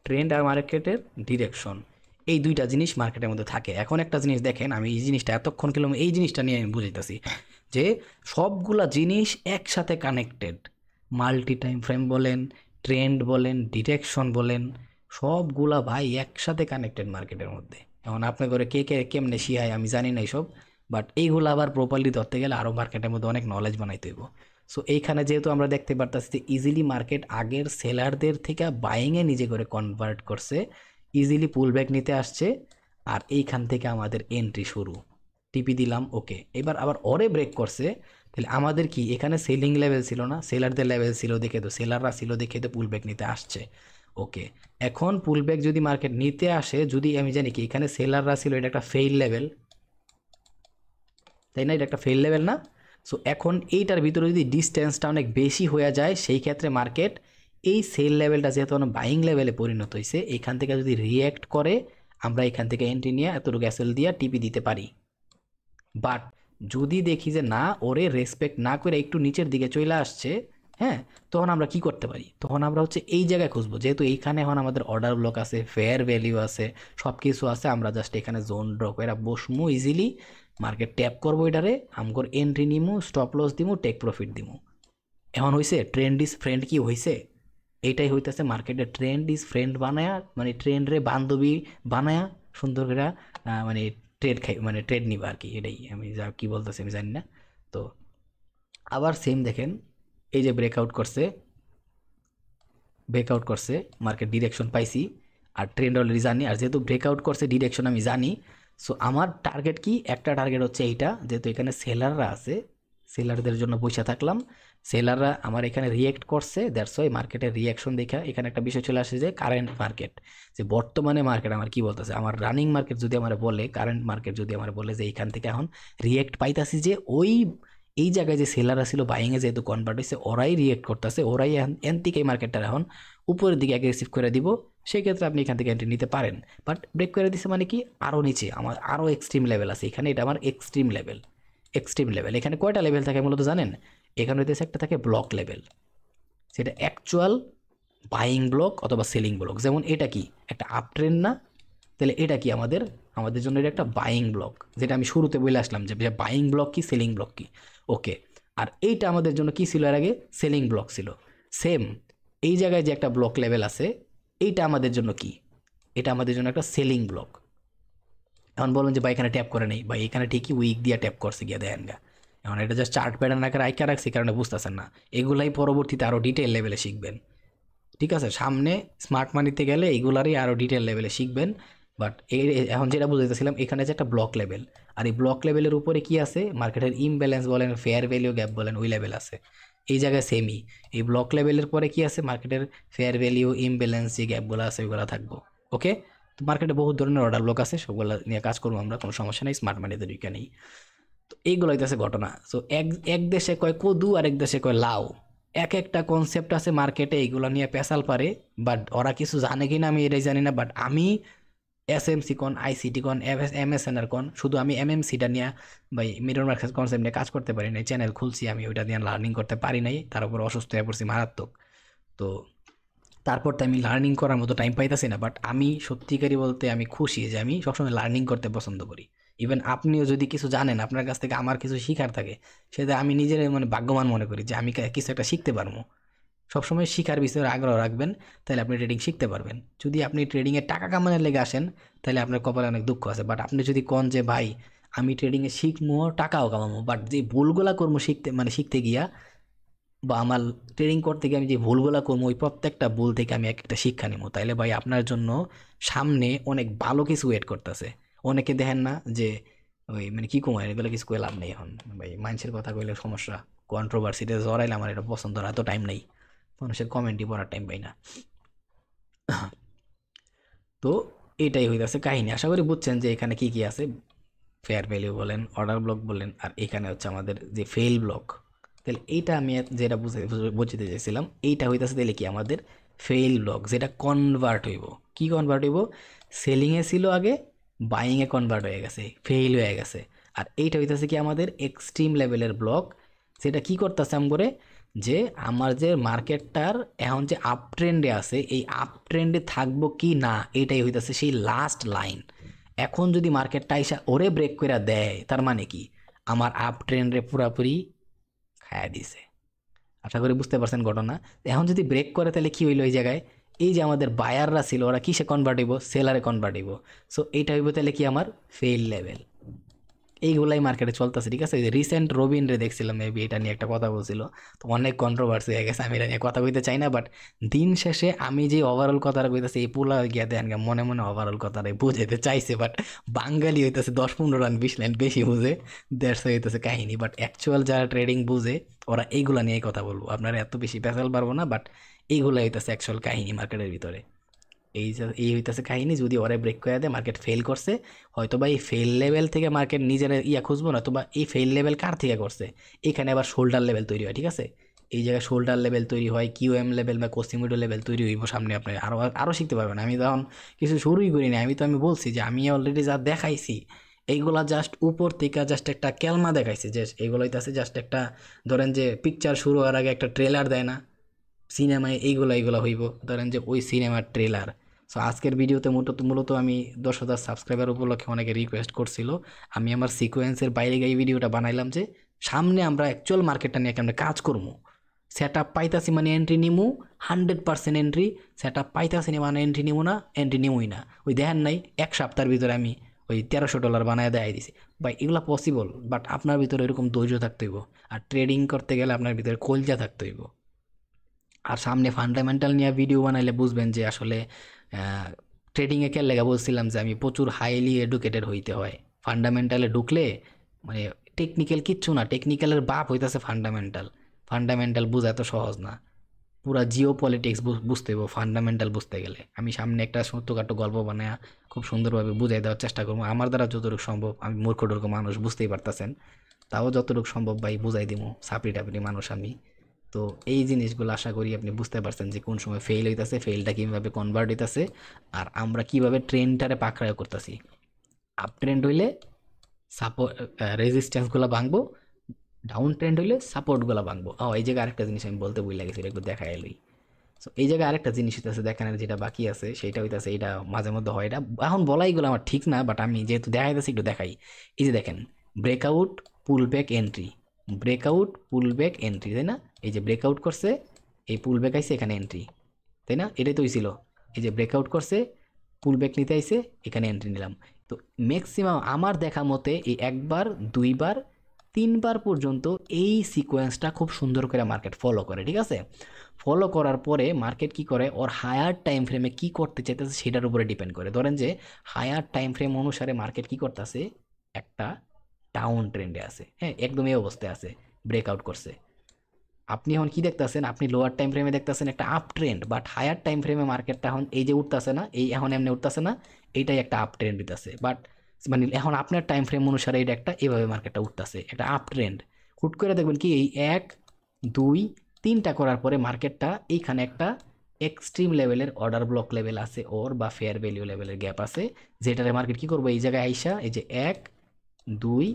ট্রেন্ড আর মার্কেটের ডিরেকশন, এই দুইটা জিনিস মার্কেটের মধ্যে থাকে। এখন একটা জিনিস দেখেন, আমি এই জিনিসটা এতক্ষণ খেলাম, এই জিনিসটা নিয়ে আমি বুঝাইতেছি যে সবগুলা জিনিস একসাথে কানেক্টেড। মাল্টি টাইম ফ্রেম বলেন, ট্রেন্ড বলেন, ডিরেকশন বলেন, সবগুলা ভাই একসাথে কানেক্টেড মার্কেটের মধ্যে। এখন আপনি করে কে কে কেমনে শিহায় আমি জানি না এইসব, বাট এইগুলো আবার প্রপারলি ধরতে গেলে আরও মার্কেটের মধ্যে অনেক নলেজ বানাইতে হইব। সো এইখানে যেহেতু আমরা দেখতে পারতেছি যে ইজিলি মার্কেট আগের সেলারদের থেকে বাইংয়ে নিজে করে কনভার্ট করছে, ইজিলি পুল ব্যাক নিতে আসছে, আর এইখান থেকে আমাদের এন্ট্রি শুরু, টিপি দিলাম, ওকে। এবার আবার ওরে ব্রেক করছে, তাহলে আমাদের কি এখানে সেলিং লেভেল ছিল না, সেলারদের লেভেল ছিল দেখে, তো সেলাররা ছিল দেখে তো পুল ব্যাক নিতে আসছে, ওকে। এখন পুল ব্যাক যদি মার্কেট নিতে আসে, যদি আমি জানি কি এখানে সেলাররা ছিল, এটা একটা ফেইল লেভেল, তাই না? এটা একটা ফেল লেভেল না? সো এখন এইটার ভিতরে যদি ডিস্টেন্সটা অনেক বেশি হয়ে যায় সেই ক্ষেত্রে মার্কেট এই সেল লেভেলটা যেহেতু বাইং লেভেলে পরিণত হয়েছে এখান থেকে যদি রিয়্যাক্ট করে আমরা এখান থেকে এন্ট্রি নিয়ে এতটুকু এসএল দিয়ে টিপি দিতে পারি। বাট যদি দেখি যে না ওরে রেসপেক্ট না করে একটু নিচের দিকে চলে আসছে, হ্যাঁ, তখন আমরা কি করতে পারি, তখন আমরা হচ্ছে এই জায়গায় খুঁজবো, যেহেতু এইখানে এখন আমাদের অর্ডার ব্লক আছে, ফেয়ার ভ্যালিউ আছে, সব কিছু আছে, আমরা জাস্ট এখানে জোন ড্র করে বসমু ইজিলি, মার্কেট ট্যাপ করবো, এটারে আমগর এন্ট্রি নিমু, স্টপ লস দিমু, টেক প্রফিট দিমু। এখন হয়েছে ট্রেন্ড ইজ ফ্রেন্ড কি হয়েছে, এইটাই হইতেছে মার্কেটে ট্রেন্ড ইজ ফ্রেন্ড বানায়া, মানে ট্রেন্ডরে বান্ধবী বানায়া সুন্দর করে মানে ট্রেড খাই, মানে ট্রেড নিবা আর কি, এটাই আমি যা কি বলতেছি আমি জানি না। তো আবার সেম দেখেন এই যে ব্রেকআউট করছে মার্কেট ডিরেকশন পাইছি, আর ট্রেন্ড অলরেডি জানি, আর যেহেতু ব্রেকআউট করছে ডিরেকশন আমি জানি, সো আমার টার্গেট কি, একটা টার্গেট হচ্ছে এইটা, যেহেতু এখানে সেলাররা আছে, সেলারদের জন্য বসে থাকলাম, সেলাররা আমার এখানে রিয়েক্ট করছে, দ্যাটস ওয়াই মার্কেটের রিয়াকশন দেখা এখানে একটা বিষয় চলে আসে যে কারেন্ট মার্কেট, যে বর্তমানে মার্কেট আমার কি বলতেছে, আমার রানিং মার্কেট যদি আমার বলে, কারেন্ট মার্কেট যদি আমার বলে যে এইখান থেকে এখন রিয়েক্ট পাইতাছি, যে ওই এই জায়গায় যে সেলাররা ছিল বাইংয়ে যেহেতু কনভার্ট হয়েছে ওরাই রিয়েক্ট করতেছে, ওরাই এন থেকে এই মার্কেটটা এখন উপরের দিকে অ্যাগ্রেসিভ করে দিব, সেই ক্ষেত্রে আপনি এখান থেকে এন্ট্রি নিতে পারেন। বাট ব্রেক করে দিচ্ছে মানে কি, আরও নিচে আমার আরও এক্সট্রিম লেভেল আছে, এখানে এটা আমার এক্সট্রিম লেভেল। এখানে কয়টা লেভেল থাকে মূলত জানেন, এখানে হইতেছে একটা থাকে ব্লক লেভেল, সেটা অ্যাকচুয়াল বাইং ব্লক অথবা সেলিং ব্লক। যেমন এটা কি একটা আপ ট্রেন্ড না, তাহলে এটা কি আমাদের জন্য এটা একটা বাইং ব্লক, যেটা আমি শুরুতে বলে আসলাম যে বাইং ব্লক কি সেলিং ব্লক কি। ওকে, আর এইটা আমাদের জন্য কি ছিল, এর আগে সেলিং ব্লক ছিল। সেম এই জায়গায় যে একটা ব্লক লেভেল আছে, এইটা আমাদের জন্য কি, এটা আমাদের জন্য একটা সেলিং ব্লক। এখন বলুন যে ভাই এখানে ট্যাপ করে নেই, ভাই এখানে ঠিকই উইক দিয়ে ট্যাপ করছে গিয়ে দেখেন গা, এখন এটা জাস্ট চার্ট প্যাটার্ন আকারে আইকা রাখছে, কারণে বুঝতেছেন না, এগুলাই পরবর্তীতে আরও ডিটেল লেভেলে শিখবেন। ঠিক আছে, সামনে স্মার্ট মানিতে গেলে এইগুলারই আরও ডিটেল লেভেলে শিখবেন। বাট এখন যেটা বুঝাইতেছিলাম, এখানে যে একটা ব্লক লেভেল, আর এই ব্লক লেভেলের উপরে কি আছে, মার্কেটের ইমব্যালেন্স বলেন, ফেয়ার ভ্যালিউ গ্যাপ বলেন, ওই লেভেল আছে এই জায়গায় সেমই। এই ব্লক লেভেলের পরে কি আছে, মার্কেটের ফেয়ার ভ্যালিউ ইমব্যালেন্স যে গ্যাপগুলো আছে ওইগুলো থাকবো। ওকে, তো মার্কেটে বহুত ধরনের অর্ডার ব্লক আছে, সবগুলো নিয়ে কাজ করবো আমরা, কোনো সমস্যা নেই, স্মার্ট মানিতে ঢুকে নেই। তো এইগুলো হইতেছে ঘটনা। সো এক দেশে কয় কদু, আরেক দেশে কয় লাউ, এক একটা কনসেপ্ট আছে মার্কেটে, এইগুলো নিয়ে পেশাল পারে, বাট ওরা কিছু জানে কি না আমি এটাই জানি না। বাট আমি এসএমসি কন, আইসিটি কন, এমএসএনআর কন, শুধু আমি এমএমসিটা নিয়ে বা মিরর মার্কেট কনসেপ্ট নিয়ে কাজ করতে পারি নাই, চ্যানেল খুলছি আমি, ওইটা নিয়ে লার্নিং করতে পারি নাই, তার উপর অসুস্থ হয়ে পড়ছি মারাত্মক। তো তারপর তো আমি লার্নিং করার মতো টাইম পাইতেছি না, বাট আমি সত্যিকারই বলতে আমি খুশি যে আমি সবসময় লার্নিং করতে পছন্দ করি। ইভেন আপনিও যদি কিছু জানেন, আপনার কাছ থেকে আমার কিছু শিখার থাকে, সেটা আমি নিজের মানে ভাগ্যবান মনে করি যে আমি কিছু একটা শিখতে পারবো। সবসময় শিখার বিষয়ে আগ্রহ রাখবেন, তাহলে আপনি ট্রেডিং শিখতে পারবেন। যদি আপনি ট্রেডিংয়ে টাকা কামানোর লেগে আসেন, তাহলে আপনার কপালে অনেক দুঃখ আছে। বাট আপনি যদি কোন যে ভাই আমি ট্রেডিংয়ে শিখবো, টাকাও কামাবো, বাট যে ভুলগুলা করবো শিখতে গিয়া, বা আমার ট্রেডিং করতে গিয়ে আমি যে ভুলগুলো করবো, ওই প্রত্যেকটা ভুল থেকে আমি একটা শিক্ষা নিবো, তাইলে ভাই আপনার জন্য সামনে অনেক ভালো কিছু ওয়েট করতেছে। অনেকে দেখেন না যে ওই মানে কি কমায়, এগুলো কিছু কয়ে লাভ নেই। এখন ভাই মানুষের কথা কইলে সমস্যা, কন্ট্রোভার্সিতে জড়াইলে আমার এটা পছন্দ না, এত টাইম নেই, মানুষের কমেন্টই পড়ার টাইম পাই না। তো এটাই হইতেছে কাহিনী, আশা করি বুঝছেন যে এখানে কি কি আছে, ফেয়ার ভ্যালিউ বলেন, অর্ডার ব্লক বলেন, আর এখানে হচ্ছে আমাদের যে ফেল ব্লক। তাহলে এইটা আমি যেটা বুঝতে চাইছিলাম, এইটা হইতেছে তাহলে কি আমাদের ফেল ব্লক, যেটা কনভার্ট হইব, কি কনভার্ট হইব, সেলিংয়ে ছিল আগে, বাইংয়ে কনভার্ট হয়ে গেছে, ফেল হয়ে গেছে। আর এইটা হইতেছে কি আমাদের এক্সট্রিম লেভেলের ব্লক, যেটা কি করতেছে করে, যে আমার যে মার্কেটটার এখন যে আপ ট্রেন্ডে আছে, এই আপ ট্রেন্ডে থাকবো কি না, এইটাই হইতেছে সেই লাস্ট লাইন। এখন যদি মার্কেটটা এসে ওরে ব্রেক করে দেয়, তার মানে কি আমার আপ ট্রেন্ডে পুরাপুরি খায়া দিছে। আশা করি বুঝতে পারছেন ঘটনা। এখন যদি ব্রেক করে তাহলে কি হইলো, এই জায়গায় এই যে আমাদের বায়াররা ছিল, ওরা কিসে কনভার্ট হইব, সেলারে কনভার্ট হইব। সো এইটা হইব তাহলে কি আমার ফেল লেভেল। এইগুলাই মার্কেটে চলতেছে, ঠিক আছে। রিসেন্ট রবিন রে দেখছিলাম, মেবি এটা নিয়ে একটা কথা বলছিল, তো অনেক কন্ট্রোভার্সি হয়ে গেছে, আমি এটা নিয়ে কথা কইতে চাই না। বাট দিন শেষে আমি যে ওভারঅল কথাটা কইতেছি, এই পুলা গিয়া দেন মনে মনে ওভারঅল কথাটাই বুঝাইতে চাইছে, বাট বাঙালি হইতেছে 10-15 লাইন 20 লাইন বেশি বুঝে, দেড়শো হইতেছে কাহিনী। বাট অ্যাকচুয়াল যারা ট্রেডিং বুঝে, ওরা এইগুলা নিয়েই কথা বলবো, আপনারা এত বেশি পেঁচাল পারবো না, বাট এইগুলাই হইতেছে অ্যাকচুয়াল কাহিনী মার্কেটের ভিতরে। এই হইতাছে কাহিনী। যদি ওরে ব্রেক করে দেয়, মার্কেট ফেল করছে, হয়তো বা এই ফেল লেভেল থেকে মার্কেট নিজের খুঁজবো না, অথবা এই ফেল লেভেল কার থেকে করছে, এখানে আবার শোল্ডার লেভেল তৈরি হয়। ঠিক আছে, এই জায়গায় শোল্ডার লেভেল তৈরি হয়, কিউএম লেভেল বা কোসিমিডো লেভেল তৈরি হইব সামনে। আপনি আরো আরো শিখতে পারবেন। আমি তখন কিছু শুরুই করিনি। আমি বলছি যে আমি অলরেডি যা দেখাইছি এইগুলা জাস্ট উপর থেকে জাস্ট একটা কেলমা দেখাইছি, যে এইগুলো হইতাছে জাস্ট একটা, ধরেন যে পিকচার শুরু হওয়ার আগে একটা ট্রেলার দেয় না সিনেমায়, এইগুলা হইব, ধরেন যে ওই সিনেমার ট্রেলার। সো আজকের ভিডিওতে মূলত আমি 10,000 সাবস্ক্রাইবার উপলক্ষে অনেকে রিকোয়েস্ট করছিল, আমি আমার সিকোয়েন্সের বাইরে গিয়ে এই ভিডিওটা বানাইলাম, যে সামনে আমরা অ্যাকচুয়াল মার্কেটটা নিয়ে কেমন কাজ করবো। সেট আপ পাইতাছি মানে এন্ট্রি নিমু, 100% এন্ট্রি। সেট আপ পাইতাছি মানে এন্ট্রি নিমু না, এন্ট্রি নিমুই না। ওই দেখেন নাই, এক সপ্তাহের ভিতরে আমি ওই $1300 বানায় দেয় দিছি। ভাই এগুলো পসিবল, বাট আপনার ভিতরে এরকম ধৈর্য থাকতে হইব। আর ট্রেডিং করতে গেলে আপনার ভিতরে কলজা থাকতে হইব। আর সামনে ফান্ডামেন্টাল নিয়ে ভিডিও বানাইলে বুঝবেন যে আসলে ট্রেডিংয়ে কে লেগে বলছিলাম যে আমি প্রচুর হাইলি এডুকেটেড হইতে হয়। ফান্ডামেন্টালে ঢুকলে মানে টেকনিক্যাল কিচ্ছু না, টেকনিক্যালের বাপ হইতাছে ফান্ডামেন্টাল। ফান্ডামেন্টাল বোঝা এত সহজ না। পুরা জিও পলিটিক্স বুঝতে হইব ফান্ডামেন্টাল বুঝতে গেলে। আমি সামনে একটা ছোট্টখাটো গল্প বানায় খুব সুন্দরভাবে বুঝাই দেওয়ার চেষ্টা করবো আমার দ্বারা যতটুকু সম্ভব। আমি মূর্খ টুর্খ মানুষ, বুঝতেই পারতেছেন, তাও যতটুকু সম্ভব ভাই বুঝাই দিব। সাপড়ি টাপড়ি মানুষ আমি। তো এই জিনিসগুলো আশা করি আপনি বুঝতে পারছেন যে কোন সময় ফেল হইতাছে, ফেলটা কীভাবে কনভার্ট হইতাছে, আর আমরা কিভাবে ট্রেনটারে পাকড়াও করতেছি। আপ ট্রেন্ড হইলে সাপোর্ট রেজিস্ট্যান্সগুলো ভাঙবো, ডাউন ট্রেন্ড হইলে সাপোর্টগুলো ভাঙবো। এই জায়গায় আরেকটা জিনিস আমি বলতে ভুলে গেছি, একটু দেখা এলোই। সো এই জায়গায় আরেকটা জিনিস হইতেছে দেখানোর, যেটা বাকি আছে সেটা হইতেছে, এটা মাঝে মধ্যে হয়, এটা এখন বলাইগুলো আমার ঠিক না, বাট আমি যেহেতু দেখাইতেছি একটু দেখাই। এই যে দেখেন, ব্রেকআউট, পুল ব্যাক, এন্ট্রি, ব্রেকআউট, পুল ব্যাক, এন্ট্রি, তাই না? এই যে ব্রেকআউট করছে, এই পুল ব্যাক আইছে, এখানে এন্ট্রি, তাই না? এটাই তো ছিল। এই যে ব্রেকআউট করছে, পুল ব্যাক নিতে আইছে, এখানে এন্ট্রি নিলাম। তো ম্যাক্সিমাম আমার দেখা মতে এই একবার, দুইবার, তিনবার পর্যন্ত এই সিকোয়েন্সটা খুব সুন্দর করে মার্কেট ফলো করে। ঠিক আছে, ফলো করার পরে মার্কেট কি করে, ওর হায়ার টাইম ফ্রেমে কি করতে চাইতেছে সেটার উপরে ডিপেন্ড করে। ধরেন যে হায়ার টাইম ফ্রেম অনুসারে মার্কেট কি করতেছে, একটা ডাউন ট্রেন্ডে আছে, হ্যাঁ একদম এই অবস্থায় আছে, ব্রেকআউট করছে। আপনি এখন কি দেখতেছেন, আপনি লোয়ার টাইম ফ্রেমে দেখতেছেন একটা up trend, but higher time ফ্রেমে মার্কেটটা এখন এই যে উঠতেছে না, এই এখন এমনি উঠতেছে না, এইটাই একটা আপ ট্রেন্ড দিতেছে। বাট মানে এখন আপনার টাইম ফ্রেম অনুসারে এটা একটা এইভাবে মার্কেটটা উঠতেছে, একটা আপ ট্রেন্ড। হুট করে দেখবেন কি এই 1, 2, 3টা করার পরে মার্কেটটা এইখানে একটা এক্সট্রিম লেভেলের অর্ডার ব্লক লেভেল আছে ওর, বা ফেয়ার ভ্যালিউ লেভেলের গ্যাপ আছে, যেটারে মার্কেট কি করবো, এই জায়গায় আইসা এই যে 1, 2,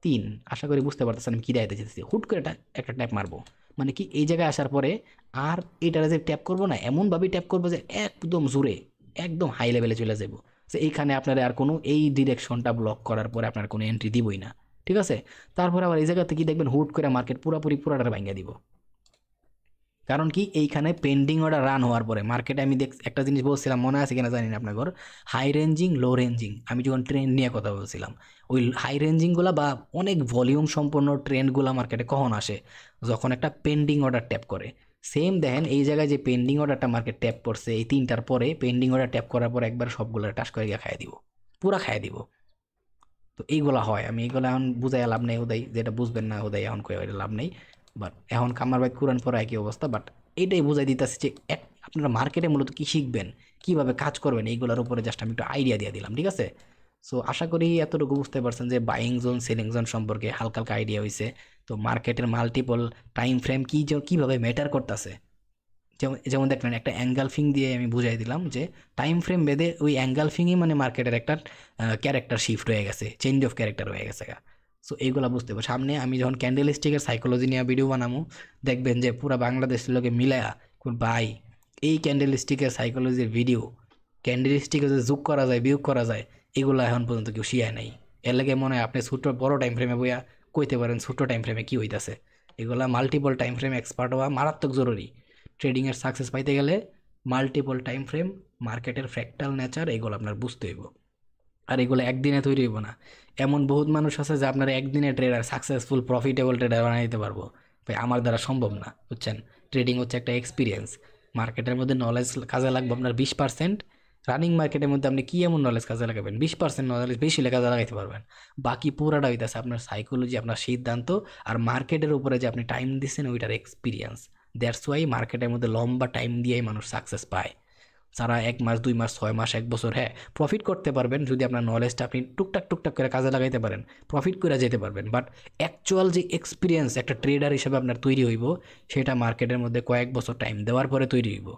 3, আশা করি বুঝতে পারতেছেন আমি কি দেখাইতে চাইতেছি। হুট করে একটা ট্যাপ মারবো, মানে কি এই জায়গায় আসার পরে আর এটারে যে ট্যাপ করবো না, এমনভাবেই ট্যাপ করবো যে একদম জোরে, একদম হাই লেভেলে চলে যাবো, যে এইখানে আপনার আর কোনো এই ডিরেকশনটা ব্লক করার পরে আপনার কোনো এন্ট্রি দিবই না। ঠিক আছে, তারপরে আবার এই জায়গাতে কি দেখবেন, হুট করে মার্কেট পুরাটা ভাঙিয়ে দিব। কারণ কি এইখানে পেন্ডিং অর্ডার রান হওয়ার পরে মার্কেটে আমি একটা জিনিস বলছিলাম, মনে আছে কিনা জানি না আপনার, হাই রেঞ্জিং, লো রেঞ্জিং, আমি যখন ট্রেন্ড নিয়ে কথা বলছিলাম, ওই হাই রেঞ্জিংগুলো বা অনেক ভলিউম সম্পন্ন ট্রেন্ডগুলো মার্কেটে কখন আসে, যখন একটা পেন্ডিং অর্ডার ট্যাপ করে। সেম দেখেন এই জায়গায় যে পেন্ডিং অর্ডারটা মার্কেট ট্যাপ করছে, এই 3টার পরে পেন্ডিং অর্ডার ট্যাপ করার পর একবার সবগুলো টাস করে গিয়ে খাইয়ে দিব, পুরা খাইয়ে দিব। তো এইগুলা হয়, আমি এইগুলো এখন বুঝাই লাভ নেই ওদাই, যেটা বুঝবেন না ওদাই এখন কয়ে লাভ নেই। বাট এখন কামার ভাই কোরআন পড়া একই অবস্থা, বাট এইটাই বুঝাই দিতেছে যে আপনারা মার্কেটে মূলত কি শিখবেন, কিভাবে কাজ করবেন, এইগুলোর উপরে জাস্ট আমি একটু আইডিয়া দিয়ে দিলাম। ঠিক আছে, সো আশা করি এতটুকু বুঝতে পারছেন যে বাইং জোন, সেলিং জোন সম্পর্কে হালকা হালকা আইডিয়া হয়েছে। তো মার্কেটের মাল্টিপল টাইম ফ্রেম কিভাবে ম্যাটার করতেছে, যেমন যেমন দেখলেন একটা অ্যাঙ্গালফিং দিয়ে আমি বুঝাই দিলাম যে টাইম ফ্রেম বেঁধে ওই অ্যাঙ্গালফিংই মানে মার্কেটের একটা ক্যারেক্টার শিফট হয়ে গেছে, চেঞ্জ অফ ক্যারেক্টার হয়ে গেছে। সো এইগুলো বুঝতে হবে। সামনে আমি যখন ক্যান্ডেল স্টিকের সাইকোলজি নিয়ে ভিডিও বানাবো, দেখবেন যে পুরো বাংলাদেশের লোকে মিলায়া ভাই এই ক্যান্ডেল স্টিকের সাইকোলজির ভিডিও, ক্যান্ডেল স্টিকে যে যোগ করা যায়, বিয়োগ করা যায়, এগুলো এখন পর্যন্ত কেউ শিয়ায় নাই। এর লাগে মনে হয় আপনি ছোট বড় টাইম ফ্রেমে বইয়া কইতে পারেন ছোট টাইম ফ্রেমে কী হইতাছে। এগুলা মাল্টিপল টাইম ফ্রেম এক্সপার্ট হওয়া মারাত্মক জরুরি। ট্রেডিংয়ের সাকসেস পাইতে গেলে মাল্টিপল টাইম ফ্রেম, মার্কেটের ফ্র্যাক্টাল নেচার, এগুলো আপনার বুঝতে হইব। আর এগুলো একদিনে তৈরি হইব না। এমন বহুত মানুষ আছে যে আপনার একদিনে ট্রেডার, সাকসেসফুল প্রফিটেবল ট্রেডার বানিয়ে দিতে পারবো, ভাই আমার দ্বারা সম্ভব না। বুঝছেন, ট্রেডিং হচ্ছে একটা এক্সপিরিয়েন্স। মার্কেটের মধ্যে নলেজ কাজে লাগবে আপনার 20%, রানিং মার্কেটের মধ্যে আপনি কি এমন নলেজ কাজে লাগাবেন, 20% নলেজ বেশি হলে কাজে লাগাইতে পারবেন। বাকি পুরাটা হইতেছে আপনার সাইকোলজি, আপনার সিদ্ধান্ত, আর মার্কেটের উপরে যে আপনি টাইম দিচ্ছেন ওইটার এক্সপিরিয়েন্স। দ্যাটস ওয়াই মার্কেটের মধ্যে লম্বা টাইম দিয়েই মানুষ সাকসেস পায়। যারা 1 মাস 2 মাস 6 মাস 1 বছর হ্যাঁ প্রফিট করতে পারবেন যদি আপনার নলেজটা আপনি টুকটাক টুকটাক করে কাজে লাগাইতে পারেন, প্রফিট করে যেতে পারবেন। বাট অ্যাকচুয়াল যে এক্সপিরিয়েন্স একটা ট্রেডার হিসেবে আপনার তৈরি হইব, সেটা মার্কেটের মধ্যে কয়েক বছর টাইম দেওয়ার পরে তৈরি হইব।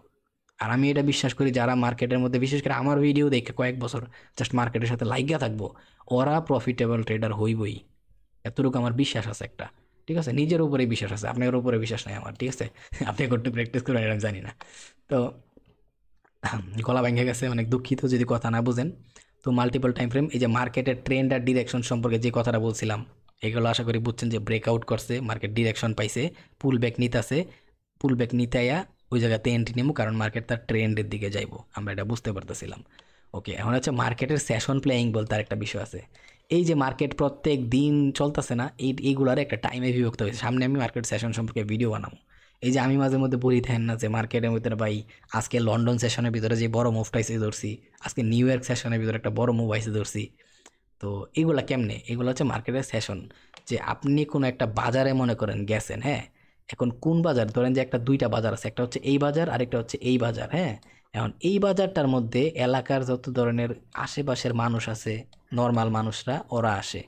আর আমি এটা বিশ্বাস করি যারা মার্কেটের মধ্যে বিশেষ করে আমার ভিডিও দেখে কয়েক বছর জাস্ট মার্কেটের সাথে লাইগা থাকবো, ওরা প্রফিটেবল ট্রেডার হইবই, এতটুকু আমার বিশ্বাস আছে একটা। ঠিক আছে, নিজের উপরেই বিশ্বাস আছে, আপনার উপরে বিশ্বাস নাই আমার। ঠিক আছে, আপনি একটু প্র্যাকটিস করেন, আমি জানি না। তো গলা ভেঙে গেছে, অনেক দুঃখিত যদি কথা না বুঝেন। তো মাল্টিপল টাইম ফ্রেম, এই যে মার্কেটের ট্রেন্ড আর ডিরেকশন সম্পর্কে যে কথাটা বলছিলাম, এগুলো আশা করি বুঝছেন যে ব্রেকআউট করছে, মার্কেট ডিরেকশন পাইছে, পুল ব্যাক নিতেছে, পুল ব্যাক নিতে আয়া ওই জায়গাতে এন্ট্রি নেবো, কারণ মার্কেট তার ট্রেন্ডের দিকে যাইবো, আমরা এটা বুঝতে পারতেছিলাম। ওকে, এখন হচ্ছে মার্কেটের সেশন প্লেয়িং বলতে আরেকটা বিষয় আছে। এই যে মার্কেট প্রত্যেক দিন চলতেছে না, এইগুলার একটা টাইমে বিভক্ত হয়েছে। সামনে আমি মার্কেট সেশন সম্পর্কে ভিডিও বানাবো। এই যে আমি মাঝে মধ্যে বলি থাকেন না যে মার্কেটের ভিতরে ভাই আজকে লন্ডন সেশনের ভিতরে যে বড় মুভটা আইসে ধরছি, আজকে নিউ ইয়র্ক সেশনের ভিতরে একটা বড় মুভ আইসে ধরছি। তো এগুলা কেমনে, এগুলো হচ্ছে মার্কেটের সেশন। যে আপনি কোনো একটা বাজারে মনে করেন গেছেন, হ্যাঁ, এখন কোন বাজার, ধরেন যে একটা দুইটা বাজার আছে, একটা হচ্ছে এই বাজার আরেকটা হচ্ছে এই বাজার, হ্যাঁ। এখন এই বাজারটার মধ্যে এলাকার যত ধরনের আশেপাশের মানুষ আছে, নর্মাল মানুষরা ওরা আসে।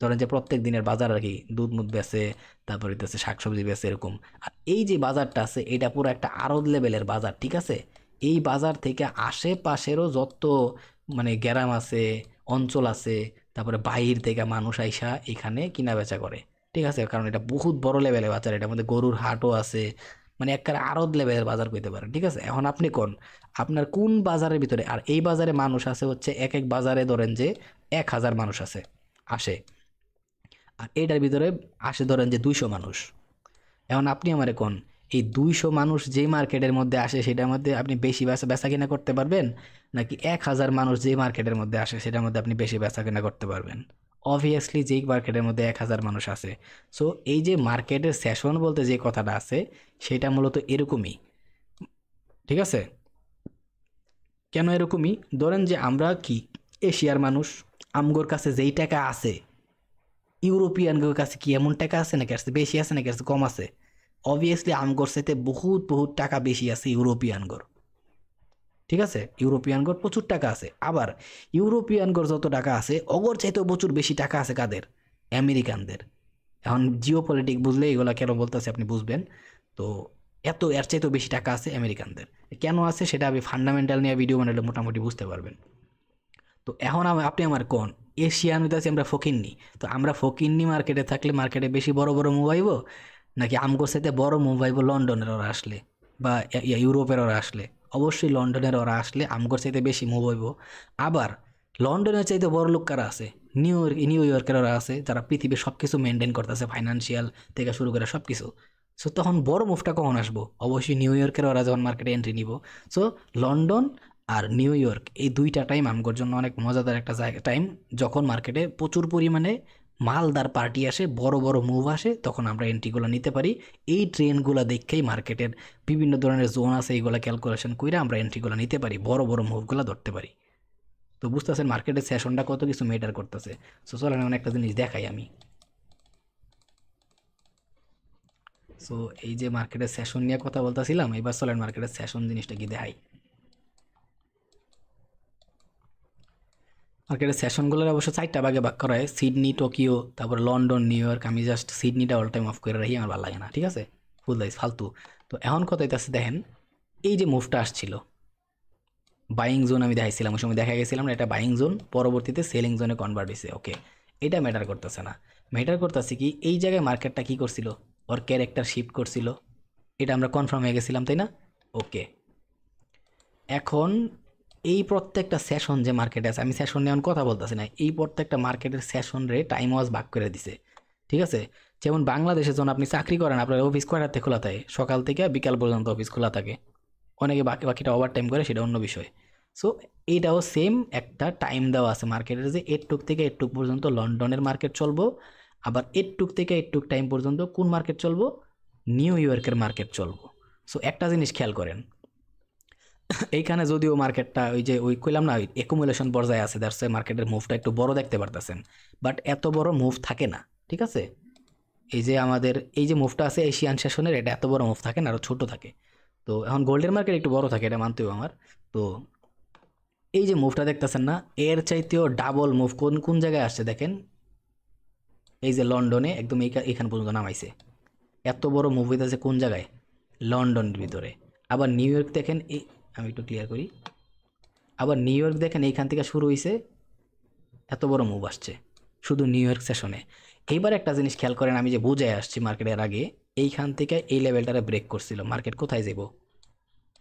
ধরেন যে প্রত্যেক দিনের বাজার আর কি, দুধ মুধ বেচে, তারপর হইতেছে শাকসবজি বেচে, এরকম। আর এই যে বাজারটা আছে এটা পুরো একটা আড়ত লেভেলের বাজার, ঠিক আছে। এই বাজার থেকে আশেপাশেরও যত মানে গ্রাম আছে, অঞ্চল আছে, তারপরে বাইর থেকে মানুষ আইসা এখানে কিনা বেচা করে। ঠিক আছে, কারণ এটা বহুত বড় লেভেলের বাজার, এটার মধ্যে গরুর হাটও আছে, মানে একটা আড়ত লেভেলের বাজার কইতে পারেন। ঠিক আছে, এখন আপনি কোন, আপনার কোন বাজারের ভিতরে, আর এই বাজারে মানুষ আছে হচ্ছে এক এক বাজারে ধরেন যে 1000 মানুষ আছে আসে, আর এটার ভিতরে আসে ধরেন যে 200 মানুষ। এখন আপনি আমারে কোন, এই 200 মানুষ যে মার্কেটের মধ্যে আসে সেটার মধ্যে আপনি বেশি বেচা কিনা করতে পারবেন, নাকি 1000 মানুষ যে মার্কেটের মধ্যে আসে সেটার মধ্যে আপনি বেশি বেচা কিনা করতে পারবেন? অবভিয়াসলি যেই মার্কেটের মধ্যে 1000 মানুষ আছে। সো এই যে মার্কেটের সেশন বলতে যে কথাটা আছে, সেটা মূলত এরকমই। ঠিক আছে, কেন এরকমই, ধরেন যে আমরা কি এশিয়ার মানুষ, আমগোর কাছে যেই টাকা আছে, ইউরোপিয়ানদের কাছে কি এমন টাকা আছে নাকি আসছে বেশি আছে নাকি আসছে কম আছে? অবভিয়াসলি আমগোর চাইতে বহুত বহুত টাকা বেশি আছে ইউরোপিয়ানগর। ঠিক আছে, ইউরোপিয়ানগর প্রচুর টাকা আছে। আবার ইউরোপিয়ানগর যত টাকা আছে অগর চাইতেও প্রচুর বেশি টাকা আছে কাদের? আমেরিকানদের। এখন জিও পলিটিক বুঝলে এগুলা কেন বলতেছে আপনি বুঝবেন। তো এত এর চাইতেও বেশি টাকা আছে আমেরিকানদের। কেন আছে সেটা আমি ফান্ডামেন্টাল নিয়ে ভিডিও বানালে মোটামুটি বুঝতে পারবেন। তো এখন আপনি আমার কোন, এশিয়ান হইতেছি আমরা ফকিন্নি, তো আমরা ফকিন্নি মার্কেটে থাকলে মার্কেটে বেশি বড় বড় মুভ আইব, নাকি আমগোর সাথে বড় মুভ আইব লন্ডনের ওরা আসলে, বা ইউরোপের ওরা আসলে? অবশ্যই লন্ডনের ওরা আসলে আমগোর চাইতে বেশি মুভ হইব। আবার লন্ডনের চাইতে বড় লোক কারা আছে? নিউ ইয়র্কের ওরা আছে, যারা পৃথিবীর সব কিছু মেনটেন করতেছে, ফাইন্যান্সিয়াল থেকে শুরু করে সব কিছু। সো তখন বড় মুভটা কখন আসবো? অবশ্যই নিউ ইয়র্কের ওরা যখন মার্কেটে এন্ট্রি নিব। সো লন্ডন আর নিউ ইয়র্ক এই দুইটা টাইম আমগোর জন্য অনেক মজাদার একটা জায়গা, টাইম যখন মার্কেটে প্রচুর পরিমাণে মালদার পার্টি আসে, বড় বড় মুভ আসে, তখন আমরা এন্ট্রিগুলো নিতে পারি। এই ট্রেনগুলো দেখেই মার্কেটের বিভিন্ন ধরনের জোন আছে, এইগুলো ক্যালকুলেশন করে আমরা এন্ট্রিগুলো নিতে পারি, বড় বড় মুভগুলো ধরতে পারি। তো বুঝতেছেন মার্কেটের সেশনটা কত কিছু মেটার করতেছে। সো চলেন এমন একটা জিনিস দেখাই আমি। সো এই যে মার্কেটের সেশন নিয়ে কথা বলতেছিলাম, এবার চলেন মার্কেটের সেশন জিনিসটা কি দেখাই। মার্কেটের সেশনগুলোর অবশ্য 4টা ভাগে ভাগ করা হয়, সিডনি, টোকিও, তারপর লন্ডন, নিউ ইয়র্ক। আমি জাস্ট সিডনিটা অল টাইম অফ করে রাখি, আমার ভালো লাগে না। ঠিক আছে, ফুল দাইস ফালতু। তো এখন কথা হইতাছে দেখেন, এই যে মুভটা আসছিল, বাইং জোন আমি দেখাইছিলাম, ওই সময় দেখা গেছিলাম না এটা বাইং জোন, পরবর্তীতে সেলিং জোনে কনভার্ট হয়েছে। ওকে, এটা ম্যাটার করতেছে না। ম্যাটার করতেছে কি, এই জায়গায় মার্কেটটা কি করছিল, ওর ক্যারেক্টার শিফট করছিল, এটা আমরা কনফার্ম হয়ে গেছিলাম, তাই না? ওকে, এখন এই প্রত্যেকটা সেশন যে মার্কেটে আছে, আমি সেশন নিয়ে কথা বলতেছি না, এই প্রত্যেকটা মার্কেটের সেশন রে টাইম ওয়াজ ভাগ করে দিছে। ঠিক আছে, যেমন বাংলাদেশে যখন আপনি চাকরি করেন, আপনার অফিস কয়টাতে খোলা থাকে? সকাল থেকে বিকাল পর্যন্ত অফিস খোলা থাকে। অনেকে বাকিটা ওভার টাইম করে, সেটা অন্য বিষয়। সো এইটাও সেম একটা টাইম দেওয়া আছে মার্কেটের, যে এটুক থেকে এটুক পর্যন্ত লন্ডনের মার্কেট চলবো, আবার এটুক থেকে এটুক টাইম পর্যন্ত কোন মার্কেট চলবো? নিউ ইয়র্কের মার্কেট চলবো। সো একটা জিনিস খেয়াল করেন, এইখানে যদিও মার্কেটটা ওই যে ওই কইলাম না, ওই একুমুলেশন পর্যায়ে আছে, দ্যাটস মার্কেটের মুভটা একটু বড় দেখতে পারতেছেন, বাট এত বড় মুভ থাকে না। ঠিক আছে, এই যে আমাদের এই যে মুভটা আছে এশিয়ান সেশনের, এটা এত বড় মুভ থাকে না, আরও ছোট থাকে। তো এখন গোল্ডের মার্কেট একটু বড় থাকে, এটা মানতেও আমার। তো এই যে মুভটা দেখতেছেন না, এর চাইতেও ডাবল মুভ কোন কোন জায়গায় আসছে দেখেন। এই যে লন্ডনে একদম এখান পর্যন্ত নামাইছে। এত বড় মুভ হইতেছে কোন জায়গায়? লন্ডনের ভিতরে। আবার নিউ ইয়র্ক দেখেন, এই আমি একটু ক্লিয়ার করি। আবার নিউ ইয়র্ক দেখেন এইখান থেকে শুরু হয়েছে, এত বড় মুভ আসছে শুধু নিউ ইয়র্ক সেশনে। এইবার একটা জিনিস খেয়াল করেন, আমি যে বুঝে আসছি মার্কেটের আগে, এইখান থেকে এই লেভেলটারে ব্রেক করছিল, মার্কেট কোথায় যাইব?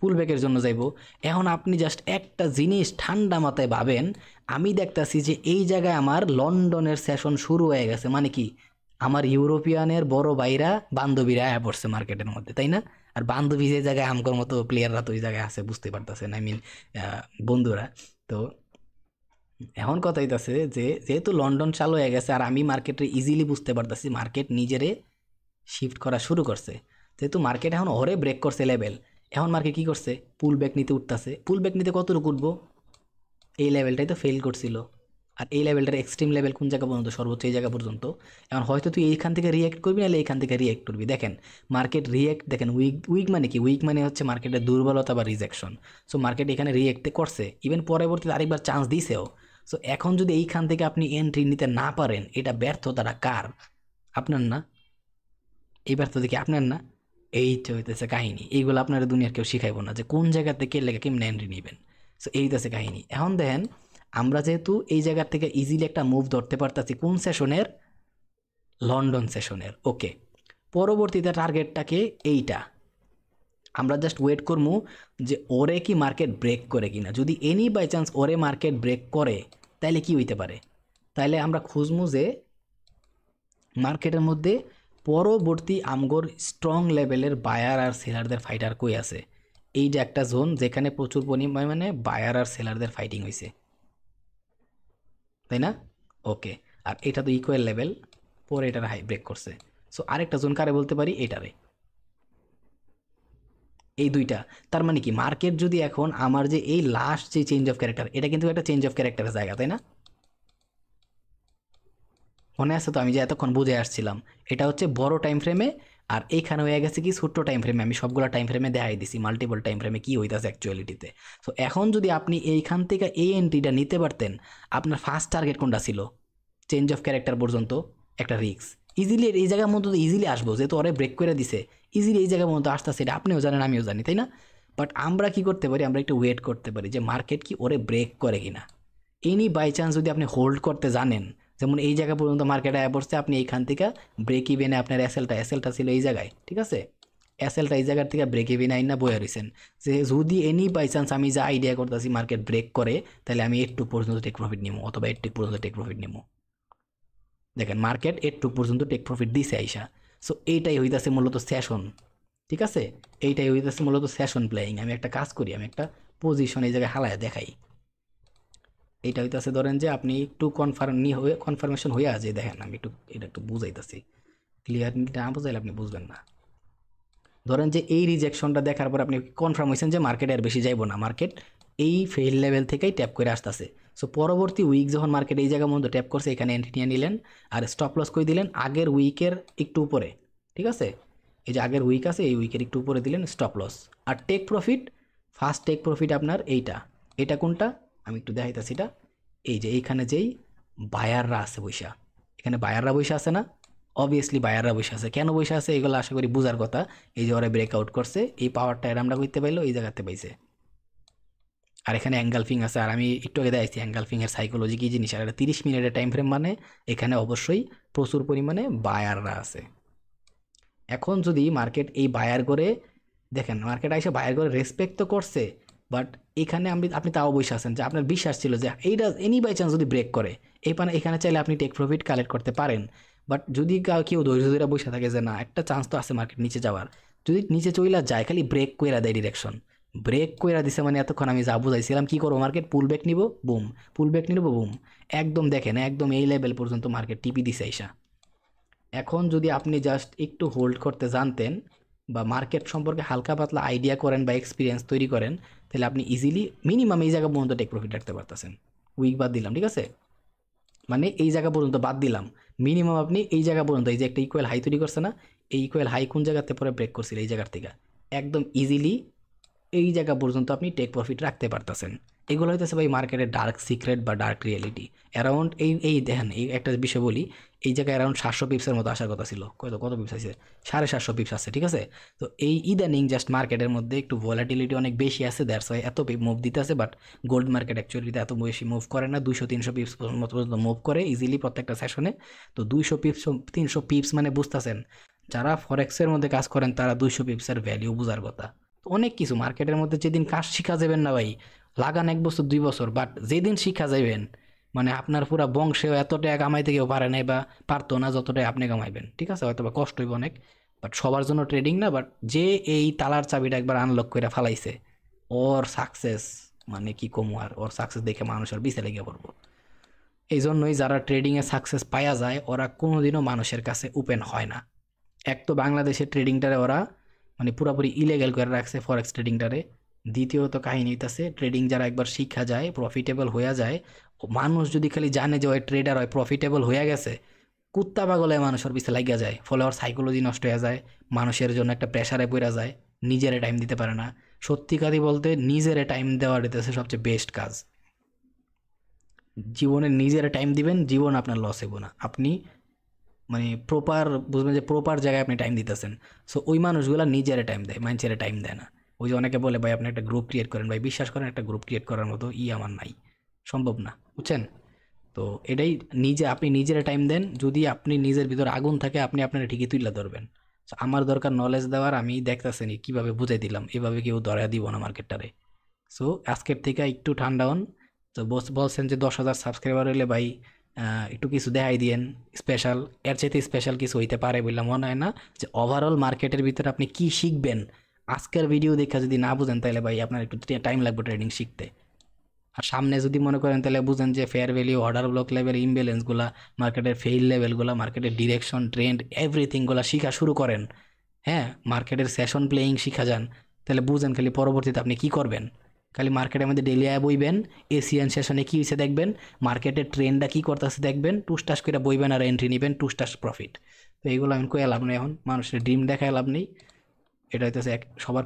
পুল ব্যাকের জন্য যাইব। এখন আপনি জাস্ট একটা জিনিস ঠান্ডা মাথায় ভাবেন, আমি দেখতাছি যে এই জায়গায় আমার লন্ডনের সেশন শুরু হয়ে গেছে, মানে কি আমার ইউরোপিয়ানের বড় ভাইরা বান্ধবীরা আয়া পড়ছে মার্কেটের মধ্যে, তাই না? আর বান্ধবী যে জায়গায় আমগর মতো প্লেয়াররা তো ওই জায়গায় আছে, বুঝতে পারতেছেন, আই মিন বন্ধুরা। তো এখন কথা হইতাছে যে যেহেতু লন্ডন চালু হয়ে গেছে আর আমি মার্কেটে ইজিলি বুঝতে পারতাছি মার্কেট নিজেরে শিফট করা শুরু করছে, যেহেতু মার্কেট এখন ওরে ব্রেক করছে লেভেল, এখন মার্কেট কি করছে? পুল ব্যাক নিতে উঠতেছে। পুল ব্যাক নিতে কতটুকু উঠবো? এই লেভেলটাই তো ফেল করছিল। আর এই লেভেলটার এক্সট্রিম লেভেল কোন জায়গা পর্যন্ত? সর্বোচ্চ এই জায়গা পর্যন্ত। এখন হয়তো তুই এইখান থেকে রিয়েক্ট করবি, নাহলে এইখান থেকে রিয়েক্ট করবি। দেখেন মার্কেট রিয়েক্ট, দেখেন উইক, উইক মানে কি? উইক মানে হচ্ছে মার্কেটের দুর্বলতা বা রিজেকশন। সো মার্কেট এখানে রিয়েক্টে করছে, ইভেন পরবর্তীতে আরেকবার চান্স দিছেও। সো এখন যদি এইখান থেকে আপনি এন্ট্রি নিতে না পারেন, এটা ব্যর্থতাটা কার? আপনার না? এই ব্যর্থতা কি আপনার না? এইটা হইতেছে কাহিনী। এইগুলো আপনার দুনিয়ার কেউ শিখাইবো না যে কোন জায়গা থেকে লেগে কেমনে এন্ট্রি নেবেন। সো এইটাছে কাহিনী। এখন দেখেন আমরা যেহেতু এই জায়গা থেকে ইজিলি একটা মুভ ধরতে পারতাছি কোন সেশনের? লন্ডন সেশনের। ওকে, পরবর্তীতে টার্গেটটাকে এইটা, আমরা জাস্ট ওয়েট করবো যে ওরে কি মার্কেট ব্রেক করে কিনা। যদি এনি বাই চান্স ওরে মার্কেট ব্রেক করে, তাইলে কি হইতে পারে? তাইলে আমরা খুঁজবো যে মার্কেটের মধ্যে পরবর্তী আমগর স্ট্রং লেভেলের বায়ার আর সেলারদের ফাইটার কই আছে। এই যে একটা জোন যেখানে প্রচুর পরিমাণে বায়ার আর সেলারদের ফাইটিং হয়েছে, তাই না? ওকে, আর এটা তো ইকুয়াল লেভেল, পরে এটার হাই ব্রেক করছে। সো আরেকটা জোন কারে বলতে পারি? এটারে। এই দুইটা, তার মানে কি মার্কেট যদি এখন আমার যে এই লাস্ট যে চেঞ্জ অফ ক্যারেক্টার, এটা কিন্তু একটা চেঞ্জ অফ ক্যারেক্টারের জায়গা, তাই না? মনে আছে তো আমি যে এতক্ষণ বুঝে আসছিলাম, এটা হচ্ছে বড় টাইম ফ্রেমে, আর এইখানে হয়ে গেছে কি ছোট্ট টাইম ফ্রেমে। আমি সবগুলো টাইম ফ্রেমে দেখাই দিছি মাল্টিপল টাইম ফ্রেমে কি হইতাছে অ্যাকচুয়ালিটিতে। সো এখন যদি আপনি এইখান থেকে এই এন্ট্রিটা নিতে পারতেন, আপনার ফার্স্ট টার্গেট কোনটা ছিল? চেঞ্জ অফ ক্যারেক্টার পর্যন্ত একটা রিস্ক, ইজিলি এই জায়গার মধ্যে তো ইজিলি আসবো, যেহেতু ওরে ব্রেক করে দিছে, ইজিলি এই জায়গার মধ্যে আসতেছে, এটা আপনিও জানেন আমিও জানি, তাই না? বাট আমরা কি করতে পারি? আমরা একটু ওয়েট করতে পারি যে মার্কেট কি ওরে ব্রেক করে কিনা। এনি বাই চান্স যদি আপনি হোল্ড করতে জানেন, যেমন এই জায়গা পর্যন্ত মার্কেট আয়া পড়ছে, আপনি এইখান থেকে ব্রেক ইভেনে আপনার এসএলটা ছিল এই জায়গায়, ঠিক আছে? এসএলটা এই জায়গার থেকে ব্রেক ইভেন আইন না বয়ে রয়েছেন, যে যদি এনি বাই চান্স আমি যা আইডিয়া করতেছি মার্কেট ব্রেক করে, তাহলে আমি 8 পর্যন্ত টেক প্রফিট নিবো, অথবা 80 পর্যন্ত টেক প্রফিট নিবো। দেখেন মার্কেট 8 পর্যন্ত টেক প্রফিট দিছে আইসা। সো এইটাই হইতাছে মূলত সেশন, ঠিক আছে? এইটাই হইতাছে মূলত সেশন প্লেয়িং। আমি একটা কাজ করি, আমি একটা পজিশন এই জায়গায় হালায় দেখাই। এইটা হইতাছে ধরেন যে আপনি একটু কনফার্মেশন হয়ে আছে, দেখেন আমি একটু এটা একটু বুঝাইতেছি, ক্লিয়ারলি না বুঝাইলে আপনি বুঝবেন না। ধরেন যে এই রিজেকশনটা দেখার পর আপনি কনফার্ম হয়েছেন যে মার্কেট আর বেশি যাইবো না, মার্কেট এই ফেল লেভেল থেকেই ট্যাপ করে আসতেছে। সো পরবর্তী উইক যখন মার্কেট এই জায়গার মধ্যে ট্যাপ করছে, এখানে এন্ট্রি নিয়ে নিলেন, আর স্টপ লস করে দিলেন আগের উইকের একটু উপরে, ঠিক আছে? এই যে আগের উইক আছে, এই উইকের একটু উপরে দিলেন স্টপ লস। আর take profit, first take profit আপনার এইটা। এটা কোনটা আমি একটু দেখাইতেছি। এটা এই যে এইখানে যেই বায়াররা আছে বৈশা, এখানে বায়াররা বৈশা আছে না? অবভিয়াসলি বায়াররা বসে আছে। কেন বসে আছে এগুলো আশা করি বুঝার কথা। এই যে ওরা ব্রেকআউট করছে, এই পাওয়ারটা এরা আমরা করতে পাইলো, এই জায়গাতে পাইছে। আর এখানে অ্যাঙ্গালফিং আছে, আর আমি একটু আগে দেখাইছি অ্যাঙ্গালফিংয়ের সাইকোলজি কী জিনিস। আর এটা 30 মিনিটের টাইম ফ্রেম, মানে এখানে অবশ্যই প্রচুর পরিমাণে বায়াররা আছে। এখন যদি মার্কেট এই বায়ার করে, দেখেন মার্কেট এসে বায়ার করে রেসপেক্ট তো করছে, বাট এখানে আপনি তাও বসে আছেন যে আপনার বিশ্বাস ছিল যে এইটা এনি বাই চান্স যদি ব্রেক করে, এখানে চাইলে আপনি টেক প্রফিট কালেক্ট করতে পারেন। বাট যদি কেউ ধৈর্য ধরে বসে থাকে যে না একটা চান্স তো আছে মার্কেট নিচে যাওয়ার, যদি নিচে চইলা যায় খালি ব্রেক কইরা দেয় ডিরেকশন, ব্রেক কইরা দিছে মানে এতক্ষণ আমি যা বুঝাইছিলাম কি করবো, মার্কেট পুল ব্যাক নিব, বুম, পুল ব্যাক নিব, বুম, একদম দেখেন একদম এই লেভেল পর্যন্ত মার্কেট টিপি দিছে আইসা। এখন যদি আপনি জাস্ট একটু হোল্ড করতে জানতেন বা মার্কেট সম্পর্কে হালকা পাতলা আইডিয়া করেন বা এক্সপিরিয়েন্স তৈরি করেন, তাহলে আপনি ইজিলি মিনিমাম এই জায়গা পর্যন্ত টেক প্রফিট রাখতে পারতেছেন। উইক বাদ দিলাম, ঠিক আছে? মানে এই জায়গা পর্যন্ত বাদ দিলাম, মিনিমাম আপনি এই জায়গা পর্যন্ত, এই যে একটা ইকুয়াল হাই তৈরি করছে না, এই ইকুয়াল হাই কোন জায়গাতে পরে ব্রেক করছিল, এই জায়গার থেকে একদম ইজিলি এই জায়গা পর্যন্ত আপনি টেক প্রফিট রাখতে পারতেছেন। এগুলো হইতেছে ভাই মার্কেটের ডার্ক সিক্রেট বা ডার্ক রিয়েলিটি। অ্যারাউন্ড এই দেখেন, এই একটা বিষয় বলি, এই জায়গায় অ্যারাউন্ড 700 পিপসের মতো আসার কথা ছিল, কত পিপস আছে, 750 পিপস আছে, ঠিক আছে। তো এই ইদানিং জাস্ট মার্কেটের মধ্যে একটু ভলাটিলিটি অনেক বেশি আছে, দ্যাটস ওয়াই এত মুভ দিতে আছে। বাট গোল্ড মার্কেট অ্যাকচুয়ালিতে এত বেশি মুভ করে না, 200-300 পিপস মতো পর্যন্ত মুভ করে ইজিলি প্রত্যেকটা সেশনে। তো 200 পিপস 300 পিপস মানে বুঝতেছেন, যারা ফরেক্সের মধ্যে কাজ করেন তারা 200 পিপসের ভ্যালিউ বোঝার কথা। তো অনেক কিছু মার্কেটের মধ্যে যেদিন কাজ শিখা যাবেন না ভাই, লাগান 1 বছর 2 বছর, বাট যেদিন শিখা যাবেন মানে আপনার পুরা বংশেও এত টাকা কামাইতে কেউ পারে নাই বা পারতো না যতটাই আপনি কামাইবেন, ঠিক আছে। হয়তো বা কষ্ট হইব অনেক, বাট সবার জন্য ট্রেডিং না। বাট যে এই তালার চাবিটা একবার আনলক করে ফালাইছে, ওর সাকসেস মানে কি কমু আর, ওর সাকসেস দেখে মানুষের বিছে লেগে পড়বো। এই জন্যই যারা ট্রেডিংয়ে সাকসেস পাওয়া যায় ওরা কোনোদিনও মানুষের কাছে ওপেন হয় না। এক তো বাংলাদেশের ট্রেডিংটারে ওরা মানে পুরোপুরি ইলিগ্যাল করে রাখছে ফরেক্স ট্রেডিংটারে। দ্বিতীয়ত কাহিনী হইতাছে ট্রেডিং যারা একবার শিক্ষা যায়, প্রফিটেবল হইয়া যায়, মানুষ যদি খালি জানে যে ওই ট্রেডার হয় প্রফিটেবল হইয়া গেছে, কুত্তা পাগলে মানুষের পিছে লাগিয়া যায়, ফলে ওর সাইকোলজি নষ্ট হয়ে যায়, মানুষের জন্য একটা প্রেশারে পড়া যায়, নিজেরে টাইম দিতে পারে না। সত্যিকারই বলতে নিজেরে টাইম দেওয়া হইতেছে সবচেয়ে বেস্ট কাজ। জীবনে নিজেরা টাইম দিবেন, জীবন আপনার লস হইব না। আপনি মানে প্রপার বুঝবেন যে প্রপার জায়গায় আপনি টাইম দিতেছেন। সো ওই মানুষগুলো নিজেরা টাইম দেয়, মানুষের টাইম দেয় না। ওই যে অনেকে বলে ভাই আপনি একটা গ্রুপ ক্রিয়েট করেন, ভাই বিশ্বাস করেন একটা গ্রুপ ক্রিয়েট করার মতো আমার নাই, সম্ভব না, বুঝছেন। তো এটাই, আপনি নিজেরা টাইম দেন, যদি আপনি নিজের ভিতর আগুন থাকে আপনি আপনারা ঠিকই তুইলা ধরবেন। So আমার দরকার নলেজ দেওয়ার, আমি দেখতেছেনি কীভাবে বুঝাই দিলাম, এভাবে কেউ ধরা দিব না মার্কেটটারে। সো আজকের থেকে একটু ঠান্ডা হন। তো বলছেন যে 10,000 সাবস্ক্রাইবার হইলে ভাই একটু কিছু দেখাই দিয়েন স্পেশাল, এর চাইতে স্পেশাল কিছু হইতে পারে বললে মনে হয় না। যে ওভারঅল মার্কেটের ভিতরে আপনি কি শিখবেন, আজকের ভিডিও দেখে যদি না বুঝেন তাহলে ভাই আপনার একটু টাইম লাগবে ট্রেডিং শিখতে। আর সামনে যদি মনে করেন তাহলে বুঝেন যে fair value, order block level, ইমব্যালেন্সগুলা, মার্কেটের ফেইল লেভেলগুলা, মার্কেটের ডিরেকশন, ট্রেন্ড, এভরিথিংগুলা শিখা শুরু করেন, হ্যাঁ, মার্কেটের সেশন প্লেয়িং শিখা যান, তাহলে বুঝেন খালি পরবর্তীতে আপনি কি করবেন। খালি মার্কেটের মধ্যে ডেলি আয় বইবেন, এশিয়ান সেশনে কী হয়েছে দেখবেন, মার্কেটের ট্রেন্ডটা কী করতেছে দেখবেন, টুসটাস করে বইবেন আর এন্ট্রি নেবেন, টুসটাস প্রফিট। তো এইগুলো আমি কয়ে লাভ নেই, এখন মানুষের ড্রিম দেখায় লাভ নেই। এটা হইতেছে সবার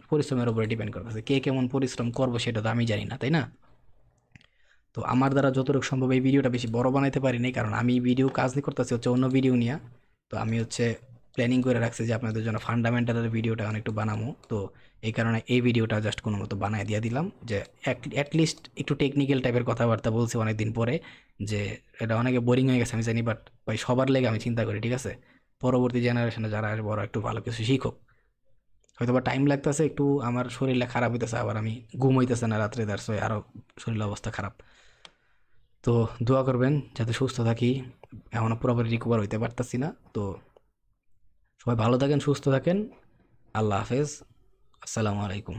পরিশ্রমের উপরে ডিপেন্ড করতেছে, কে কেমন পরিশ্রম করবো সেটা তো আমি জানি না, তাই না। তো আমার দ্বারা যতটুকু সম্ভব এই ভিডিওটা বেশি বড় বানাইতে পারি নাই, কারণ আমি ভিডিও কাজ নিয়ে করতেছি হচ্ছে অন্য ভিডিও নিয়ে। তো আমি হচ্ছে প্ল্যানিং করে রাখছি যে আপনাদের জন্য ফান্ডামেন্টালের ভিডিওটা একটু বানাবো। তো এই কারণে এই ভিডিওটা জাস্ট কোনো মতো বানাই দিয়ে দিলাম, যে অ্যাটলিস্ট একটু টেকনিক্যাল টাইপের কথাবার্তা বলছি অনেকদিন পরে, যে এটা অনেকে বোরিং হয়ে গেছে আমি জানি, বাট ভাই সবার লেগে আমি চিন্তা করি, ঠিক আছে। পরবর্তী জেনারেশনে যারা আসবে ওরা একটু ভালো কিছু শিখুক। হয়তো বা টাইম লাগতেছে একটু, আমার শরীরটা খারাপ হইতেছে, আবার আমি ঘুম হইতেছে না রাত্রে, দ্যাটস ওয়াই আরও শরীরের অবস্থা খারাপ। তো দোয়া করবেন যাতে সুস্থ থাকি, এখনও পুরোপুরি রিকভার হইতে পারতাছি না। তো সবাই ভালো থাকেন, সুস্থ থাকেন, আল্লাহ হাফেজ, আসসালামু আলাইকুম।